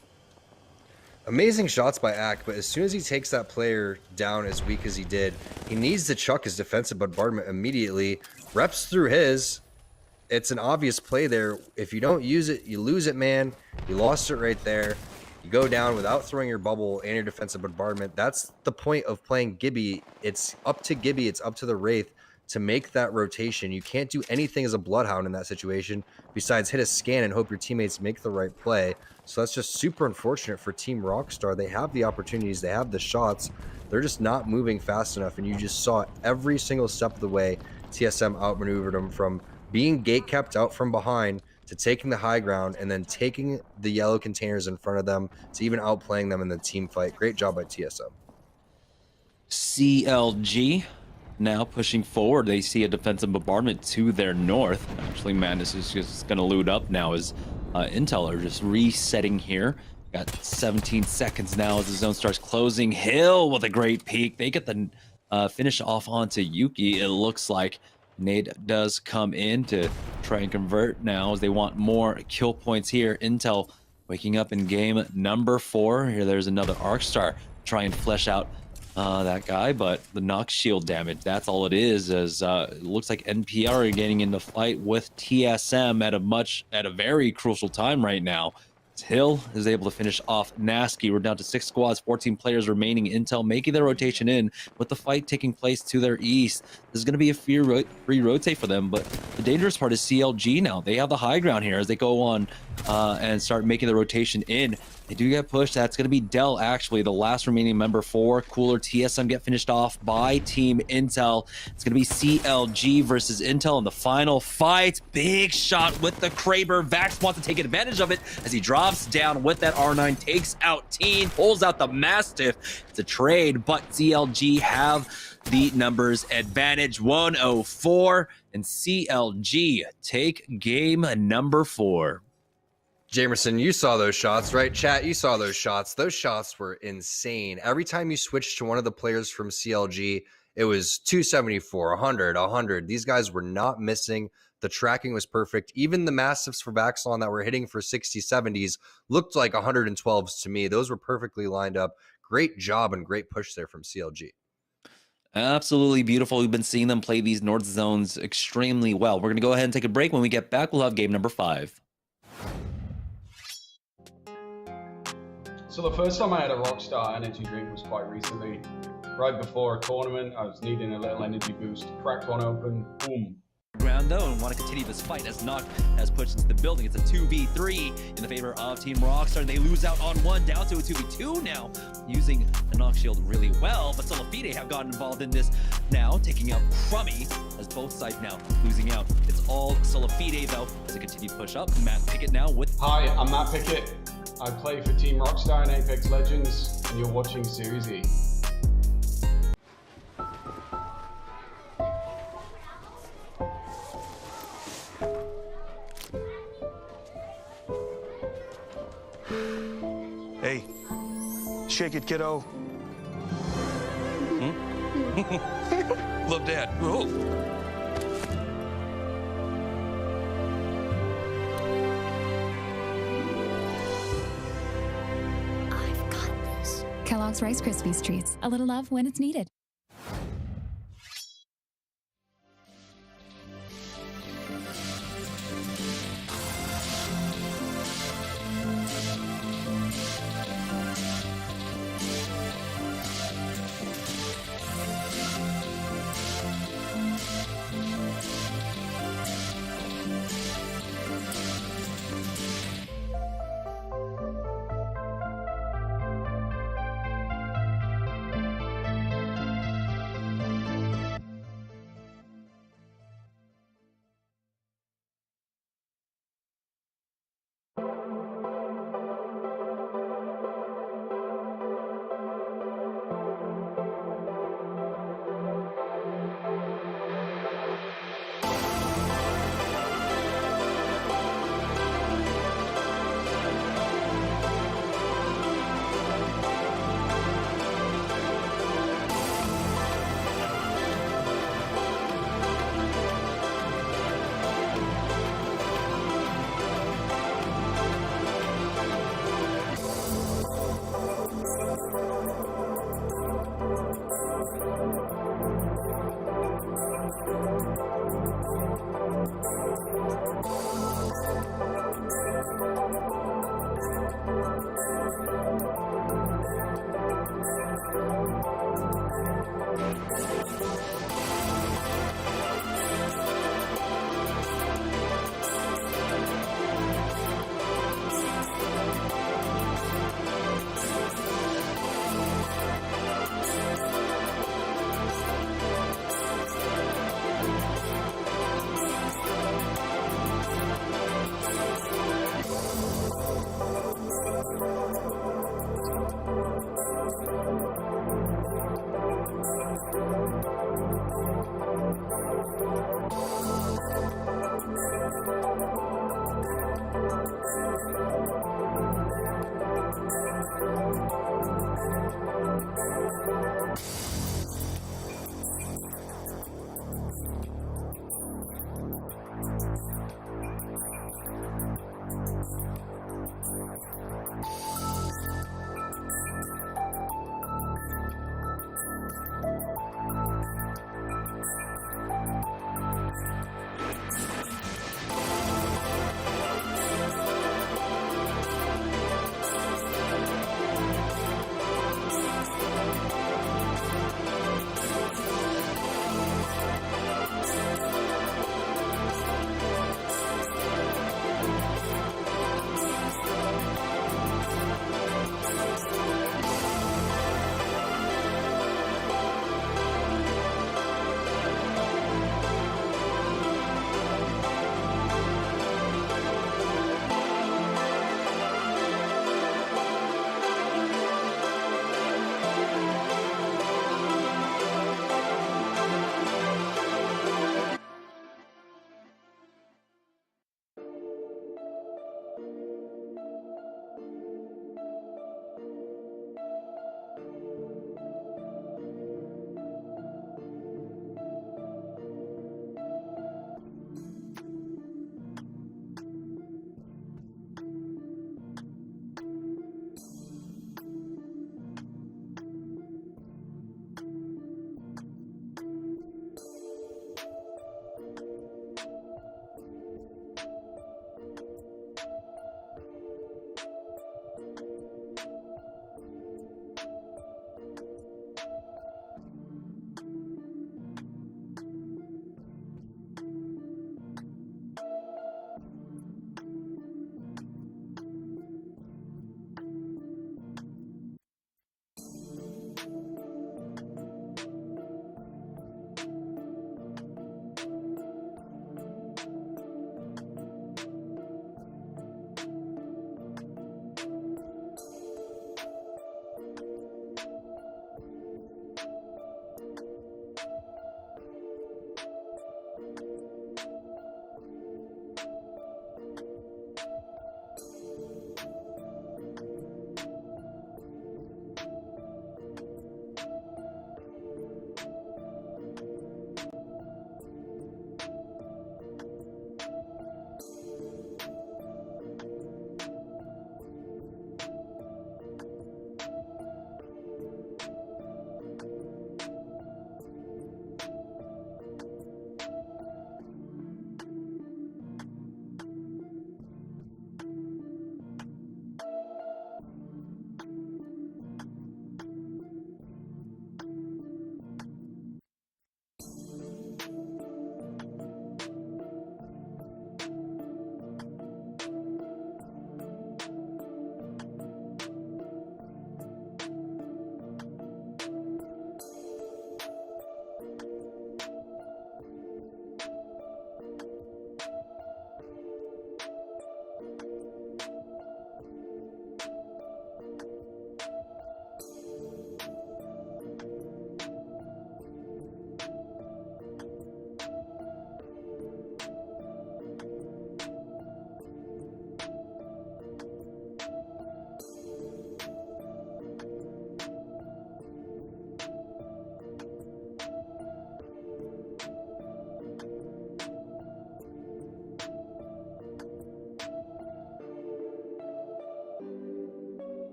Speaker 6: Amazing shots by Ack, but as soon as he takes that player down as weak as he did, he needs to chuck his defensive bombardment immediately. Reps through his. It's an obvious play there. If you don't use it, you lose it, man. You lost it right there. You go down without throwing your bubble and your defensive bombardment. That's the point of playing Gibby. It's up to Gibby. It's up to the Wraith to make that rotation. You can't do anything as a Bloodhound in that situation besides hit a scan and hope your teammates make the right play. So that's just super unfortunate for Team Rockstar. They have the opportunities, they have the shots, they're just not moving fast enough. And you just saw every single step of the way TSM outmaneuvered them, from being gate kept out from behind to taking the high ground and then taking the yellow containers in front of them to even outplaying them in the team fight. Great job by TSM.
Speaker 5: CLG now pushing forward. They see a defensive bombardment to their north. Actually, Madness is just going to loot up now as Intel are just resetting here. Got 17 seconds now as the zone starts closing. Hill with a great peek. They get the finish off onto Yuki. It looks like Nade does come in to try and convert now as they want more kill points here. Intel waking up in game number 4. Here there's another Arcstar. Try and flesh out that guy, but the knock shield damage, that's all it is, as it looks like NPR are getting into fight with TSM at a very crucial time right now. Hill is able to finish off Nasky. We're down to 6 squads, 14 players remaining. Intel making their rotation in with the fight taking place to their east. This is going to be a free rotate for them, but the dangerous part is CLG now. They have the high ground here as they go on and start making the rotation in. They do get pushed. That's going to be Dell, actually, the last remaining member for Cooler. TSM get finished off by Team Intel. It's going to be CLG versus Intel in the final fight. Big shot with the Kraber. Vax wants to take advantage of it as he drops down with that R9, takes out Teen, pulls out the Mastiff. It's a trade, but CLG have the numbers advantage. 104, and CLG take game number 4.
Speaker 6: Jamerson, you saw those shots, right? Chat, you saw those shots. Those shots were insane. Every time you switched to one of the players from CLG, it was 274, 100, 100. These guys were not missing. The tracking was perfect. Even the Mastiffs for Vaxilon that were hitting for 60, 70s looked like 112s to me. Those were perfectly lined up. Great job and great push there from CLG.
Speaker 5: Absolutely beautiful. We've been seeing them play these north zones extremely well. We're going to go ahead and take a break. When we get back, we'll have game number 5.
Speaker 1: So the first time I had a Rockstar Energy Drink was quite recently. Right before a tournament, I was needing a little energy boost. Cracked one open, boom.
Speaker 5: Ground though, and want to continue this fight as Knock has pushed into the building. It's a 2v3 in the favor of Team Rockstar. They lose out on one, down to a 2v2 now, using the Knock shield really well. But Solafide have gotten involved in this now, taking out Crummy as both sides now losing out. It's all Solafide though as they continue to push up. Matt Pickett now with.
Speaker 1: Hi, I'm Matt Pickett. I play for Team Rockstar in Apex Legends, and you're watching Series E.
Speaker 4: Hey, shake it, kiddo.
Speaker 7: Love Dad. Oh.
Speaker 8: I've got this. Kellogg's Rice Krispies Treats. A little love when it's needed.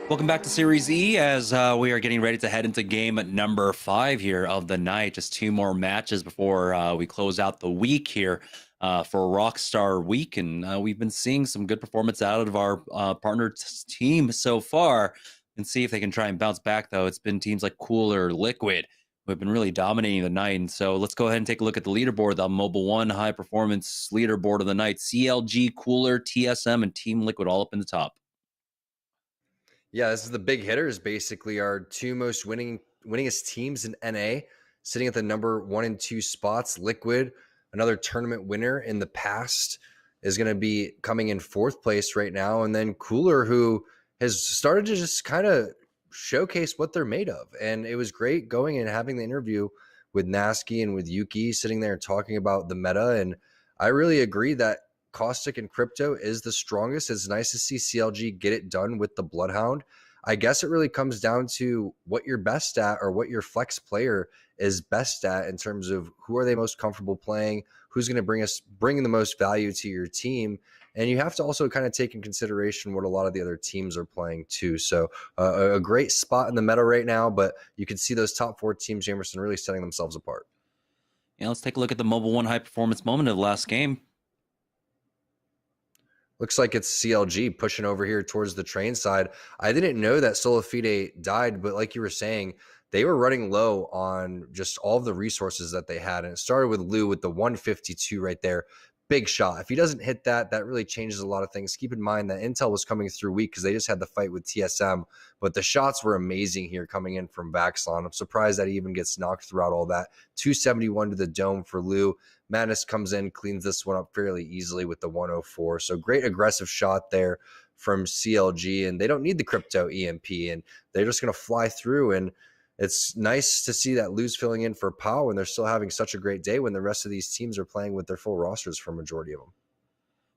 Speaker 5: Welcome back to Series E as we are getting ready to head into game number 5 here of the night. Just 2 more matches before we close out the week here for Rockstar Week. And we've been seeing some good performance out of our partner team so far. And see if they can try and bounce back, though. It's been teams like Cooler, Liquid, who have been really dominating the night. And so let's go ahead and take a look at the leaderboard, the Mobile One high performance leaderboard of the night. CLG, Cooler, TSM, and Team Liquid all up in the top.
Speaker 6: Yeah, this is the big hitters, basically our 2 most winningest teams in NA, sitting at the number 1 and 2 spots. Liquid, another tournament winner in the past, is going to be coming in 4th place right now. And then Cooler, who has started to just kind of showcase what they're made of. And it was great going and having the interview with Nasky and with Yuki, sitting there talking about the meta. And I really agree that Caustic and Crypto is the strongest. It's nice to see CLG get it done with the Bloodhound. I guess it really comes down to what you're best at or what your flex player is best at in terms of who are they most comfortable playing, who's going to bring the most value to your team. And you have to also kind of take in consideration what a lot of the other teams are playing too. So a great spot in the meta right now, but you can see those top 4 teams, Jamerson, really setting themselves apart.
Speaker 5: Yeah, let's take a look at the Mobile One high performance moment of the last game.
Speaker 6: Looks like it's CLG pushing over here towards the train side. I didn't know that Solafide died, but like you were saying, they were running low on just all of the resources that they had. And it started with Lou with the 152 right there. Big shot. If he doesn't hit that, that really changes a lot of things. Keep in mind that Intel was coming through weak because they just had the fight with TSM, but the shots were amazing here coming in from Vaxlon. I'm surprised that he even gets knocked throughout all that. 271 to the dome for Lou. Madness comes in, cleans this one up fairly easily with the 104. So great aggressive shot there from CLG, and they don't need the crypto EMP, and they're just going to fly through. And it's nice to see that Lou's filling in for Pow, and they're still having such a great day when the rest of these teams are playing with their full rosters for a majority of them.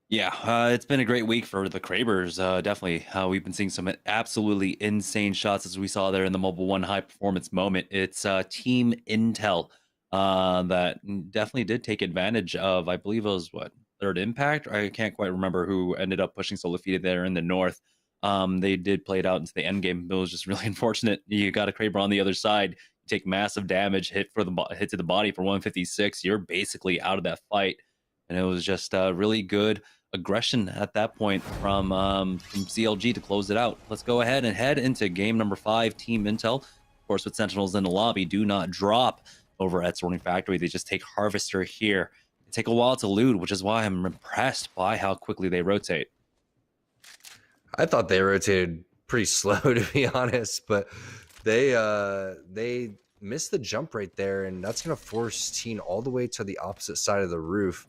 Speaker 5: Yeah, it's been a great week for the Krabers. Definitely, we've been seeing some absolutely insane shots as we saw there in the Mobile One high performance moment. It's Team Intel that definitely did take advantage of, I believe it was Third Impact. I can't quite remember who ended up pushing Solafita there in the north. They did play it out into the end game. It was just really unfortunate. You got a Kraber on the other side, you take massive damage, hit to the body for 156. You're basically out of that fight, and it was just really good aggression at that point from CLG to close it out. Let's go ahead and head into game number 5. Team Intel, of course, with Sentinels in the lobby, do not drop over at Sorting Factory. They just take Harvester here. They take a while to loot, which is why I'm impressed by how quickly they rotate.
Speaker 6: I thought they rotated pretty slow, to be honest, but they missed the jump right there, and that's going to force Teen all the way to the opposite side of the roof.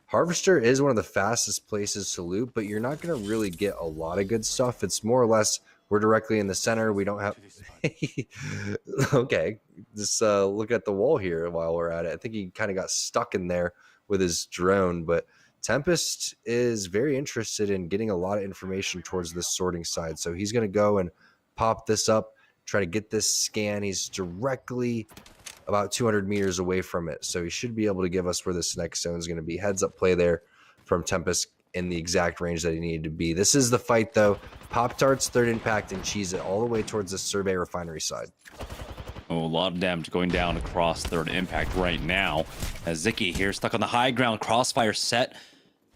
Speaker 6: Harvester is one of the fastest places to loot, but you're not going to really get a lot of good stuff. It's more or less we're directly in the center. We don't have okay, just look at the wall here while we're at it. I think he kind of got stuck in there with his drone, but Tempest is very interested in getting a lot of information towards this sorting side. So he's going to go and pop this up, try to get this scan. He's directly about 200 meters away from it. So he should be able to give us where this next zone is going to be. Heads up play there from Tempest in the exact range that he needed to be. This is the fight though. Pop-Tarts, Third Impact, and Cheese It all the way towards the Survey Refinery side.
Speaker 5: Oh, a lot of damage going down across Third Impact right now. As Zicky here stuck on the high ground, crossfire set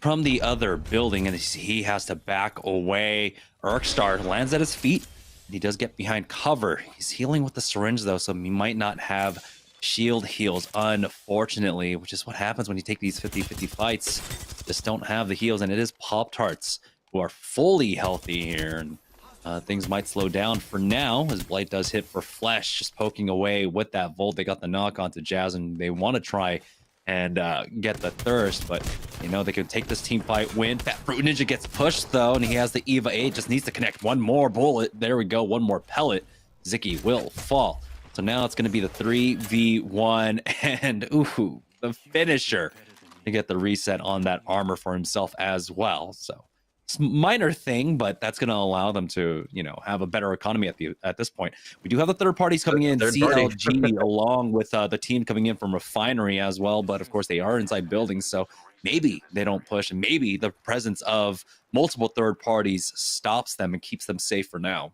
Speaker 5: from the other building, and he has to back away. Rockstar lands at his feet. He does get behind cover. He's healing with the syringe though, so he might not have shield heals, unfortunately, which is what happens when you take these 50-50 fights. Just don't have the heals, and it is Pop-Tarts who are fully healthy here, and things might slow down for now as Blight does hit for Flesh, just poking away with that Volt. They got the knock onto Jazz, and they want to try and get the thirst, but you know they can take this team fight, win. Fat Fruit Ninja gets pushed though, and he has the Eva 8, just needs to connect one more bullet. There we go, one more pellet. Zicky will fall. So now it's going to be the 3v1, and ooh, the finisher to get the reset on that armor for himself as well. So it's a minor thing, but that's going to allow them to, you know, have a better economy at this point. We do have the third parties coming in, CLG, along with the team coming in from Refinery as well. But of course, they are inside buildings, so maybe they don't push, and maybe the presence of multiple third parties stops them and keeps them safe for now.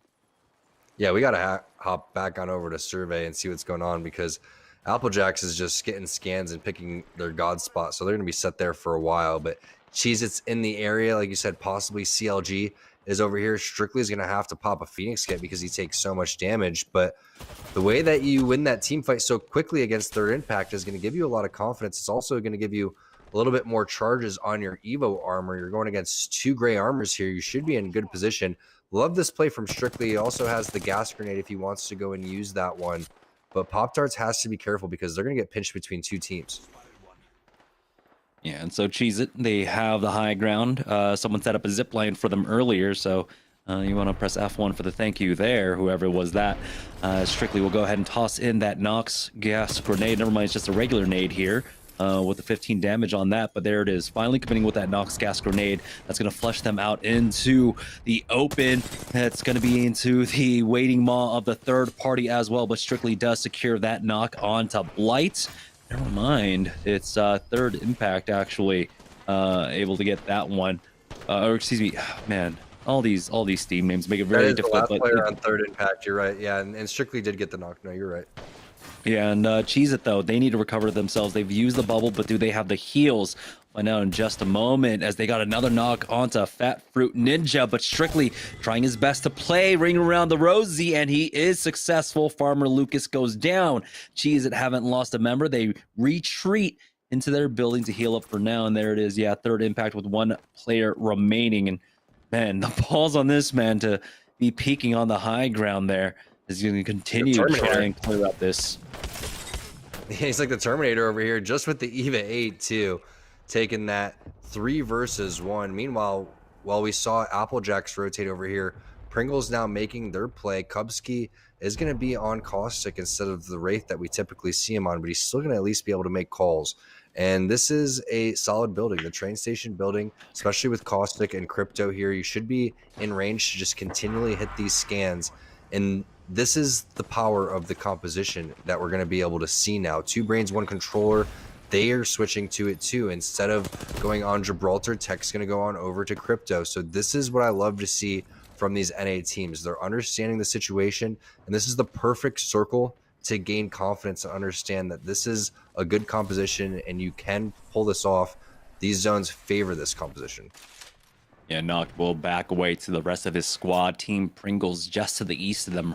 Speaker 6: Yeah, we got to hop back on over to survey and see what's going on, because Applejacks is just getting scans and picking their god spot. So they're going to be set there for a while. But Cheez-Its in the area, like you said, possibly CLG is over here. Strictly is going to have to pop a Phoenix kit because he takes so much damage. But the way that you win that team fight so quickly against Third Impact is going to give you a lot of confidence. It's also going to give you a little bit more charges on your Evo armor. You're going against 2 gray armors here. You should be in good position. Love this play from Strictly. He also has the gas grenade if he wants to go and use that one. But Pop-Tarts has to be careful because they're going to get pinched between 2 teams.
Speaker 5: Yeah, and so Cheez-It, they have the high ground. Someone set up a zip line for them earlier, so you want to press F1 for the thank you there, whoever was that. Strictly will go ahead and toss in that Nox gas grenade. Never mind, it's just a regular nade here. With the 15 damage on that, but there it is, finally committing with that Nox gas grenade. That's going to flush them out into the open. That's going to be into the waiting maw of the third party as well, but Strictly does secure that knock onto Blight. Never mind, it's Third Impact actually able to get that one. Or excuse me, man, all these Steam names make it very difficult.
Speaker 6: The last player on Third Impact, you're right. Yeah, and Strictly did get the knock. No, you're right.
Speaker 5: Yeah, and Cheez-It, though, they need to recover themselves. They've used the bubble, but do they have the heals? Find out in just a moment as they got another knock onto Fat Fruit Ninja, but Strictly trying his best to play, ring around the rosy, and he is successful. Farmer Lucas goes down. Cheez-It haven't lost a member. They retreat into their building to heal up for now, and there it is. Yeah, Third Impact with 1 player remaining, and man, the balls on this man to be peeking on the high ground there is going to continue to try and clear up this.
Speaker 6: He's like the Terminator over here, just with the EVA 8 too, taking that 3 versus 1. Meanwhile, while we saw Applejacks rotate over here, Pringle's now making their play. Kubsky is going to be on Caustic instead of the Wraith that we typically see him on, but he's still going to at least be able to make calls. And this is a solid building, the train station building, especially with Caustic and Crypto here. You should be in range to just continually hit these scans. And this is the power of the composition that we're going to be able to see now. 2 brains, 1 controller. They are switching to it too. Instead of going on Gibraltar, Tech's going to go on over to Crypto. So this is what I love to see from these NA teams. They're understanding the situation, and this is the perfect circle to gain confidence and understand that this is a good composition and you can pull this off. These zones favor this composition.
Speaker 5: Yeah, Noct will back away to the rest of his squad. Team Pringles just to the east of them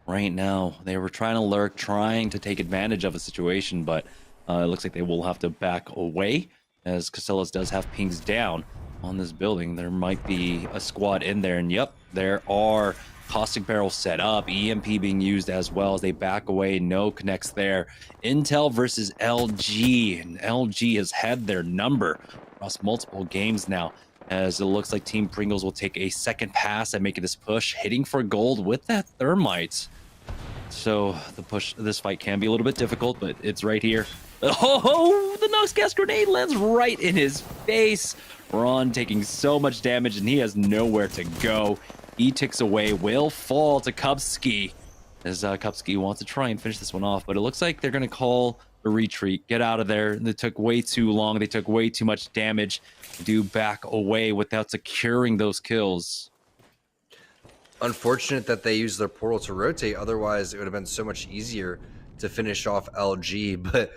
Speaker 5: right now. They were trying to lurk, trying to take advantage of a situation, but it looks like they will have to back away as Casillas does have pings down on this building. There might be a squad in there, and yep, there are caustic barrels set up, EMP being used as well as they back away. No connects there. Intel versus LG, and LG has had their number across multiple games now, as it looks like Team Pringles will take a second pass at making this push, hitting for gold with that thermite. So this fight can be a little bit difficult, but it's right here. Oh, the Nox gas grenade lands right in his face. Ron taking so much damage, and he has nowhere to go. He ticks away, will fall to Kubsky, as Kubsky wants to try and finish this one off, but it looks like they're going to call a retreat. Get out of there. They took way too long. They took way too much damage. Do back away without securing those kills.
Speaker 6: Unfortunate that they used their portal to rotate. Otherwise, it would have been so much easier to finish off LG. But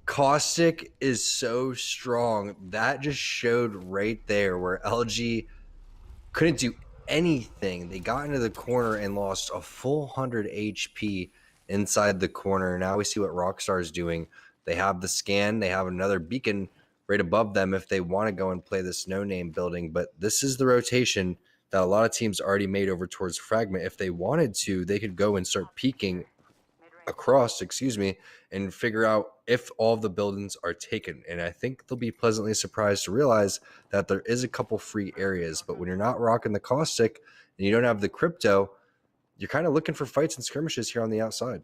Speaker 6: Caustic is so strong. That just showed right there where LG couldn't do anything. They got into the corner and lost a full 100 HP inside the corner. Now we see what Rockstar is doing. They have the scan. They have another beacon right above them if they want to go and play this no-name building. But this is the rotation that a lot of teams already made over towards Fragment. If they wanted to, they could go and start peeking across, and figure out if all of the buildings are taken. And I think they'll be pleasantly surprised to realize that there is a couple free areas. But when you're not rocking the Caustic and you don't have the Crypto, you're kind of looking for fights and skirmishes here on the outside.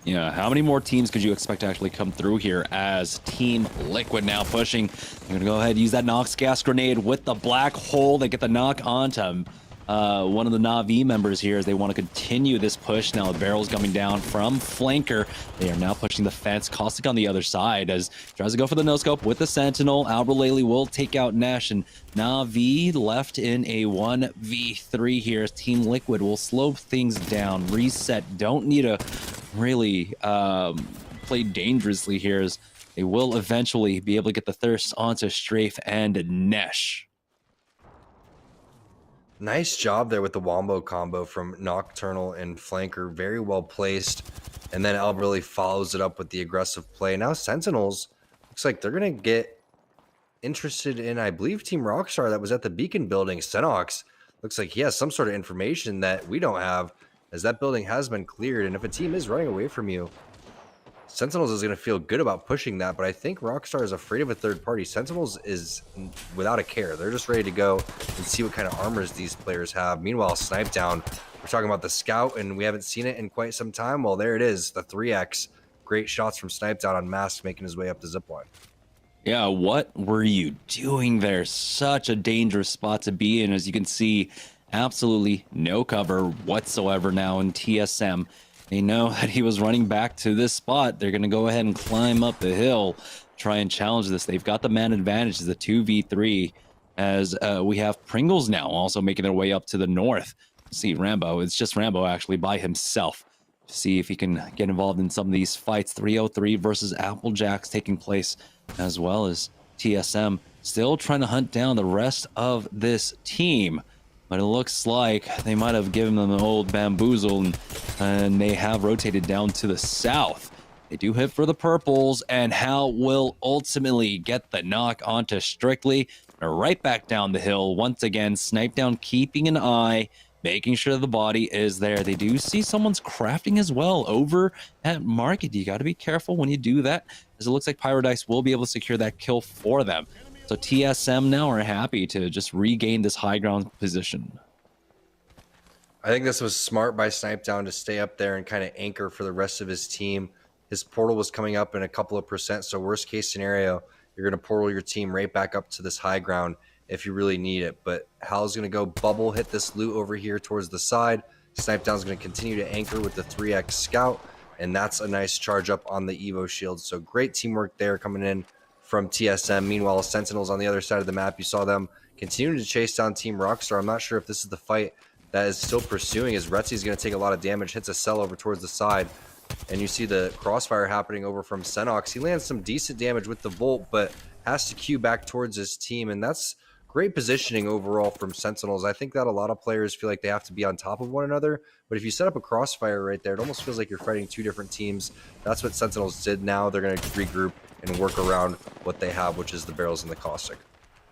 Speaker 5: Yeah, how many more teams could you expect to actually come through here as Team Liquid now pushing? They're going to go ahead and use that Nox gas grenade with the black hole. They get the knock onto one of the Na'Vi members here as they want to continue this push. Now the barrel's coming down from flanker. They are now pushing the fence. Caustic on the other side as tries to go for the no-scope with the Sentinel. Albraleli will take out Nesh, and Na'Vi left in a 1v3 here as Team Liquid will slow things down, reset. Don't need to really play dangerously here as they will eventually be able to get the thirst onto Strafe and Nesh.
Speaker 6: Nice job there with the Wombo combo from Nocturnal and Flanker. Very well placed. And then Alb really follows it up with the aggressive play. Now Sentinels, looks like they're going to get interested in, I believe, Team Rockstar that was at the Beacon building. Senox looks like he has some sort of information that we don't have, as that building has been cleared. And if a team is running away from you, Sentinels is going to feel good about pushing that, but I think Rockstar is afraid of a third party. Sentinels is without a care. They're just ready to go and see what kind of armors these players have. Meanwhile, Snipe Down, we're talking about the Scout, and we haven't seen it in quite some time. Well, there it is, the 3X. Great shots from Snipe Down on Mask, making his way up the zipline.
Speaker 5: Yeah, what were you doing there? Such a dangerous spot to be in. As you can see, absolutely no cover whatsoever now in TSM. They know that he was running back to this spot. They're going to go ahead and climb up the hill, try and challenge this. They've got the man advantage. It's a 2v3 as we have Pringles now also making their way up to the north. See Rambo. It's just Rambo actually by himself. See if he can get involved in some of these fights. 303 versus Applejacks taking place, as well as TSM still trying to hunt down the rest of this team. But it looks like they might have given them an old bamboozle, and they have rotated down to the south. They do hit for the purples, and Hal will ultimately get the knock onto Strictly. They're right back down the hill once again. Snipe Down keeping an eye, making sure the body is there. They do see someone's crafting as well over at Market. You got to be careful when you do that, as it looks like Pyrodice will be able to secure that kill for them. So TSM now are happy to just regain this high ground position.
Speaker 6: I think this was smart by Snipe Down to stay up there and kind of anchor for the rest of his team. His portal was coming up in a couple of percent, so worst case scenario, you're going to portal your team right back up to this high ground if you really need it. But Hal's going to go bubble, hit this loot over here towards the side. Snipe Down's going to continue to anchor with the 3X Scout, and that's a nice charge up on the Evo shield. So great teamwork there coming in from TSM. Meanwhile, Sentinels on the other side of the map, you saw them continuing to chase down Team Rockstar. I'm not sure if this is the fight that is still pursuing, as Retsy's going to take a lot of damage, hits a cell over towards the side, and you see the crossfire happening over from Senox. He lands some decent damage with the Volt, but has to queue back towards his team, and that's great positioning overall from Sentinels. I think that a lot of players feel like they have to be on top of one another, but if you set up a crossfire right there, it almost feels like you're fighting two different teams. That's what Sentinels did. Now they're going to regroup and work around what they have, which is the barrels and the caustic.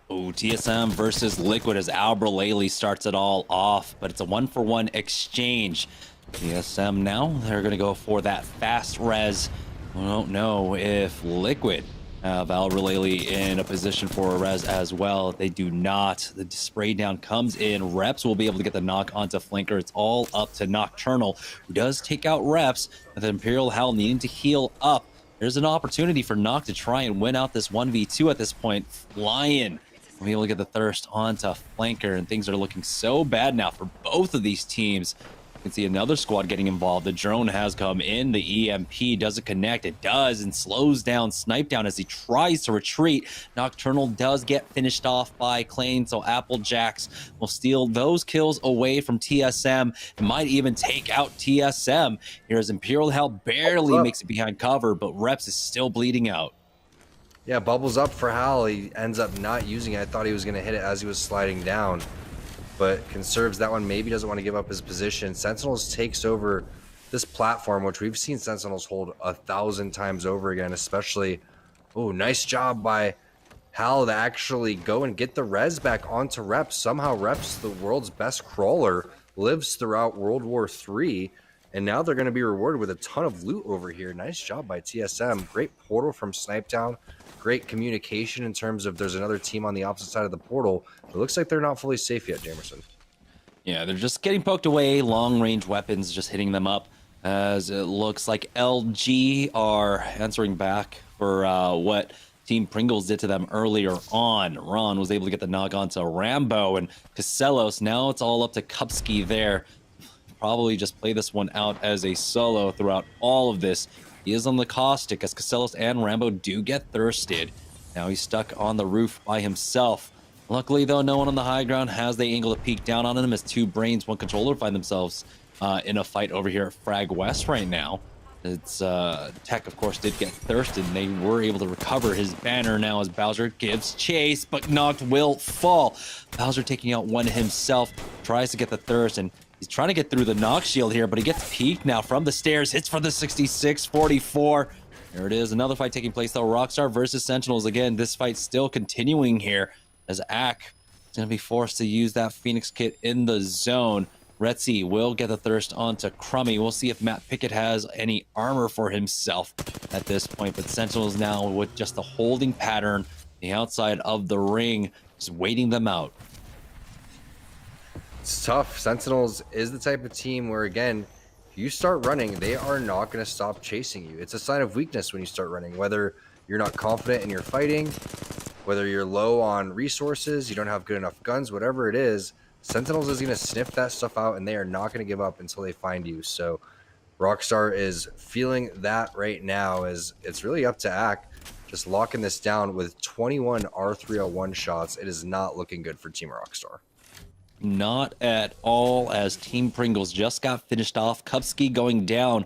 Speaker 5: Oh, TSM versus Liquid as Albraleli starts it all off, but it's a 1-for-1 exchange. TSM now, they're going to go for that fast res. I don't know if Liquid have Albraleli in a position for a res as well. They do not. The spray down comes in. Reps will be able to get the knock onto Flanker. It's all up to Nocturnal, who does take out Reps, with Imperial Hell needing to heal up. There's an opportunity for Noct to try and win out this 1v2 at this point. Lion will be able to get the thirst onto Flanker, and things are looking so bad now for both of these teams. You can see another squad getting involved. The drone has come in. The EMP doesn't connect. It does, and slows down Snipe Down as he tries to retreat. Nocturnal does get finished off by Clane, so Applejacks will steal those kills away from TSM and might even take out TSM. Here's Imperial Hell barely makes it behind cover, but Reps is still bleeding out.
Speaker 6: Yeah, bubbles up for Hal. He ends up not using it. I thought he was going to hit it as he was sliding down, but conserves that one. Maybe doesn't want to give up his position. Sentinels takes over this platform, which we've seen Sentinels hold 1,000 times over again, especially. Oh, nice job by Hal to actually go and get the res back onto Reps. Somehow Reps, the world's best crawler, lives throughout World War III, and now they're going to be rewarded with a ton of loot over here. Nice job by TSM. Great portal from Snipe Down. Great communication in terms of there's another team on the opposite side of the portal. It looks like they're not fully safe yet, Jamerson.
Speaker 5: Yeah, they're just getting poked away. Long-range weapons just hitting them up, as it looks like LG are answering back for what Team Pringles did to them earlier on. Ron was able to get the knock on to Rambo and Casellos. Now it's all up to Kupski there. Probably just play this one out as a solo throughout all of this. He is on the caustic as Casellos and Rambo do get thirsted. Now he's stuck on the roof by himself. Luckily, though, no one on the high ground has the angle to peek down on him as two brains, one controller find themselves in a fight over here at Frag West right now. It's Tech, of course, did get thirsted, and they were able to recover his banner now as Bowser gives chase, but Knocked will fall. Bowser taking out one himself, tries to get the thirst, and he's trying to get through the knock shield here, but he gets peeked now from the stairs, hits for the 66-44. There it is, another fight taking place though. Rockstar versus Sentinels again. This fight still continuing here as Ack is going to be forced to use that Phoenix kit in the zone. Retzi will get the thirst onto Crummy. We'll see if Matt Pickett has any armor for himself at this point, but Sentinels now with just the holding pattern, the outside of the ring, just waiting them out.
Speaker 6: It's tough. Sentinels is the type of team where, again, if you start running, they are not going to stop chasing you. It's a sign of weakness when you start running, whether you're not confident in your fighting, whether you're low on resources, you don't have good enough guns, whatever it is. Sentinels is going to sniff that stuff out, and they are not going to give up until they find you. So Rockstar is feeling that right now, as it's really up to Ack just locking this down with 21 R301 shots. It is not looking good for Team Rockstar.
Speaker 5: Not at all, as Team Pringles just got finished off. Kupski going down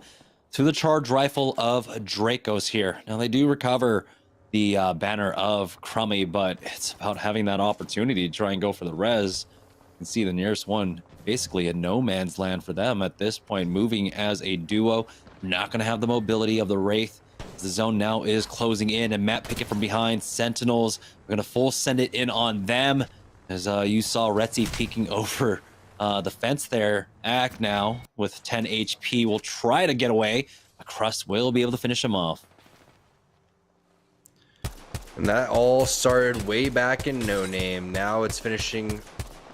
Speaker 5: to the charge rifle of Dracos here. Now they do recover the banner of Crummy, but it's about having that opportunity to try and go for the res. You can see the nearest one basically in no man's land for them at this point, moving as a duo. Not going to have the mobility of the Wraith. The zone now is closing in, and Matt Pickett from behind. Sentinels are going to full send it in on them. As you saw Retzi peeking over the fence there. Ack now with 10 HP will try to get away. A Crust will be able to finish him off.
Speaker 6: And that all started way back in No Name. Now it's finishing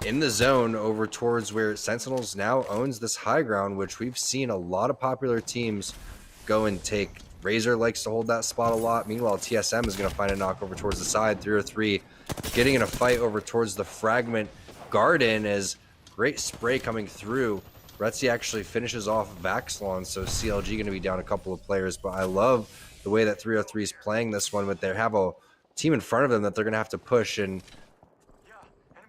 Speaker 6: in the zone over towards where Sentinels now owns this high ground, which we've seen a lot of popular teams go and take. Razor likes to hold that spot a lot. Meanwhile, TSM is going to find a knock over towards the side. 303 getting in a fight over towards the Fragment Garden as great spray coming through. Retzi actually finishes off Vaxlon, so CLG going to be down a couple of players. But I love the way that 303 is playing this one, but they have a team in front of them that they're going to have to push. And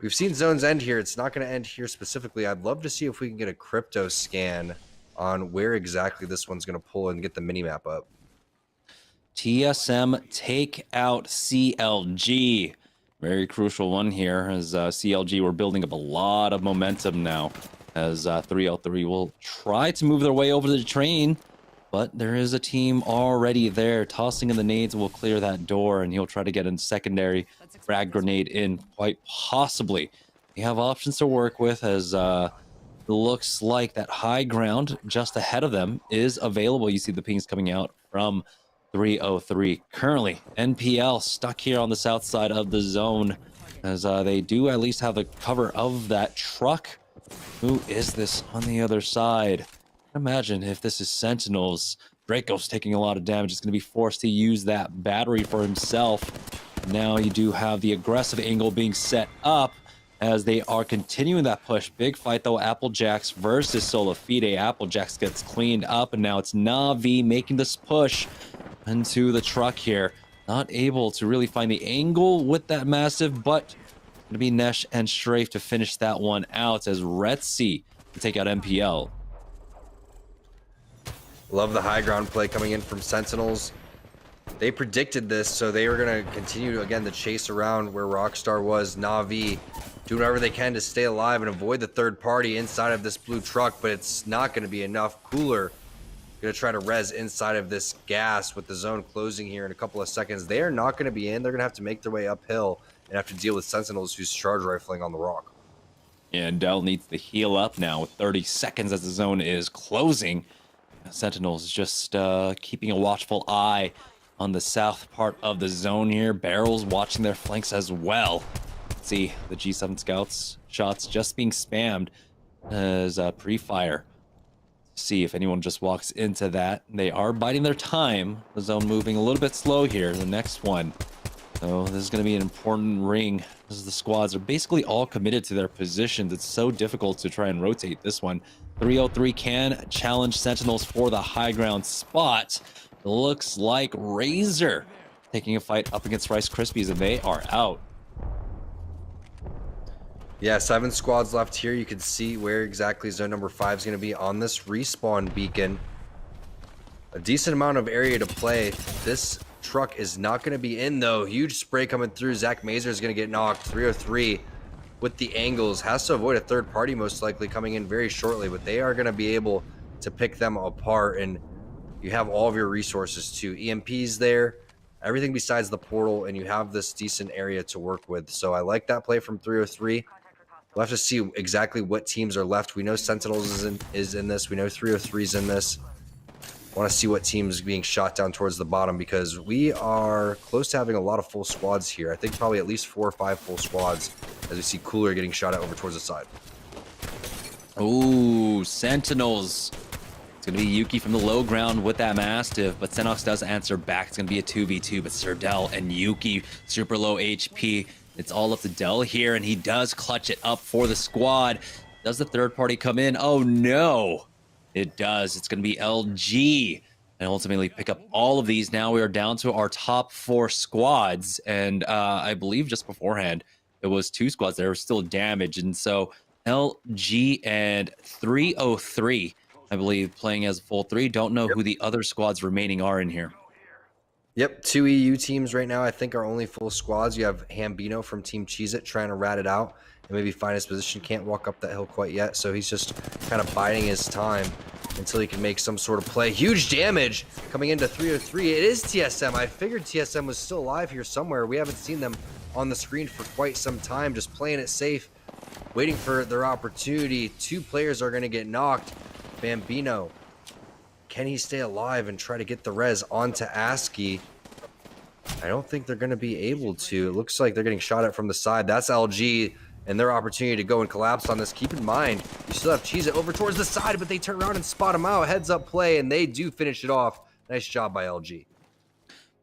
Speaker 6: we've seen zones end here. It's not going to end here specifically. I'd love to see if we can get a crypto scan on where exactly this one's going to pull and get the minimap up.
Speaker 5: TSM take out CLG. Very crucial one here, as CLG were building up a lot of momentum now, as 303 will try to move their way over the train, but there is a team already there. Tossing in the nades will clear that door, and he'll try to get a secondary frag grenade in, quite possibly. You have options to work with, as it looks like that high ground just ahead of them is available. You see the pings coming out from 303. Currently, NPL stuck here on the south side of the zone, as they do at least have the cover of that truck. Who is this on the other side? Imagine if this is Sentinels. Draco's taking a lot of damage. It's going to be forced to use that battery for himself. Now you do have the aggressive angle being set up as they are continuing that push. Big fight though, Applejacks versus Solafide. Applejacks gets cleaned up, and now it's Na'Vi making this push into the truck here. Not able to really find the angle with that massive, but going to be Nesh and Strafe to finish that one out, as Retzi can take out NPL.
Speaker 6: Love the high ground play coming in from Sentinels. They predicted this, so they were going to continue again the chase around where Rockstar was. Na'Vi do whatever they can to stay alive and avoid the third party inside of this blue truck, but it's not going to be enough. Cooler going to try to res inside of this gas with the zone closing here in a couple of seconds. They are not going to be in. They're going to have to make their way uphill and have to deal with Sentinels who's charge rifling on the rock.
Speaker 5: And Dell needs to heal up now with 30 seconds as the zone is closing. Sentinels is just keeping a watchful eye on the south part of the zone here. Barrels watching their flanks as well. Let's see the G7 scouts shots just being spammed as pre-fire. See if anyone just walks into that. They are biding their time. The zone moving a little bit slow here. The next one So this is going to be an important ring. This is the squads are basically all committed to their positions. It's so difficult to try and rotate this one. 303 can challenge Sentinels for the high ground spot. It looks like Razor taking a fight up against Rice Krispies, and they are out.
Speaker 6: Yeah, 7 squads left here. You can see where exactly zone number 5 is going to be on this respawn beacon. A decent amount of area to play. This truck is not going to be in, though. Huge spray coming through. Zach Mazer is going to get knocked. 303 with the angles. Has to avoid a third party, most likely, coming in very shortly. But they are going to be able to pick them apart. And you have all of your resources, too. EMPs there. Everything besides the portal. And you have this decent area to work with. So I like that play from 303. We'll have to see exactly what teams are left. We know Sentinels is in this. We know 303 is in this. I want to see what teams being shot down towards the bottom, because we are close to having a lot of full squads here. I think probably at least 4 or 5 full squads as we see Cooler getting shot at over towards the side.
Speaker 5: Ooh, Sentinels. It's going to be Yuki from the low ground with that Mastiff, but Senox does answer back. It's going to be a 2v2, but Sir Del and Yuki, super low HP. It's all up to Del here, and he does clutch it up for the squad. Does the third party come in? Oh, no. It does. It's going to be LG and ultimately pick up all of these. Now we are down to our top 4 squads, and I believe just beforehand, it was 2 squads that were still damaged, and so LG and 303, I believe, playing as a full 3. Don't know who the other squads remaining are in here.
Speaker 6: Yep, 2 EU teams right now I think are only full squads. You have Hambino from Team Cheez-It trying to rat it out and maybe find his position. Can't walk up that hill quite yet, so he's just kind of biding his time until he can make some sort of play. Huge damage coming into 303. It is TSM. I figured TSM was still alive here somewhere. We haven't seen them on the screen for quite some time, just playing it safe, waiting for their opportunity. 2 players are going to get knocked. Bambino, can he stay alive and try to get the res onto ASCII? I don't think they're going to be able to. It looks like they're getting shot at from the side. That's LG and their opportunity to go and collapse on this. Keep in mind, you still have Cheez-It over towards the side, but they turn around and spot him out. Heads up play, and they do finish it off. Nice job by LG.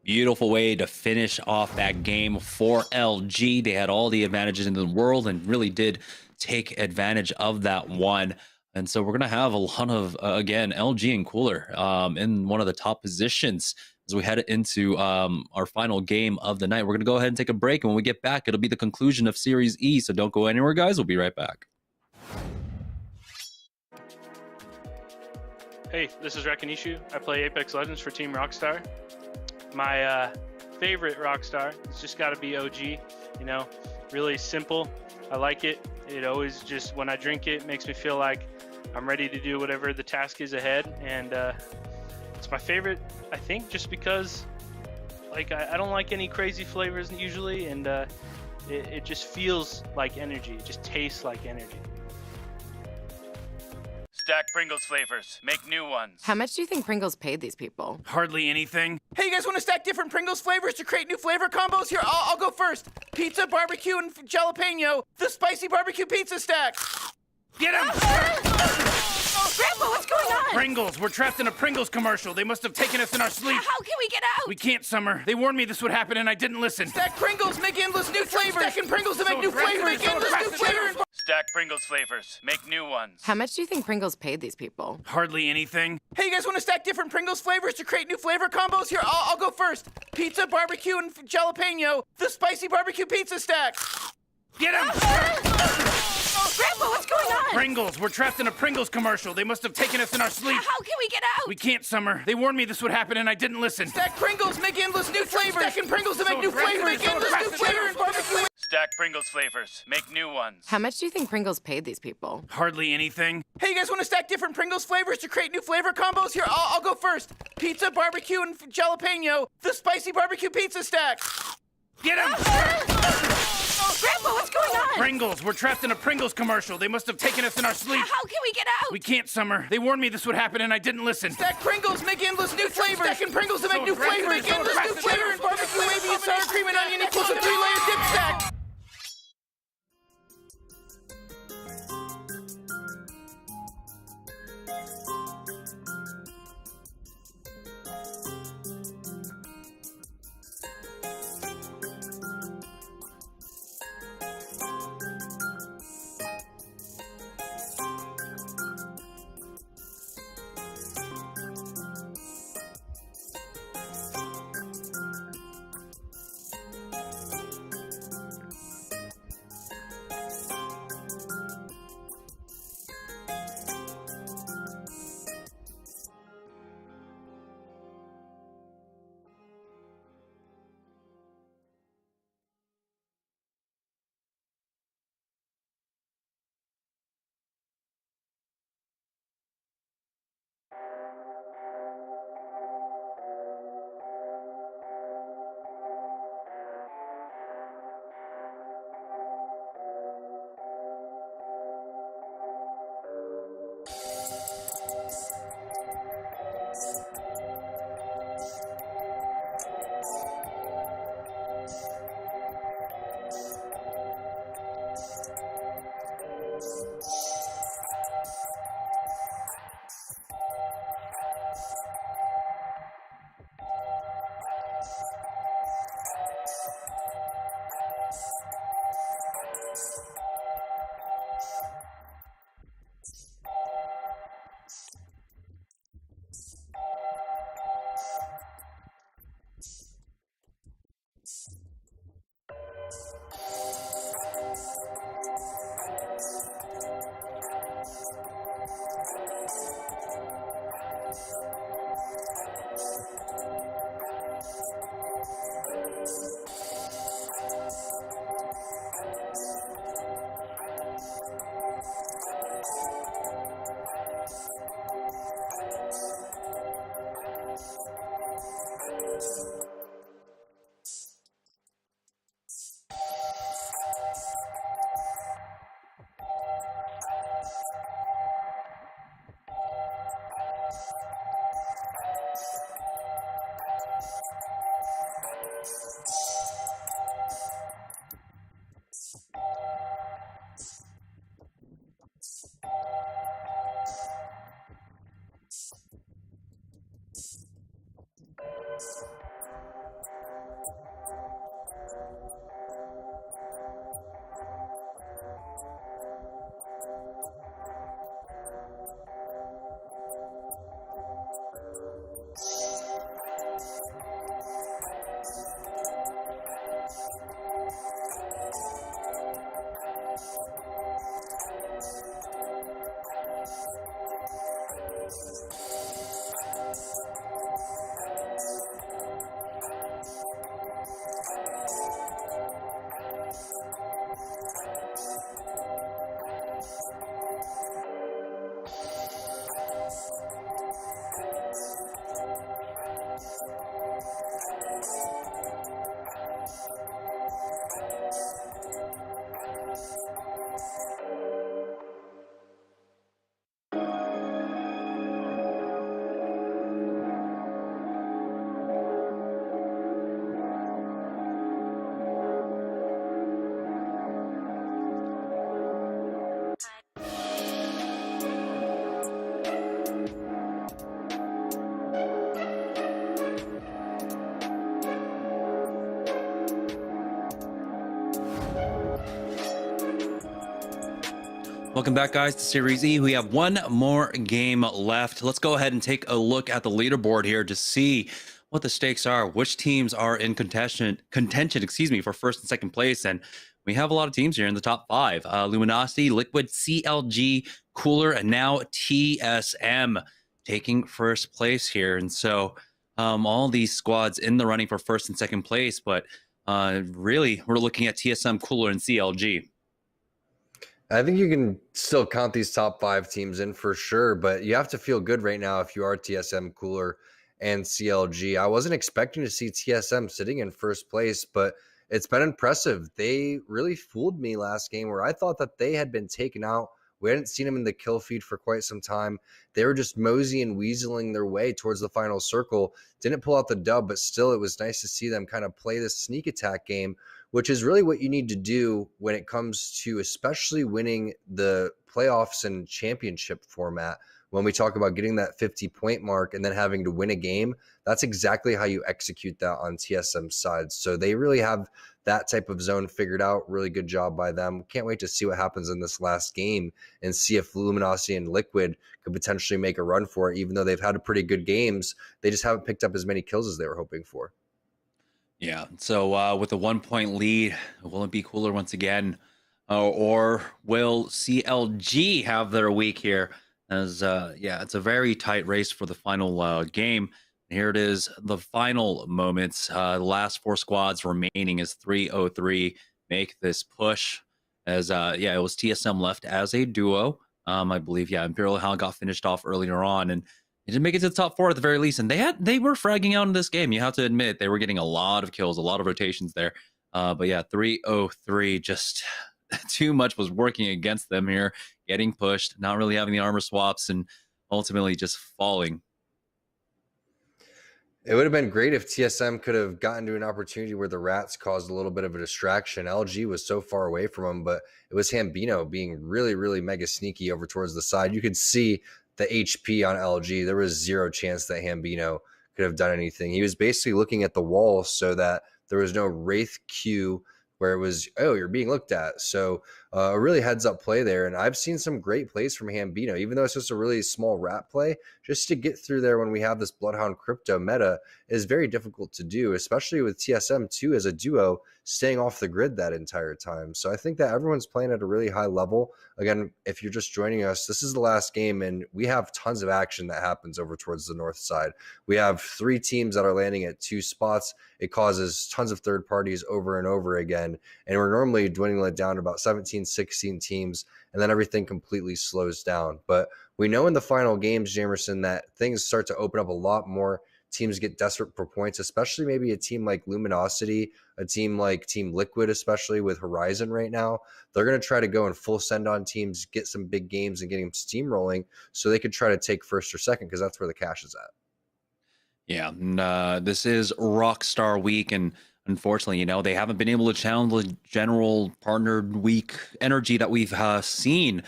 Speaker 5: Beautiful way to finish off that game for LG. They had all the advantages in the world and really did take advantage of that one. And so we're going to have a lot of, again, LG and Cooler in one of the top positions as we head into our final game of the night. We're going to go ahead and take a break. And when we get back, it'll be the conclusion of Series E. So don't go anywhere, guys. We'll be right back.
Speaker 3: Hey, this is Rekinishu. I play Apex Legends for Team Rockstar. My favorite Rockstar, it's just got to be OG. You know, really simple. I like it. It always just, when I drink it, makes me feel like I'm ready to do whatever the task is ahead. And it's my favorite, I think, just because like I don't like any crazy flavors usually, and it just feels like energy. It just tastes like energy.
Speaker 9: Stack Pringles flavors. Make new ones.
Speaker 10: How much do you think Pringles paid these people?
Speaker 9: Hardly anything. Hey, you guys want to stack different Pringles flavors to create new flavor combos? Here, I'll go first. Pizza, barbecue, and jalapeno. The spicy barbecue pizza stack. Get him!
Speaker 10: Grandpa, what's going on?
Speaker 9: Pringles. We're trapped in a Pringles commercial. They must have taken us in our sleep.
Speaker 10: How can we get out?
Speaker 9: We can't, Summer. They warned me this would happen and I didn't listen. Stack Pringles. Make endless new flavors. Stacking Pringles to make new flavors. Make endless new flavors. Stack Pringles flavors. Make new ones.
Speaker 10: How much do you think Pringles paid these people?
Speaker 9: Hardly anything. Hey, you guys want to stack different Pringles flavors to create new flavor combos? Here, I'll go first. Pizza, barbecue, and jalapeno. The spicy barbecue pizza stack. Get him!
Speaker 10: Grandpa, what's going on?
Speaker 9: Pringles. We're trapped in a Pringles commercial. They must have taken us in our sleep.
Speaker 10: How can we get out?
Speaker 9: We can't, Summer. They warned me this would happen and I didn't listen. Stack Pringles. Make endless new flavors. Stacking Pringles to make new flavors. Make endless new flavors. Barbecue. Stack Pringles flavors. Make new ones.
Speaker 10: How much do you think Pringles paid these people?
Speaker 9: Hardly anything. Hey, you guys want to stack different Pringles flavors to create new flavor combos? Here, I'll go first. Pizza, barbecue, and jalapeno. The spicy barbecue pizza stack. Get him!
Speaker 10: Grandpa, what's going on?
Speaker 9: Pringles. We're trapped in a Pringles commercial. They must have taken us in our sleep.
Speaker 10: How can we get out?
Speaker 9: We can't, Summer. They warned me this would happen and I didn't listen. Stack Pringles. Make endless new flavors. Stacking Pringles to make new flavors. Make endless new flavors. Barbecue, wavy, and sour cream and onion equals a 3-layer dip stack.
Speaker 5: Welcome back, guys, to Series E. We have one more game left. Let's go ahead and take a look at the leaderboard here to see what the stakes are, which teams are in contention, for first and second place. And we have a lot of teams here in the top five. Luminosity, Liquid, CLG, Cooler, and now TSM taking first place here. And so all these squads in the running for first and second place, but really we're looking at TSM, Cooler, and CLG.
Speaker 6: I think you can still count these top five teams in for sure, but you have to feel good right now if you are TSM, Cooler, and CLG. I wasn't expecting to see TSM sitting in first place, but it's been impressive. They really fooled me last game where I thought that they had been taken out. We hadn't seen them in the kill feed for quite some time. They were just mosey and weaseling their way towards the final circle. Didn't pull out the dub, but still it was nice to see them kind of play this sneak attack game, which is really what you need to do when it comes to especially winning the playoffs and championship format. When we talk about getting that 50-point mark and then having to win a game, that's exactly how you execute that on TSM's side. So they really have that type of zone figured out. Really good job by them. Can't wait to see what happens in this last game and see if Luminosity and Liquid could potentially make a run for it. Even though they've had pretty good games, they just haven't picked up as many kills as they were hoping for.
Speaker 5: Yeah, so with a 1 point lead, will it be Cooler once again? Or will CLG have their week here? As yeah, it's a very tight race for the final game. Here it is, the final moments. The last four squads remaining is 303. Make this push. As yeah, it was TSM left as a duo. I believe, yeah, Imperial Hell got finished off earlier on, and they didn't make it to the top four at the very least. And they were fragging out in this game. You have to admit, they were getting a lot of kills, a lot of rotations there. But yeah, 303, just too much was working against them here, getting pushed, not really having the armor swaps, and ultimately just falling.
Speaker 6: It would have been great if TSM could have gotten to an opportunity where the rats caused a little bit of a distraction. LG was so far away from him, but it was Hambino being really, really mega sneaky over towards the side. You could see the HP on LG. There was zero chance that Hambino could have done anything. He was basically looking at the wall so that there was no Wraith Q where it was, oh, you're being looked at. So a really heads up play there. And I've seen some great plays from Hambino, even though it's just a really small rat play, just to get through there when we have this Bloodhound crypto meta is very difficult to do, especially with TSM 2 as a duo staying off the grid that entire time. So I think that everyone's playing at a really high level. Again, if you're just joining us, this is the last game and we have tons of action that happens over towards the north side. We have 3 teams that are landing at 2 spots. It causes tons of third parties over and over again. And we're normally dwindling it down to about 17, 16 teams, and then everything completely slows down. But we know in the final games, Jamerson, that things start to open up a lot more. Teams get desperate for points, especially maybe a team like Luminosity, a team like Team Liquid, especially with Horizon right now. They're going to try to go in full send on teams, get some big games and getting steamrolling so they could try to take first or second because that's where the cash is at.
Speaker 5: Yeah, and this is Rockstar Week, and unfortunately, you know, they haven't been able to challenge the general partnered week energy that we've seen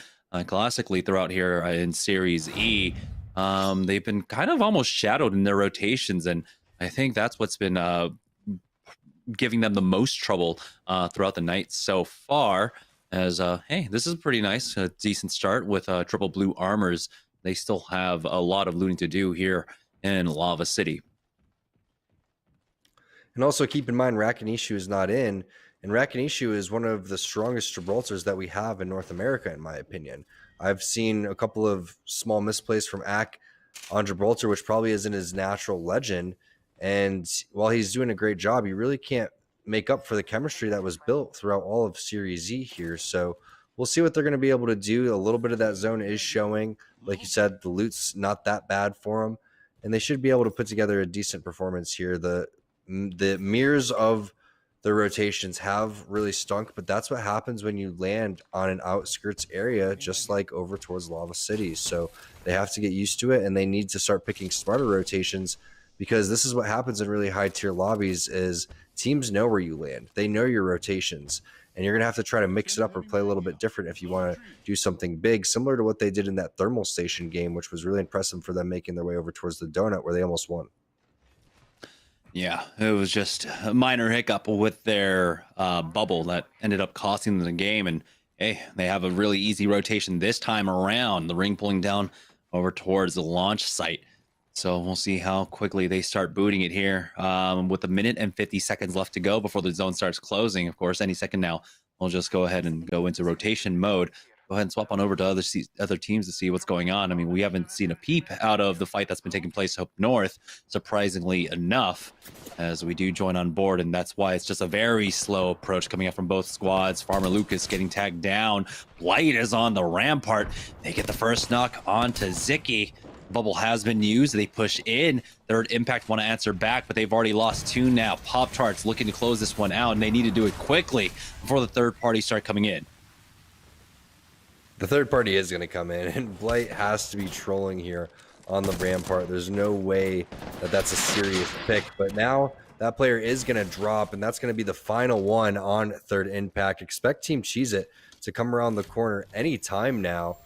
Speaker 5: classically throughout here in Series E. They've been kind of almost shadowed in their rotations, and I think that's what's been giving them the most trouble throughout the night so far. As hey, this is pretty nice, a decent start with triple blue armors. They still have a lot of looting to do here in Lava City.
Speaker 6: And also keep in mind, Rakinishu is not in, and Rakinishu is one of the strongest Gibraltars that we have in North America, in my opinion. I've seen a couple of small misplays from Ak on Gibraltar, which probably isn't his natural legend. And while he's doing a great job, you really can't make up for the chemistry that was built throughout all of Series Z here. So we'll see what they're going to be able to do. A little bit of that zone is showing. Like you said, the loot's not that bad for them, and they should be able to put together a decent performance here. The mirrors of the rotations have really stunk, but that's what happens when you land on an outskirts area, just like over towards Lava City. So they have to get used to it, and they need to start picking smarter rotations, because this is what happens in really high tier lobbies is teams know where you land. They know your rotations, and you're going to have to try to mix it up or play a little bit different if you want to do something big, similar to what they did in that thermal station game, which was really impressive for them making their way over towards the donut where they almost won.
Speaker 5: Yeah, it was just a minor hiccup with their bubble that ended up costing them the game. And hey, they have a really easy rotation this time around. The ring pulling down over towards the launch site. So we'll see how quickly they start booting it here. With a minute and 50 seconds left to go before the zone starts closing. Of course, any second now, we'll just go ahead and go into rotation mode. Go ahead and swap on over to other teams to see what's going on. I mean, we haven't seen a peep out of the fight that's been taking place up north, surprisingly enough, as we do join on board, and that's why it's just a very slow approach coming up from both squads. Farmer Lucas getting tagged down. Blight is on the rampart. They get the first knock onto Ziki. Bubble has been used. They push in. Third Impact want to answer back, but they've already lost 2 now. Pop-Tarts looking to close this one out, and they need to do it quickly before the third party start coming in.
Speaker 6: The third party is going to come in, and Blight has to be trolling here on the rampart. There's no way that that's a serious pick, but now that player is going to drop, and that's going to be the final one on Third Impact. Expect Team Cheez-It to come around the corner anytime now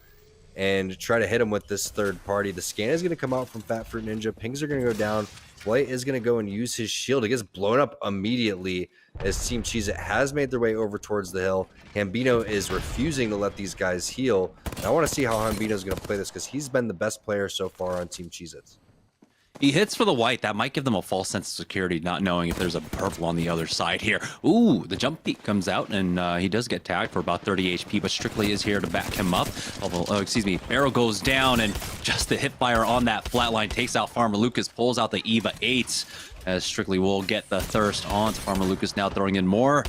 Speaker 6: and try to hit him with this third party. The scan is going to come out from Fat Fruit Ninja. Pings are going to go down. Blight is going to go and use his shield. It gets blown up immediately as Team Cheez-It has made their way over towards the hill. Hambino is refusing to let these guys heal. And I want to see how Hambino is going to play this, because he's been the best player so far on Team Cheez-It.
Speaker 5: He hits for the white. That might give them a false sense of security, not knowing if there's a purple on the other side here. Ooh, the jump peak comes out, and he does get tagged for about 30 HP, but Strictly is here to back him up. Barrel goes down, and just the hip fire on that flatline takes out Farmer Lucas, pulls out the EVA 8s, as Strictly will get the thirst on to Farmer Lucas, now throwing in more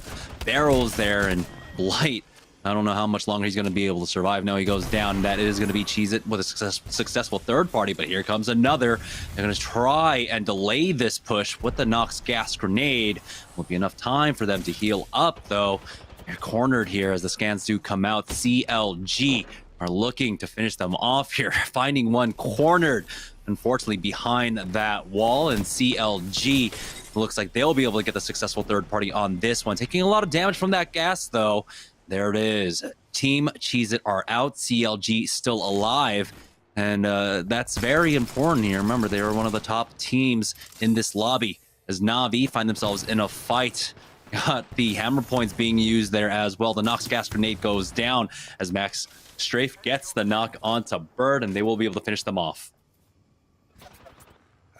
Speaker 5: barrels there, and Blight, I don't know how much longer he's going to be able to survive. No, he goes down. That is going to be Cheez-It with a successful third party, but here comes another. They're going to try and delay this push with the Nox gas grenade. Won't be enough time for them to heal up, though. They're cornered here as the scans do come out. CLG are looking to finish them off here, finding one cornered. unfortunately behind that wall, and CLG looks like they'll be able to get the successful third party on this one. Taking a lot of damage from that gas, though. There it is. Team Cheez-It are out. CLG still alive. And that's very important here. Remember, they were one of the top teams in this lobby as Na'Vi find themselves in a fight. Got the hammer points being used there as well. The Nox gas grenade goes down as Max Strafe gets the knock onto Bird, and they will be able to finish them off.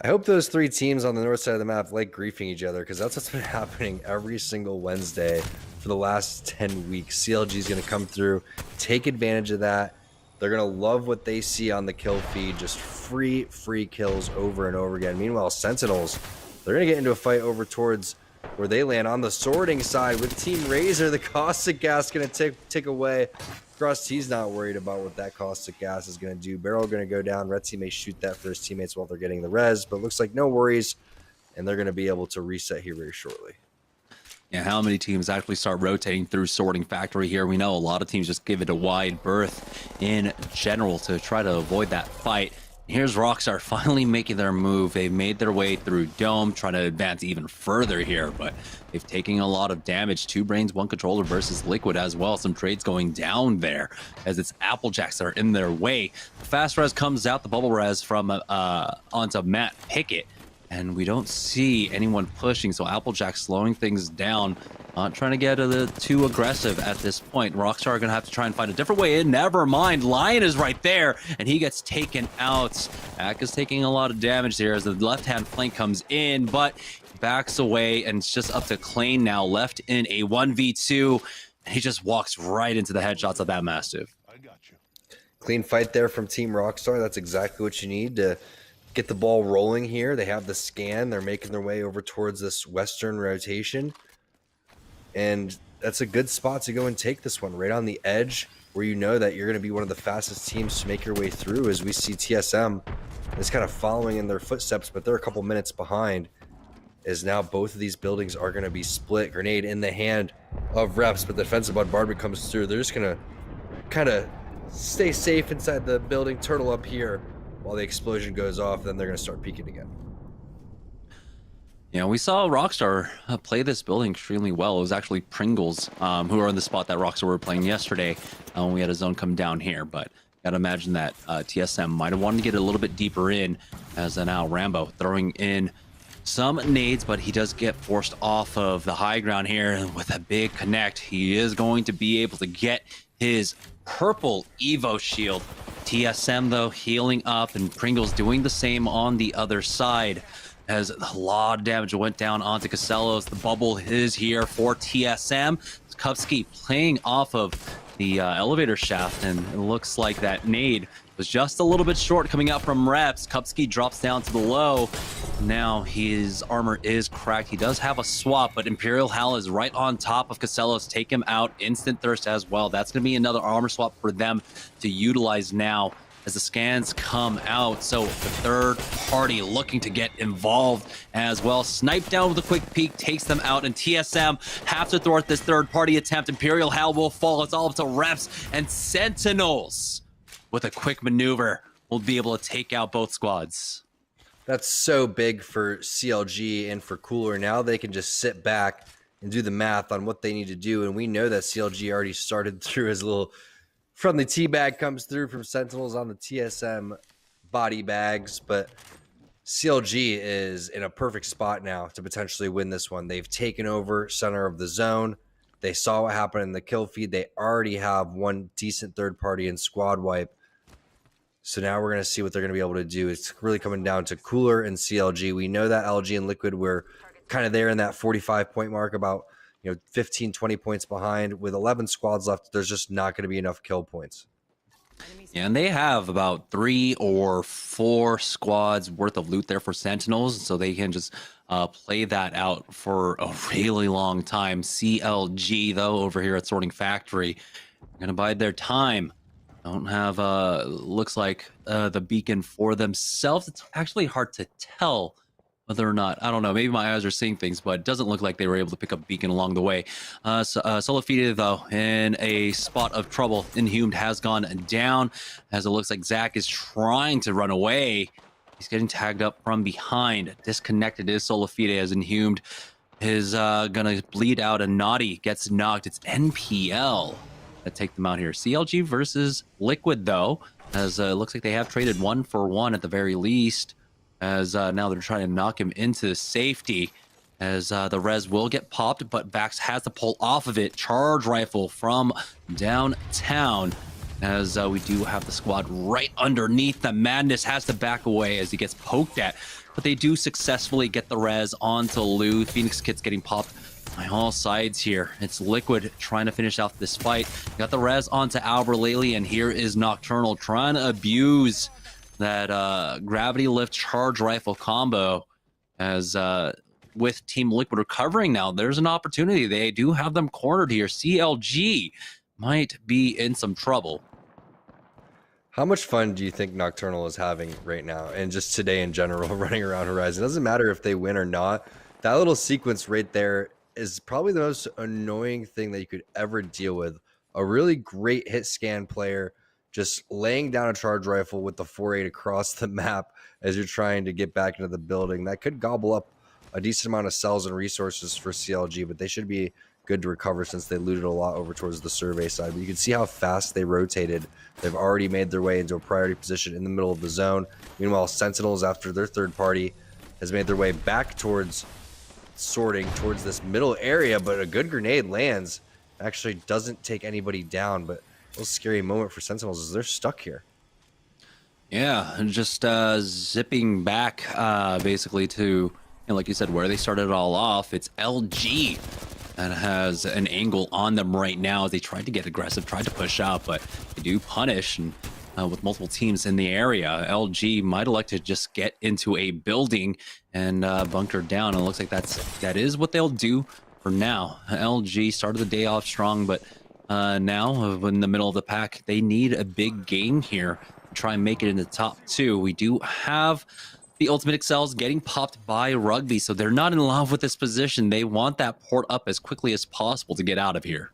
Speaker 6: I hope those three teams on the north side of the map like griefing each other, because that's what's been happening every single Wednesday for the last 10 weeks. CLG is going to come through, take advantage of that. They're going to love what they see on the kill feed, just free kills over and over again. Meanwhile, Sentinels, they're going to get into a fight over towards where they land on the sorting side with Team Razor. The caustic gas going to tick away. Frost, he's not worried about what that caustic gas is going to do. Barrel going to go down. Red team may shoot that for his teammates while they're getting the res, but looks like no worries, and they're going to be able to reset here very shortly.
Speaker 5: Yeah, how many teams actually start rotating through sorting factory here? We know a lot of teams just give it a wide berth in general to try to avoid that fight. Here's Rockstar finally making their move. They've made their way through Dome, trying to advance even further here, but they've taken a lot of damage. 2 brains, 1 controller versus Liquid as well. Some trades going down there as it's Applejacks that are in their way. The fast res comes out, the bubble res from onto Matt Pickett, and we don't see anyone pushing, so Applejack slowing things down, not trying to get too aggressive at this point. Rockstar are going to have to try and find a different way in. Never mind, Lion is right there, and he gets taken out. Ak is taking a lot of damage here as the left-hand flank comes in, but he backs away, and it's just up to Klain now, left in a 1v2. He just walks right into the headshots of that Mastiff.
Speaker 7: I got you.
Speaker 6: Clean fight there from Team Rockstar. That's exactly what you need to get the ball rolling here. They have the scan. They're making their way over towards this western rotation. And that's a good spot to go and take this one, right on the edge where you know that you're going to be one of the fastest teams to make your way through, as we see TSM is kind of following in their footsteps, but they're a couple minutes behind, as now both of these buildings are going to be split. Grenade in the hand of Reps, but the defensive bombardment comes through. They're just going to kind of stay safe inside the building, turtle up here while the explosion goes off. Then they're going to start peeking again.
Speaker 5: Yeah, we saw Rockstar play this building extremely well. It was actually Pringles who are in the spot that Rockstar were playing yesterday when we had a zone come down here. But gotta imagine that TSM might have wanted to get a little bit deeper in, as now Rambo throwing in some nades, but he does get forced off of the high ground here. And with a big connect, he is going to be able to get his purple Evo shield. TSM, though, healing up, and Pringles doing the same on the other side, as a lot of damage went down onto Casellos. The bubble is here for TSM. Kupski playing off of the elevator shaft, and it looks like that nade was just a little bit short coming out from Reps. Kupski drops down to the low. Now his armor is cracked. He does have a swap, but Imperial Hal is right on top of Casellos. Take him out. Instant Thirst as well. That's going to be another armor swap for them to utilize now as the scans come out. So the third party looking to get involved as well. Snipe down with a quick peek, takes them out, and TSM have to thwart this third party attempt. Imperial Hal will fall. It's all up to Reps, and Sentinels with a quick maneuver will be able to take out both squads.
Speaker 6: That's so big for CLG and for Cooler. Now they can just sit back and do the math on what they need to do. And we know that CLG already started through his little friendly teabag comes through from Sentinels on the TSM body bags. But CLG is in a perfect spot now to potentially win this one. They've taken over center of the zone. They saw what happened in the kill feed. They already have one decent third party in squad wipe. So now we're going to see what they're going to be able to do. It's really coming down to Cooler and CLG. We know that LG and Liquid were kind of there in that 45-point mark, about 15, 20 points behind. With 11 squads left, there's just not going to be enough kill points.
Speaker 5: Yeah, and they have about 3 or 4 squads worth of loot there for Sentinels, so they can just play that out for a really long time. CLG, though, over here at Sorting Factory, are going to bide their time. Don't have, looks like, the beacon for themselves. It's actually hard to tell whether or not, I don't know, maybe my eyes are seeing things, but it doesn't look like they were able to pick up beacon along the way. Solifida, though, in a spot of trouble. Inhumed has gone down, as it looks like Zach is trying to run away. He's getting tagged up from behind. Disconnected is Solafide as Inhumed is gonna bleed out, and Naughty gets knocked. It's NPL that take them out here. CLG versus Liquid, though, as it looks like they have traded 1 for 1 at the very least, as now they're trying to knock him into safety, as the res will get popped, but Vax has to pull off of it. Charge rifle from downtown, as we do have the squad right underneath. The Madness has to back away as he gets poked at, but they do successfully get the res onto Lou. Phoenix Kit's getting popped by all sides here. It's Liquid trying to finish off this fight. Got the res onto Alberlele, and here is Nocturnal trying to abuse that gravity lift charge rifle combo, as with Team Liquid recovering now, there's an opportunity. They do have them cornered here. CLG might be in some trouble.
Speaker 6: How much fun do you think Nocturnal is having right now, and just today in general, running around Horizon? It doesn't matter if they win or not. That little sequence right there is probably the most annoying thing that you could ever deal with. A really great hit scan player just laying down a charge rifle with the 4-8 across the map as you're trying to get back into the building. That could gobble up a decent amount of cells and resources for CLG, but they should be good to recover since they looted a lot over towards the survey side. But you can see how fast they rotated. They've already made their way into a priority position in the middle of the zone. Meanwhile, Sentinels, after their third party, has made their way back towards sorting towards this middle area, but a good grenade lands. Actually doesn't take anybody down, but a little scary moment for Sentinels as they're stuck here.
Speaker 5: Yeah, and just zipping back basically to, you know, like you said, where they started it all off. It's LG that has an angle on them right now as they tried to get aggressive, tried to push out, but they do punish, and with multiple teams in the area, LG might elect to just get into a building and bunker down. And it looks like that is what they'll do for now. LG started the day off strong, but now in the middle of the pack, they need a big game here to try and make it in the top 2. We do have the Ultimate Excels getting popped by Rugby, so they're not in love with this position. They want that port up as quickly as possible to get out of here.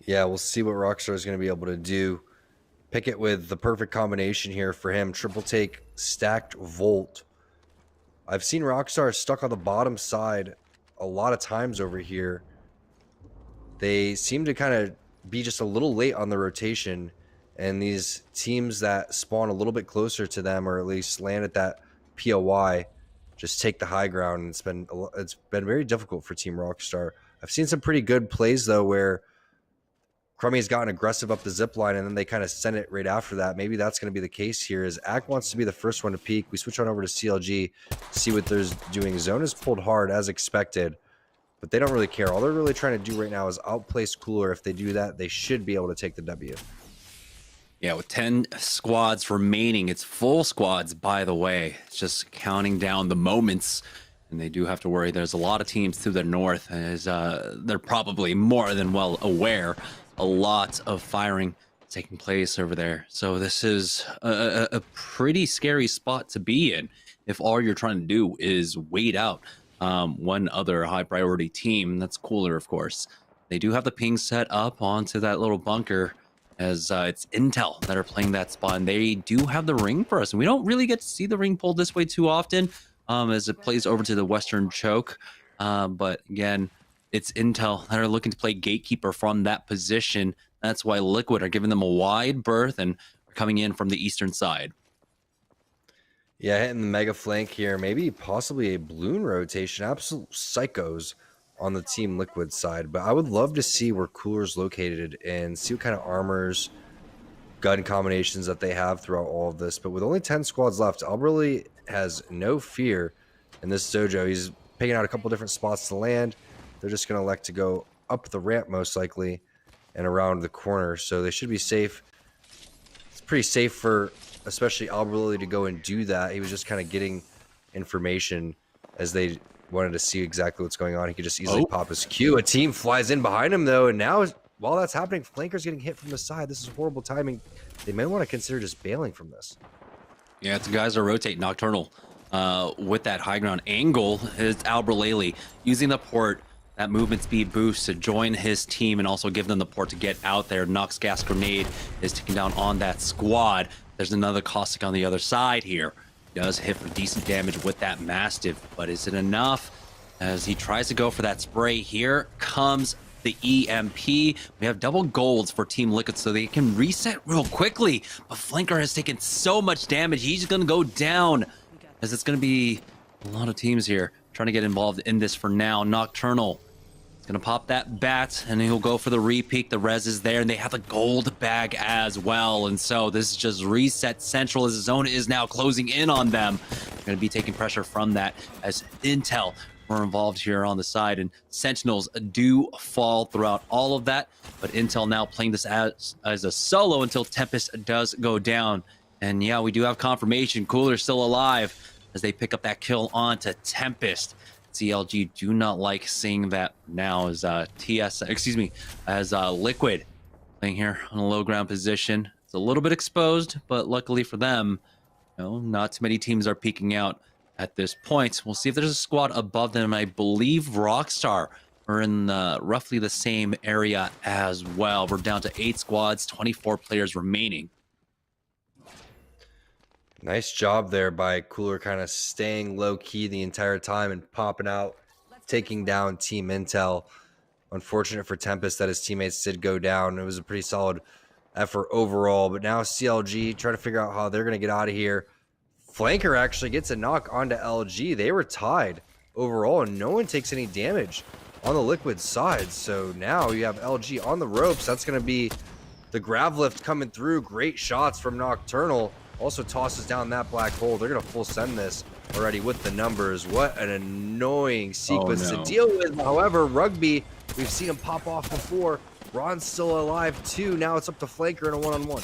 Speaker 6: Yeah, we'll see what Rockstar is going to be able to do. Pick it with the perfect combination here for him. Triple take, stacked Volt. I've seen Rockstar stuck on the bottom side a lot of times over here. They seem to kind of be just a little late on the rotation, and these teams that spawn a little bit closer to them, or at least land at that POI, just take the high ground. And it's been very difficult for Team Rockstar. I've seen some pretty good plays though, where Crummy's gotten aggressive up the zip line, and then they kind of send it right after that. Maybe that's going to be the case here, as Ack wants to be the first one to peek. We switch on over to CLG, see what they're doing. Zone is pulled hard as expected, but they don't really care. All they're really trying to do right now is outplace Cooler. If they do that, they should be able to take the W.
Speaker 5: Yeah, with 10 squads remaining, it's full squads, by the way. It's just counting down the moments, and they do have to worry. There's a lot of teams to the north, as they're probably more than well aware. A lot of firing taking place over there. So this is a pretty scary spot to be in if all you're trying to do is wait out one other high priority team. That's Cooler, of course. They do have the ping set up onto that little bunker, as it's Intel that are playing that spot, and they do have the ring for us. And we don't really get to see the ring pulled this way too often, as it plays over to the western choke. But again, it's Intel that are looking to play gatekeeper from that position. That's why Liquid are giving them a wide berth and are coming in from the eastern side.
Speaker 6: Yeah, hitting the mega flank here. Maybe possibly a balloon rotation. Absolute psychos on the Team Liquid side. But I would love to see where Cooler's located and see what kind of armors, gun combinations that they have throughout all of this. But with only 10 squads left, Alberlele has no fear in this dojo. He's picking out a couple different spots to land. They're just going to elect to go up the ramp most likely and around the corner. So they should be safe. It's pretty safe for especially Alberlele to go and do that. He was just kind of getting information as they wanted to see exactly what's going on. He could just easily pop his Q. A team flies in behind him though, and now while that's happening, Flanker's getting hit from the side. This is horrible timing. They may want to consider just bailing from this.
Speaker 5: Yeah, it's the guys that rotate Nocturnal with that high ground angle. Is Alberlele using the port, that movement speed boost to join his team and also give them the port to get out there. Nox gas grenade is taking down on that squad. There's another caustic on the other side here. Does hit for decent damage with that Mastiff, but is it enough? As he tries to go for that spray, here comes the EMP. We have double golds for Team Liquid so they can reset real quickly, but Flanker has taken so much damage, he's gonna go down, as it's gonna be a lot of teams here trying to get involved in this for now. Nocturnal is gonna pop that bat, and he'll go for the repeat. The res is there, and they have the gold bag as well, and so this is just reset central as the zone is now closing in on them. They're gonna be taking pressure from that as Intel were involved here on the side, and Sentinels do fall throughout all of that, but Intel now playing this as a solo until Tempest does go down. And yeah, we do have confirmation. Cooler's still alive as they pick up that kill onto Tempest. CLG do not like seeing that now as Liquid playing here on a low ground position. It's a little bit exposed, but luckily for them, not too many teams are peeking out at this point. We'll see if there's a squad above them. I believe Rockstar are in roughly the same area as well. We're down to 8 squads, 24 players remaining.
Speaker 6: Nice job there by Cooler, kind of staying low-key the entire time and popping out, taking down Team Intel. Unfortunate for Tempest that his teammates did go down. It was a pretty solid effort overall, but now CLG trying to figure out how they're going to get out of here. Flanker actually gets a knock onto LG. They were tied overall, and no one takes any damage on the Liquid side. So now you have LG on the ropes. That's going to be the grav lift coming through. Great shots from Nocturnal. Also tosses down that black hole. They're going to full send this already with the numbers. What an annoying sequence to deal with. However, Rugby, we've seen him pop off before. Ron's still alive too. Now it's up to Flanker in a one-on-one.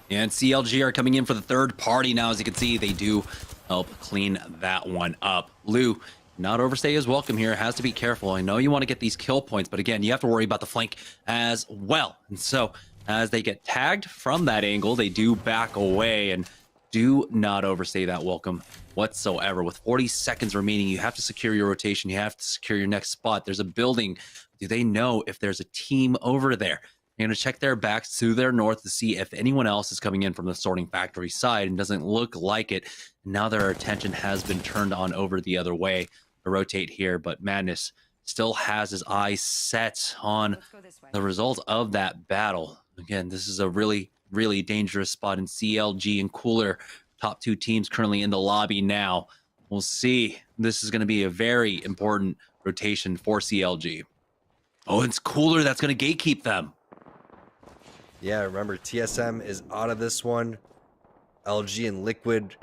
Speaker 5: And CLG are coming in for the third party now. As you can see, they do help clean that one up. Lou, not overstay his welcome here. Has to be careful. I know you want to get these kill points, but again, you have to worry about the flank as well. And so as they get tagged from that angle, they do back away, and do not overstay that welcome whatsoever. With 40 seconds remaining, you have to secure your rotation. You have to secure your next spot. There's a building. Do they know if there's a team over there? They're going to check their backs to their north to see if anyone else is coming in from the sorting factory side, and doesn't look like it. Now their attention has been turned on over the other way to rotate here, but Madness still has his eyes set on the result of that battle. Again, this is a really, really dangerous spot in CLG and Cooler. Top 2 teams currently in the lobby now. We'll see. This is going to be a very important rotation for CLG. Oh, it's Cooler that's going to gatekeep them.
Speaker 6: Yeah, remember, TSM is out of this one. LG and Liquid,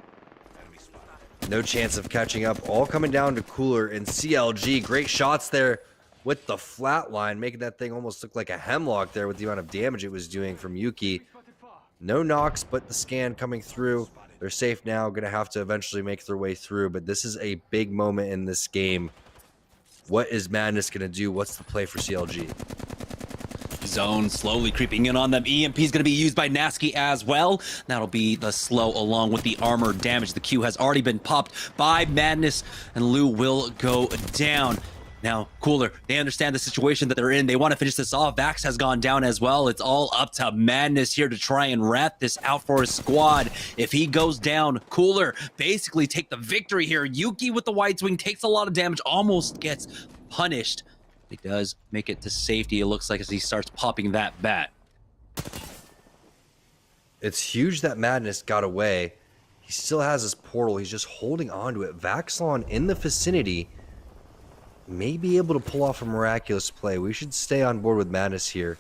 Speaker 6: no chance of catching up. All coming down to Cooler and CLG. Great shots there with the flat line, making that thing almost look like a hemlock there with the amount of damage it was doing from Yuki. No knocks, but the scan coming through. They're safe now, going to have to eventually make their way through, but this is a big moment in this game. What is Madness going to do? What's the play for CLG?
Speaker 5: Zone slowly creeping in on them. EMP is going to be used by Nasky as well. That'll be the slow along with the armor damage. The Q has already been popped by Madness, and Lou will go down. Now, Cooler, they understand the situation that they're in. They want to finish this off. Vax has gone down as well. It's all up to Madness here to try and rat this out for his squad. If he goes down, Cooler basically take the victory here. Yuki with the wide swing takes a lot of damage, almost gets punished. He does make it to safety, it looks like, as he starts popping that bat.
Speaker 6: It's huge that Madness got away. He still has his portal. He's just holding on to it. Vaxlon in the vicinity may be able to pull off a miraculous play. We should stay on board with Madness here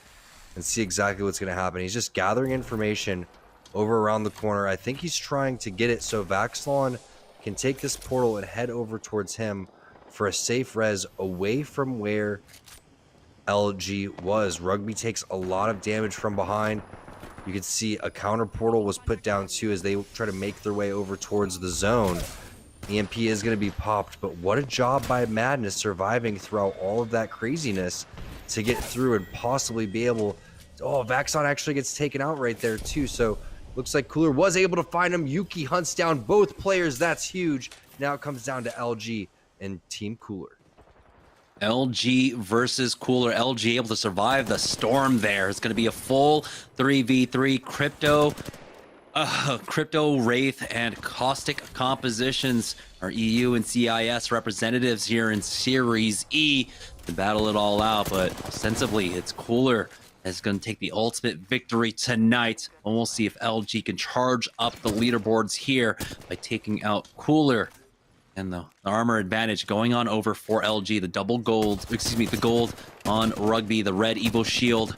Speaker 6: and see exactly what's going to happen. He's just gathering information over around the corner. I think he's trying to get it so Vaxlon can take this portal and head over towards him for a safe res away from where LG was. Rugby takes a lot of damage from behind. You can see a counter portal was put down too as they try to make their way over towards the zone. EMP is going to be popped, but what a job by Madness surviving throughout all of that craziness to get through and possibly be able to, oh, Vaxon actually gets taken out right there too. So looks like Cooler was able to find him. Yuki hunts down both players. That's huge. Now it comes down to LG and Team Cooler.
Speaker 5: LG versus Cooler. LG able to survive the storm there. It's going to be a full 3v3. Crypto Crypto, Wraith, and Caustic Compositions are EU and CIS representatives here in Series E to battle it all out, but ostensibly it's Cooler that's going to take the ultimate victory tonight, and we'll see if LG can charge up the leaderboards here by taking out Cooler. And the armor advantage going on over for LG, the the gold on Rugby, the red Evo shield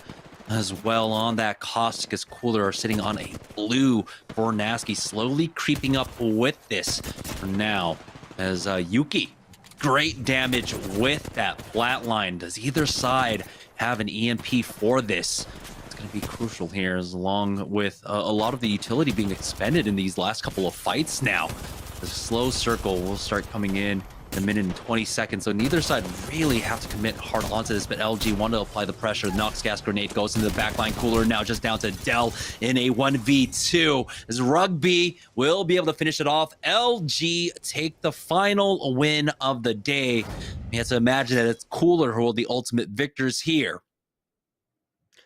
Speaker 5: as well on that. Caustic as Cooler are sitting on a blue for Nasky, slowly creeping up with this for now as Yuki, great damage with that flatline. Does either side have an EMP for this? It's going to be crucial here, as along with a lot of the utility being expended in these last couple of fights now. The slow circle will start coming in a minute and 20 seconds, so neither side really have to commit hard onto this, but LG want to apply the pressure. Nox gas grenade goes into the backline. Cooler now just down to Dell in a 1v2 as Rugby will be able to finish it off. LG take the final win of the day. You have to imagine that it's Cooler who are the ultimate victors here.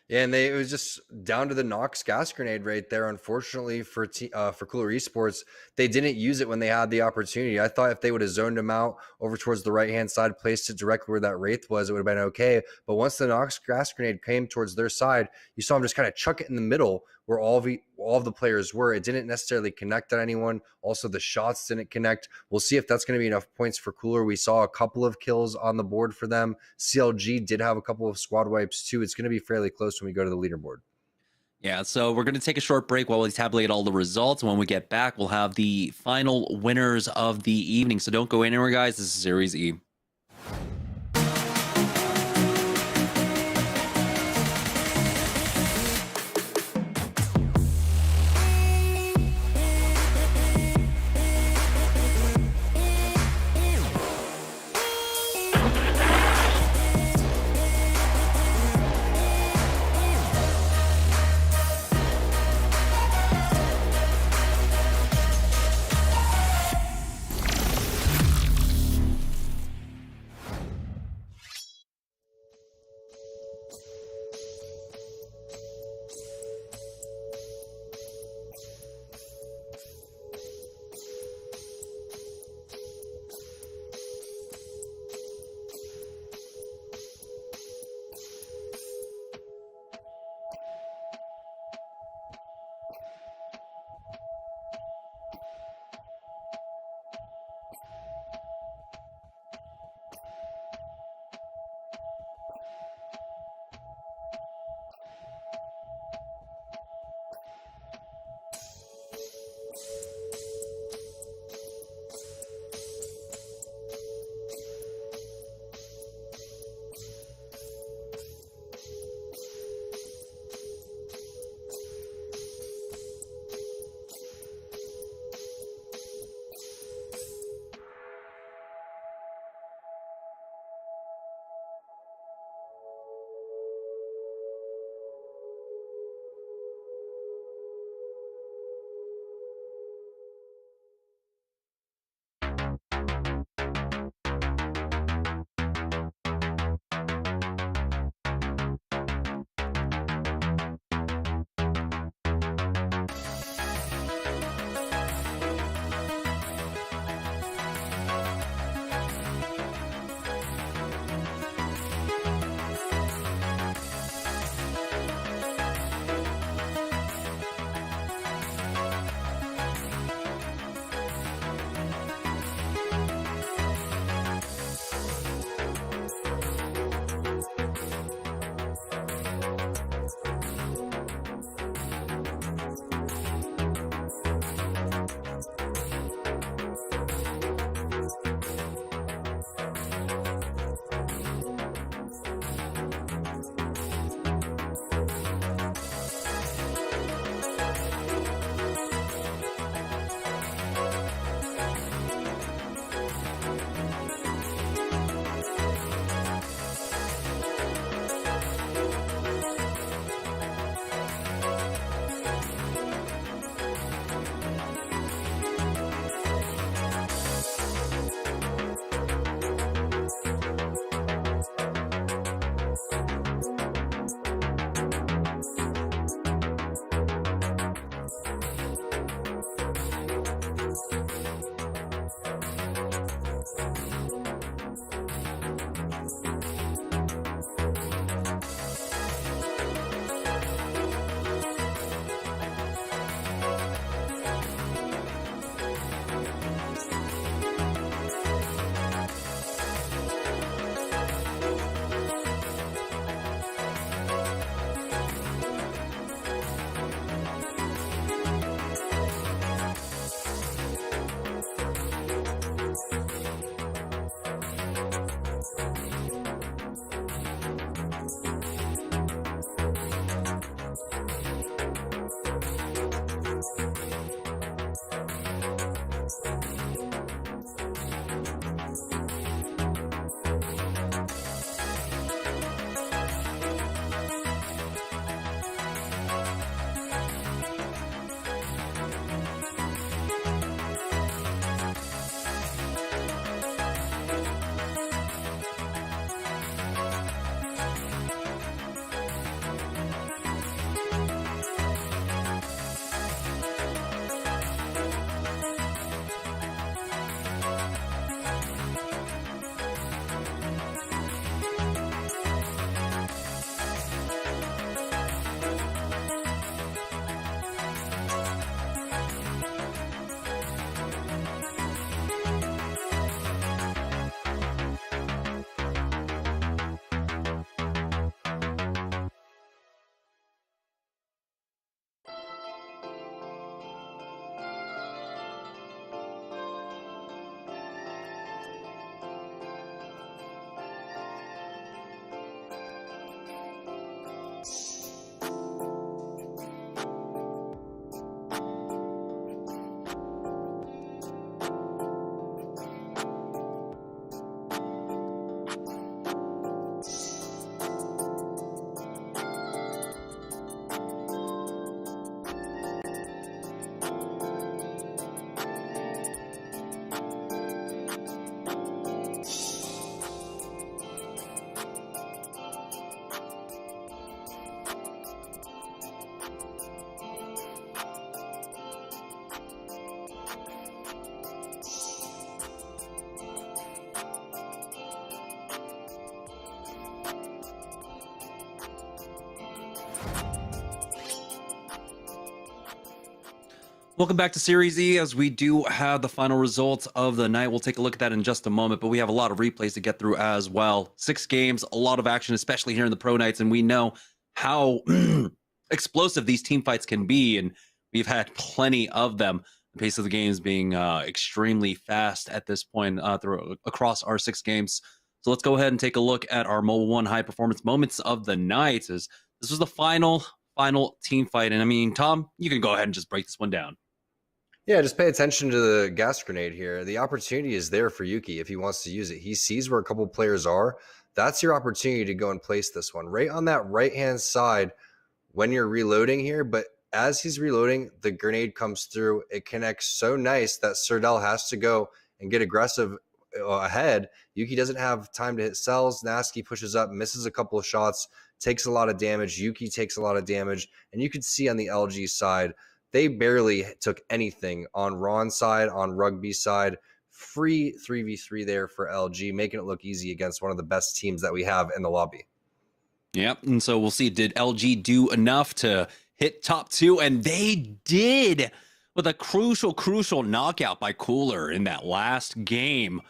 Speaker 6: Yeah, and it was just down to the Nox gas grenade right there. Unfortunately for Cooler Esports, they didn't use it when they had the opportunity. I thought if they would have zoned him out over towards the right-hand side, placed it directly where that Wraith was, it would have been okay. But once the Nox gas grenade came towards their side, you saw him just kind of chuck it in the middle where all of the players were. It didn't necessarily connect on anyone. Also, the shots didn't connect. We'll see if that's going to be enough points for Cooler. We saw a couple of kills on the board for them. CLG did have a couple of squad wipes too. It's going to be fairly close when we go to the leaderboard.
Speaker 5: Yeah, so we're going to take a short break while we tabulate all the results. When we get back, we'll have the final winners of the evening. So don't go anywhere, guys. This is Series E. Welcome back to Series E. As we do have the final results of the night, we'll take a look at that in just a moment, but we have a lot of replays to get through as well. 6 games, a lot of action, especially here in the pro nights, and we know how explosive these team fights can be, and we've had plenty of them. The pace of the games being extremely fast at this point across our 6 games. So let's go ahead and take a look at our Mobile One high performance moments of the night. As this was the final team fight, and I mean, Tom, you can go ahead and just break this one down.
Speaker 6: Yeah, just pay attention to the gas grenade here. The opportunity is there for Yuki if he wants to use it. He sees where a couple players are. That's your opportunity to go and place this one right on that right-hand side when you're reloading here. But as he's reloading, the grenade comes through. It connects so nice that Serdell has to go and get aggressive ahead. Yuki doesn't have time to hit cells. Nasky pushes up, misses a couple of shots, takes a lot of damage. Yuki takes a lot of damage. And you can see on the LG side, they barely took anything on Ron's side, on Rugby's side. Free 3v3 there for LG, making it look easy against one of the best teams that we have in the lobby.
Speaker 5: Yep, and so we'll see, did LG do enough to hit top 2? And they did, with a crucial knockout by Cooler in that last game.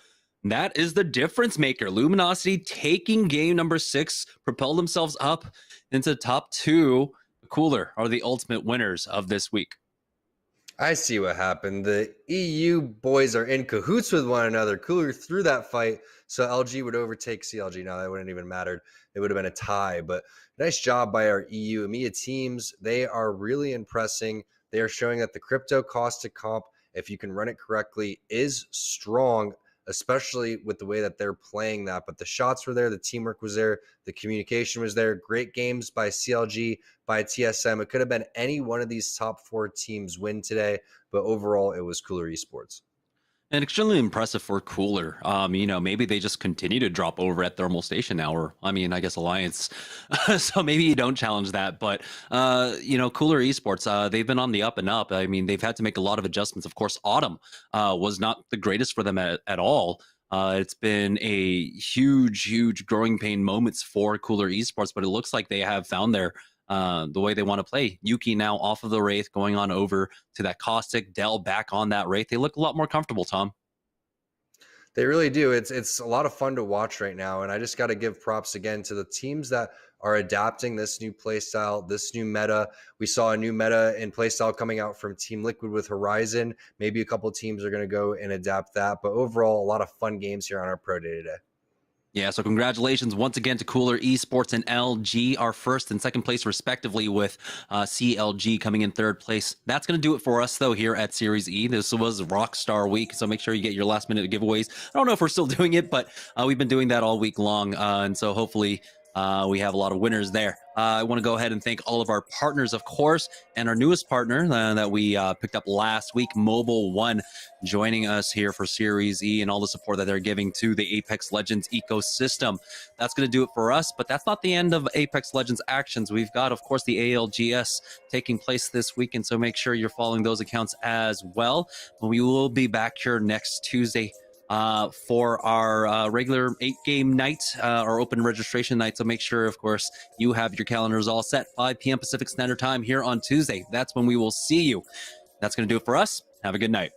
Speaker 5: That is the difference maker. Luminosity taking game number 6, propelled themselves up into top 2. Cooler are the ultimate winners of this week.
Speaker 6: I see what happened. The EU boys are in cahoots with one another. Cooler threw that fight so LG would overtake CLG. Now that wouldn't even mattered. It would have been a tie, but nice job by our EU EMEA teams. They are really impressing. They are showing that the crypto caustic comp, if you can run it correctly, is strong, especially with the way that they're playing that. But the shots were there, the teamwork was there, the communication was there. Great games by CLG, by TSM. It could have been any one of these top 4 teams win today, but overall it was Cooler Esports.
Speaker 5: And extremely impressive for Cooler. Maybe they just continue to drop over at Thermal Station now, or I guess Alliance. So maybe you don't challenge that. But Cooler Esports, they've been on the up and up. I mean, they've had to make a lot of adjustments. Of course, Autumn was not the greatest for them at all. It's been a huge growing pain moments for Cooler Esports, but it looks like they have found the way they want to play. Yuki now off of the Wraith, going on over to that Caustic. Dell back on that Wraith. They look a lot more comfortable, Tom.
Speaker 6: They really do. It's a lot of fun to watch right now, and I just got to give props again to the teams that are adapting this new playstyle, this new meta. We saw a new meta and playstyle coming out from Team Liquid with Horizon. Maybe a couple teams are going to go and adapt that, but overall, a lot of fun games here on our Pro Day today.
Speaker 5: Yeah, so congratulations once again to Cooler Esports and LG, our first and second place respectively, with CLG coming in third place. That's going to do it for us, though, here at Series E. This was Rockstar Week, so make sure you get your last-minute giveaways. I don't know if we're still doing it, but we've been doing that all week long, and so hopefully we have a lot of winners there. I want to go ahead and thank all of our partners, of course, and our newest partner that we picked up last week, Mobile One, joining us here for Series E and all the support that they're giving to the Apex Legends ecosystem. That's going to do it for us, but that's not the end of Apex Legends actions. We've got, of course, the ALGS taking place this week, and so make sure you're following those accounts as well. We will be back here next Tuesday for our regular 8-game night, our open registration night. So make sure, of course, you have your calendars all set. 5 p.m. Pacific Standard Time here on Tuesday. That's when we will see you. That's going to do it for us. Have a good night.